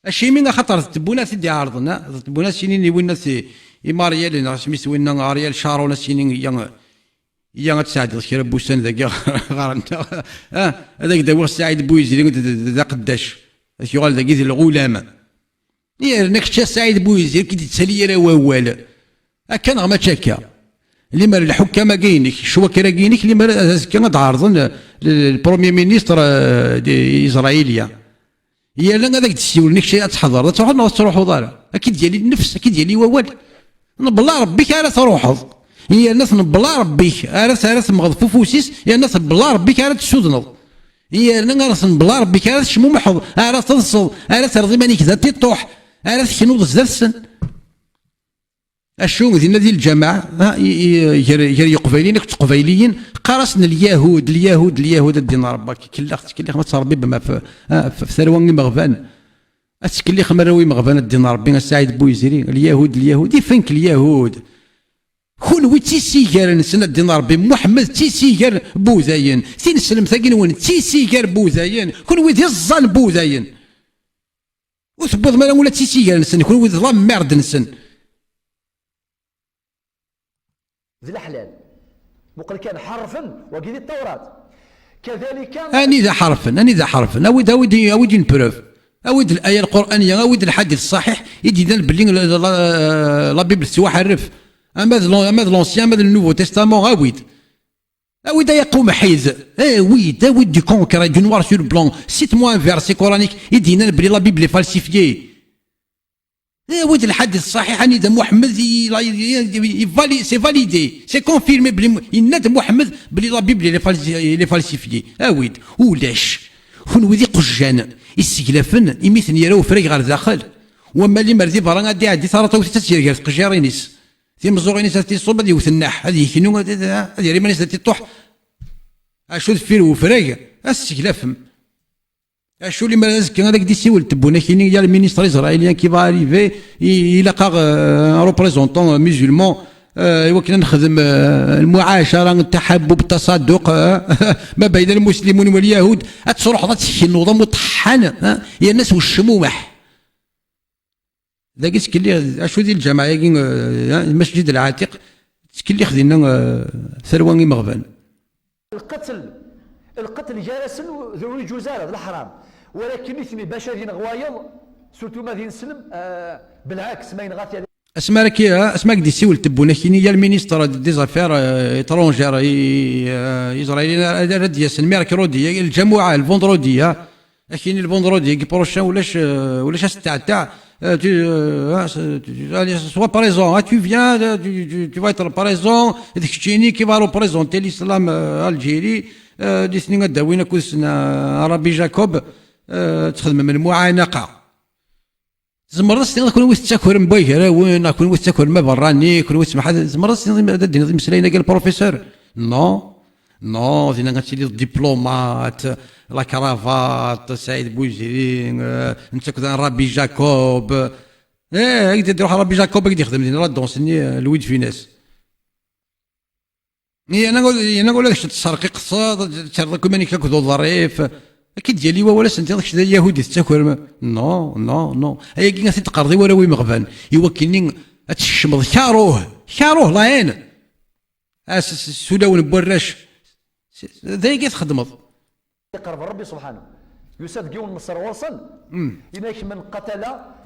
الشي من خاطر تبونا سيدي عرضنا تبونا سينين وين سي ماريال سميت وين اريال شارون سينين يا تساعد الخير بوسان ذاك غارنت هذاك داوي سعيد بويزري ذا قداش يقال ذاك الغلام يا نكشا سعيد بويزري كي تسالي راه ووال كان ما تشاكا اللي مال الحكامه كاينك شوا كرا كاينك اللي مال كان تعارضن البروميير مينيستر اسرائيليا يا لا هذاك تسيول نكشا تحضر تروحوا دار اكيد ديالي النفس اكيد ديالي ووال بالله ربك راه تروحوا هي الناس بلا ربيك ارث مغض فوسيس يا الناس بلا ربيك ارث تسودنض هي الناس بلا ربيك ارث شمو محض ارث تصل ارث رضي مانيك ذات تطوح ارث كنوض زاد السن الشوم ديال هذه الجماعه يا قبيليين قبيليين قرصنا اليهود دين ربك كلي ما تربي بما في ثروان مغفان اتكلي خمروي مغفان دين ربي السعيد بويزري اليهود فينك اليهود كون تيسيكار نسنا دين ربي محمد تيسيكار بوزاين تنسلم ثاقين وين تيسيكار بوزاين كون ويدي الظن بوزاين وثبوض مالا ولا تيسيكار نسن كون ويدي ظلام مرد نسن ذي الحلال مقل كان حرفا وكذي التوراة كذلك اني ذا حرفا اويد نبروف اويد الايه القرانيه اويد الحديث الصحيح يدي بلي لا بيبل سوا حرف اما لونسيان اما النوفو تيستامون اويد يقوم حيز اويد دي كونكرا دو نوار سور بلون سيت مو ان فيرسي قرانيك يدينا بلي لا بيبل فالسيفيي اويد الحديث الصحيح اني ذا محمد سي فاليدي سي كونفيرمي بلي يناد محمد بلي لا بيبل لي فالسيفيي اويد ولاش كون وذي قجان يستقلافن يميثن يراو فريق غير داخل وما اللي مرضي برا غادي يعدي ثرى تسير قجارينيس في مزوغيني ساتي الصوب هذه وثناح هذه كينو هذه ريماني ساتي طوح اشو فير وفراق استكلافهم اشو اللي مالازك هذاك دي سيول تبونا كاينين ديال المينيستر الاسرائيليان كي فا اريفي يلقى روبريزونطون ميزولمون ايوا كنا نخدم المعاشره التحبب التصدق ما بين المسلمون واليهود تصرح ذات النظام مطحن يا الناس والشمومح ذاك تكلي اشو ديال الجماعه المسجد العتيق تكلي خدينا ثرواني مغفان القتل جالس ذوي الجزالة الحرام ولكن اسمي بشري غوايض سورتو ما ذي نسلم بالعكس ما ينغاتي اسماك دي سيول تبونا كيني يا المينيستر دي زافير ايترونجير اسرائيلي رد الميركرودي الجمعه الفوندرودي كاين الفوندرودي بروشان ولاش تاع sois présent, tu viens, tu vas être présent, qui va représenter l'islam algérie, دي سنين داوينا كوسنا ربي جاكوب تخدم من المعانقه زمر سنين كون ويت تاكل مبيهره وين كون ويت تاكل ما براني كون ويت ما زمر سنين دينا مسلاينا قال البروفيسور نو دينا غاتي لي ديبلومات لا كرافات سعيد بوجرين انت كذا ربي جاكوب هكذا تروح ربي جاكوب هكذا يخدم لنا لا دونسني لويد فيناس انا نقول لك تسرقي اقتصاد تشرك ماني كاكدو ظريف اكيد ديالي ولا سنت داك يهودي تاكل نو هي كي تقرضي ولا وي مغفان يوكلني تشمض شاروه لاين سولاون بوراش ذاك تخدمض يقرب ربي سبحانه يساد قيون مصر وصل إنك من قتل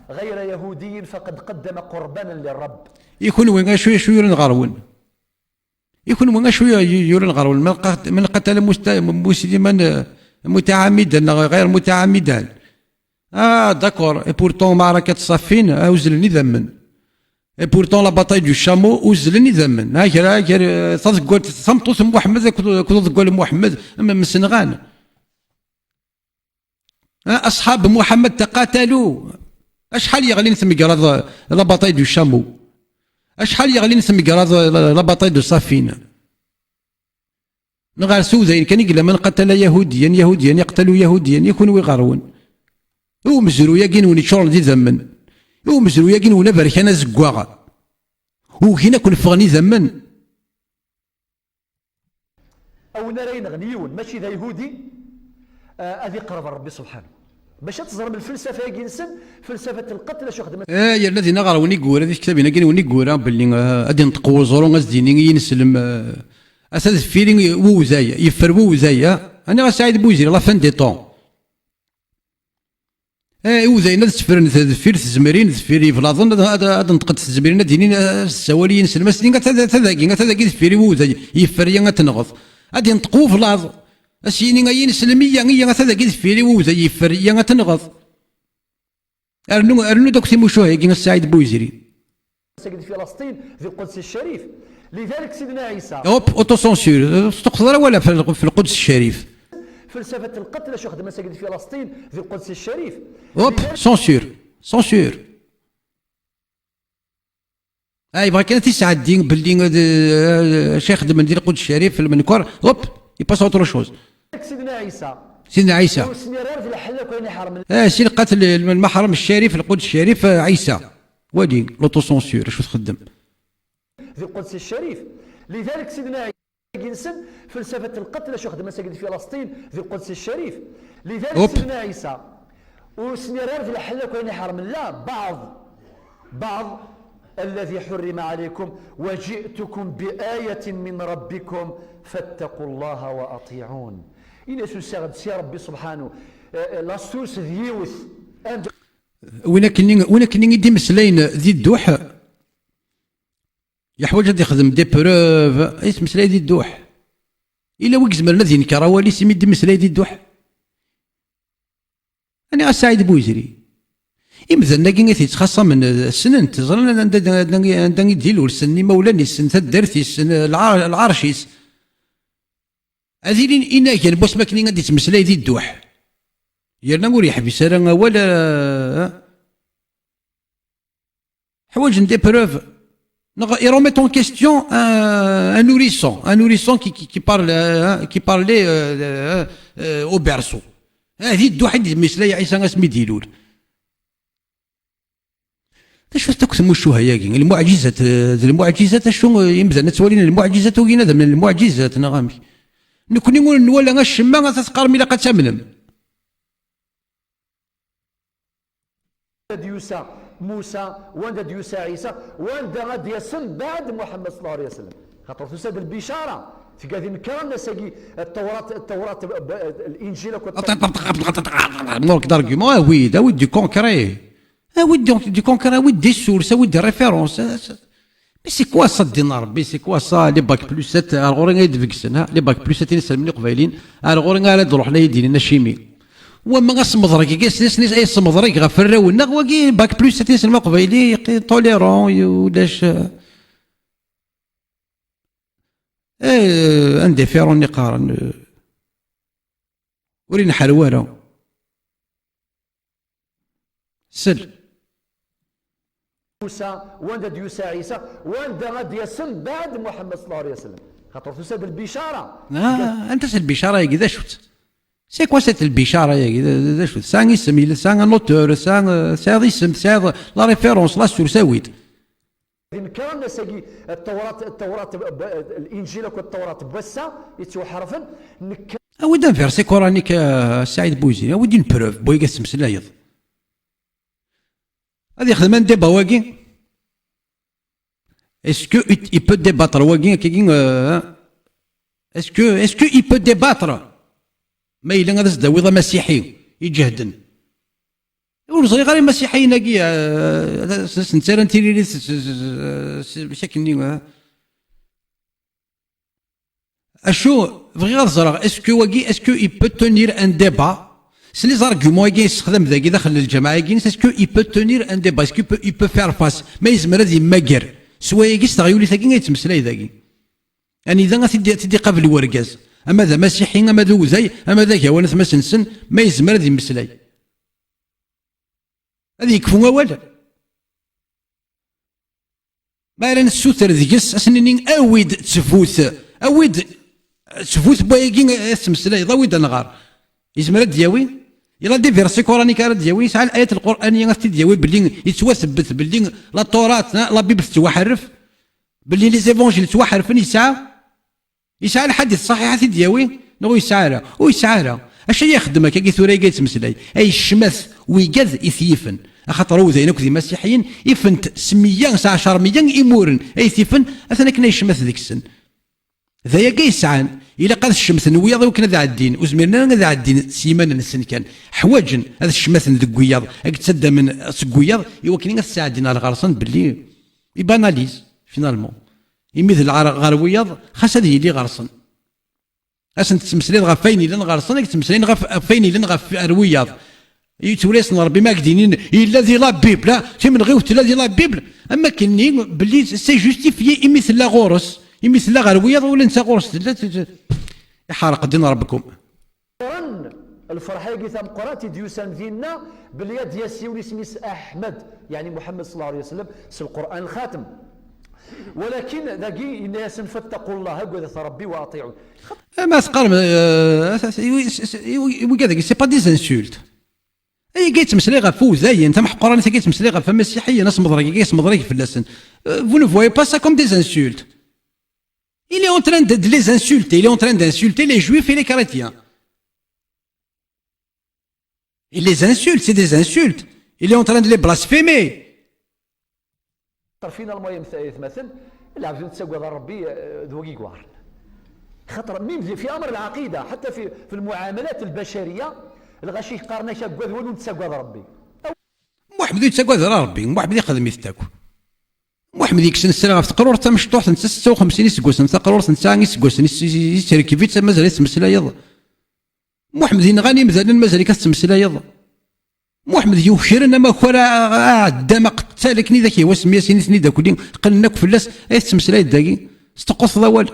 غير يهودي فقد قدم قربانا للرب يكون وين شويه نغرون يكون من شويه يورن غرول من قتل مسلما متعمدا غير متعمدا داكور بورتون معركه صفين اوزلني ذمن اي بورتون لا باتاي دو شامو وزلن يذمن هاكر تقول تمطوط محمد كنت تقول محمد من سنغان اصحاب محمد تقاتلوا اشحال يغلي نتمقرا لا باتاي دو شامو اشحال يغلي نتمقرا لا باتاي دو صافين نغار سوذين كان يقول من قتل يهوديا يقتل يهوديا يكون ويغارون هو مزرو يقين وني شورل دي ذمن هو مزرو يقين ولا بركان زقواغا وهنا كل فغني ذمن او نراين غنيون ماشي ذا يهودي هذه قرب ربي سبحانه باش تزرب الفلسفه ينسن فلسفه القتل شو خدمت يا الذي نغرا وني قورا هذيك كتابنا كاين وني قورا باللي غادي نطقوا زورو غازديني ينسلم اساس فيلين ووزايا يفر ووزايا انا سعيد بوزير لا فان دي طون وزاينا تسفرن تذفير تزمرين تذفيري فلاظن هذا نطقد تزمرين دينين السوالي ينسلم سنين تذاكي تذفيري ووزايا يفر يا تنغض غادي نطقوا فلاظ اسيني غاين سلميه غيا تذاكي تذفيري ووزايا يفر يا تنغض ارنو دوك تيموشوها كيما السعيد بوزيري مساجد فلسطين في القدس الشريف لذلك سيدنا عيسى اوتو سونسور تقدر ولا في القدس الشريف فلسفه القتل شو خدم مساجد فلسطين في القدس الشريف سونسور اي بغا كان تيسعد الدين باللي شيخ خدم ندير القدس الشريف في المنكور يباس اوتر شوز سيدنا عيسى سي القتل المحرم الشريف القدس الشريف عيسى ودي لوتو سونسور شو تخدم في القدس الشريف لذلك سيدنا عيسى فلسفه القتل شو خدم مساجد فلسطين في القدس الشريف لذلك سيدنا عيسى وسنيرار في الحله كاين حرم لا بعض الذي حرم عليكم وجئتكم بآية من ربكم فاتقوا الله وأطيعون إن سوسغد سي ربي سبحانه لا سوس ديوث وين كني يدي مسلاين ذي الدوح يحوج غادي يخدم دي بروف ايش مسلاي ذي الدوح الا ويك زمرنا ذي نكرا والي سيمي دي مسلاي ذي الدوح انا سعيد بوزيري إمذا كي تيتخاصم من السنن تزرنا عندنا يديلو السن مولاني السن تدرتي السن العرشيس هذه لين إنا كان بوس ماكني غادي تمسلاي ذي الدوح يرنا نقول يحبس راه ولا حوايج ندي بروف ils remettent en question un nourrisson qui parlait au berceau هذه الدوح اللي مسلاي عيسى اسمي ديلول شو تكتموا شو هياكي المعجزات شو يمزن تولينا المعجزات وكينا من المعجزات نغامي نكوني نقول ولا الشماغ تتقارم الى قد تمنم ديوسا موسى وند ديوسا عيسى وند غادي يسن بعد محمد صلى الله عليه وسلم خاطر تسد البشاره في قاعدين نكرنا ساقي التوراة الانجيل مورك دارغيومون وي دا ودي كونكري ودي كونكري ودي سورس ودي ريفيرونس مي سي كوا صا دينا ربي سي كوا صا لي باك بلوس 7 الغورين يدفكسن لي باك بلوس 7 نسلمني قبايلين الغورين غالا تروح لي يدينا شيمي وما غاصمضرك كاس ناس اي صمضرك غا فراونا وكي باك بلوس 7 نسلم قبايلي طوليرون ولاش انديفيرون نقارن ورينا حلوارة سل موسى وند ديوسا عيسى وند غادي يسن بعد محمد صلى الله عليه وسلم خاطر تسد البشاره انت سد البشاره كذا شفت سي كوا سيت البشاره كذا شفت سان اسم سان نوتور سان اسم سان لا ريفيرونس لا سور ساويت كان ساقي التوراة الانجيل والتوراة بوسا يتوحرفن ودان فيرسي كورانيك سعيد بوزيني ودي نبروف بوي قسم سلايض هذه خدمان ديبا واقي اسكو اي بو ديباتر واقي كي اسكو اي بو ديباتر ما الا غادا تداوي مسيحي يجهدن ورزقي غير المسيحيين كي سنتيرا نتيري بشكل اشو بغي غير زرع اسكو واقي اسكو اي بو تونير ان ديبا سي لي زارغيومون كي يستخدم ذاك داخل الجماعه كي اسكو اي بو تونير ان ديبا اسكو اي بو فير فاس ما يزمر هذا يماكر سوايا كي استغيولي ثاكي يتمسلاي ذاكي يعني اذا تدي قبل ورقاز اما ذا مسيحي اما ذا وزي اما ذاك هو نث مسنسن ما يزمر هذا يمسلاي هذه يكفو ولا ما راه السوتر ذيكس اسنني اويد تفوت بايكين تمسلاي ضويد النغار يزمر دياوي يلا دي فيرسي قراني كان دياوي يسعى الايات القرانيه غتي دياوي باللي يتوثبت باللي لا تورات لا بيبل توحرف باللي لي زيفونجيل توحرفن يسعى الحديث الصحيح دياوي نو يسعى ويسعى اش يخدمك كي ثوري يتمسلاي اي الشمث ويقذ يثيفن خاطر هو زينك ذي مسيحيين يفنت سمية 10 مليون إيمورن أي ثيفن أثناء كنا يشمث ذيك السن ذايا كي يسعان إلا قاد الشمس نويض وكنا ذا عدين وزميرنا ذا عدين سيمانا السن كان حواجن هذا الشمس ذا قوياض تسدى من سقوياض يوكلين الساعدين على غرسان باللي يباناليز فينالمون يمثل غروياض خاص هذه اللي غرسان أسن تمسلين غا فين إلا غرسان تمسلين غا فين إلا غا روياض يتوليسنا ربي ما قدينين الذي لا بيبل من غيوت الذي لا بيبل اما كني باللي سي جوستيفيي يمثل لا غورس يمثل لا غرويض ولا نسى غورس يحرق دين ربكم الفرحه كي ثم قراتي ديوسان ديالنا باليد ياسيوني سميس احمد يعني محمد صلى الله عليه وسلم في القران الخاتم ولكن ذاكي الناس فاتقوا الله قد ربي واطيعوا ما تقال وكذا سي با دي انسولت اي كي تمسلي غا فوزاي انت محقور انت كي تمسلي غا فمسيحيه ناس مضرقي كي مضرقي في اللسن vous ne voyez pas ça comme des insultes il est en train de les insulter il est en train d'insulter les juifs et les chrétiens il les insulte c'est des insultes il est en train de les blasphémer فينا المهم مثلا اللي عاوزين تسوى ربي ذوقي كوار خاطر ميم في امر العقيده حتى في المعاملات البشريه الغاشي يقارنا شاكوذ ولو نتساكوذ ربي محمد يتساكوذ ربي محمد يخدم يثاكو محمد يكسن السلام في تقرور تا مشطوح نتا 56 سكوس نتا قرور نتا سكوس يشارك فيت مازال يتمسلا يض محمد ينغاني مثلا مازال كتمسلا يض محمد يوشرنا ما كورا دام قتالكني ذاك هو سميه سيني داك ودين قلناك فلاس اي تمسلا يداكي استقص ضوال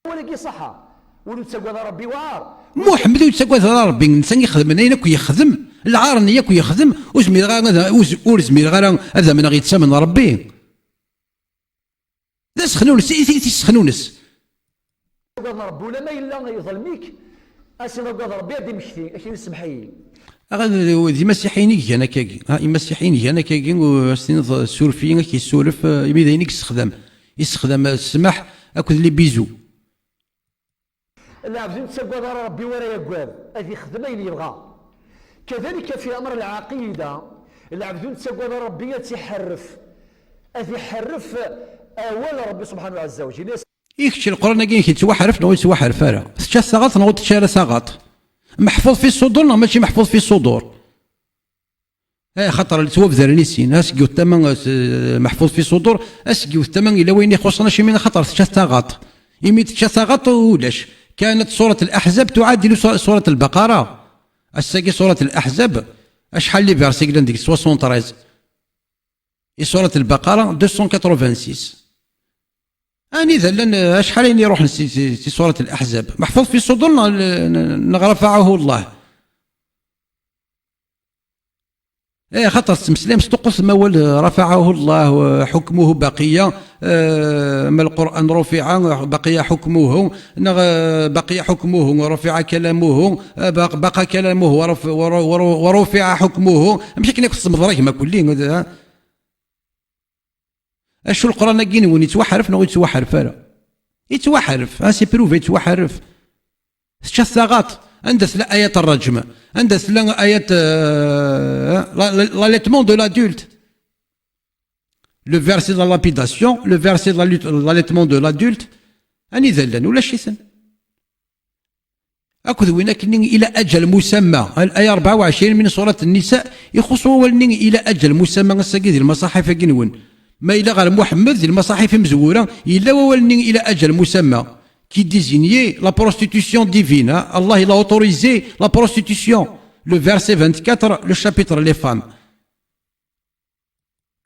ولكن صح ولو تساكوذ ربي وعار محمد يتساكوذ ربي الانسان يخدم انا كو يخدم العار ياك يخدم وزمير غير هذا من غيتسامن ربي لا سخنونس تسخنونس ربي ولا ما الا يظلميك اسين ربي غادي مشتي اش يسمحي دي مسيحيين انا كاكي مسيحيين انا كاكي وستين سورفيين كيسولف يميدينك يستخدم السماح اكل لي بيزو اللي عاوزين تساكوذ ربي ولا يقوال هذه خدمه اللي يبغى كذلك في امر العقيده اللي عاوزين تساكوذ ربي تيحرف هذه يحرف اول ربي سبحانه عز وجل يكشي القران كاين كيتوحرف نو يتوحرف راه تشا ساغاط نو تشا ساغاط محفوظ في الصدور ماشي محفوظ في الصدور خاطر اللي توفذر نيسين اسكيو الثمن محفوظ في الصدور اسكيو الثمن الى وين يخصنا شي من خاطر تشا ساغاط يميت تشا ساغاط ولاش كانت سورة الأحزاب تعادل سورة البقرة الساقي سورة الأحزاب أشحال لي فيرسي عندك 73 سورة البقرة 286 أني ذا أشحال يروح سورة الأحزاب محفوظ في صدورنا رفعه الله خاطر التمسلام استقص ما رفعه الله حكمه بقية ما القرآن رفع بقي حكمه ورفع كلامه بقى كلامه ورفع حكمه ماشي كنا كنت مضرك ما كلين اشو القرآن كاين وين يتوحرف نو يتوحرف يتوحرف سي بروف يتوحرف الثغاط عندس لا آيات الرجم عندس لا آيات l'allaitement de l'adulte le verset de la lapidation le verset de l'allaitement de l'adulte أني ذلن ولا شي ثن أكد وين كنين إلى أجل مسمى الآية 24 من سورة النساء يخصوا ولنين إلى أجل مسمى الساقي المصاحف كنون ما إلى غير محمد المصاحف مزورة إلا ولنين إلى أجل مسمى qui désignait la prostitution divine. Hein. Allah il a autorisé la prostitution. Le verset 24, le chapitre les femmes.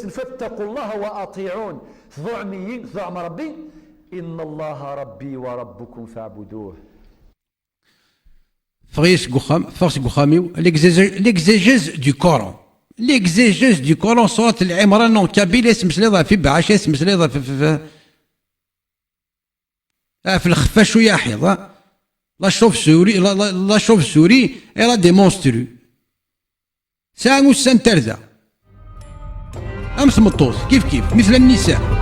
فاتقوا الله وأطيعون ضعميين ضعم ربي إن الله ربي وربكم فاعبدوه. L'exégèse du Coran. L'exégèse du Coran, صورة العمران en Kabyle اسمس لي في بعاش اسمس لي في الخفا شوية حيض. La chauve-souris, elle a des monstrues. ساعة موسى ترزع. أمس مطوس كيف مثل النساء.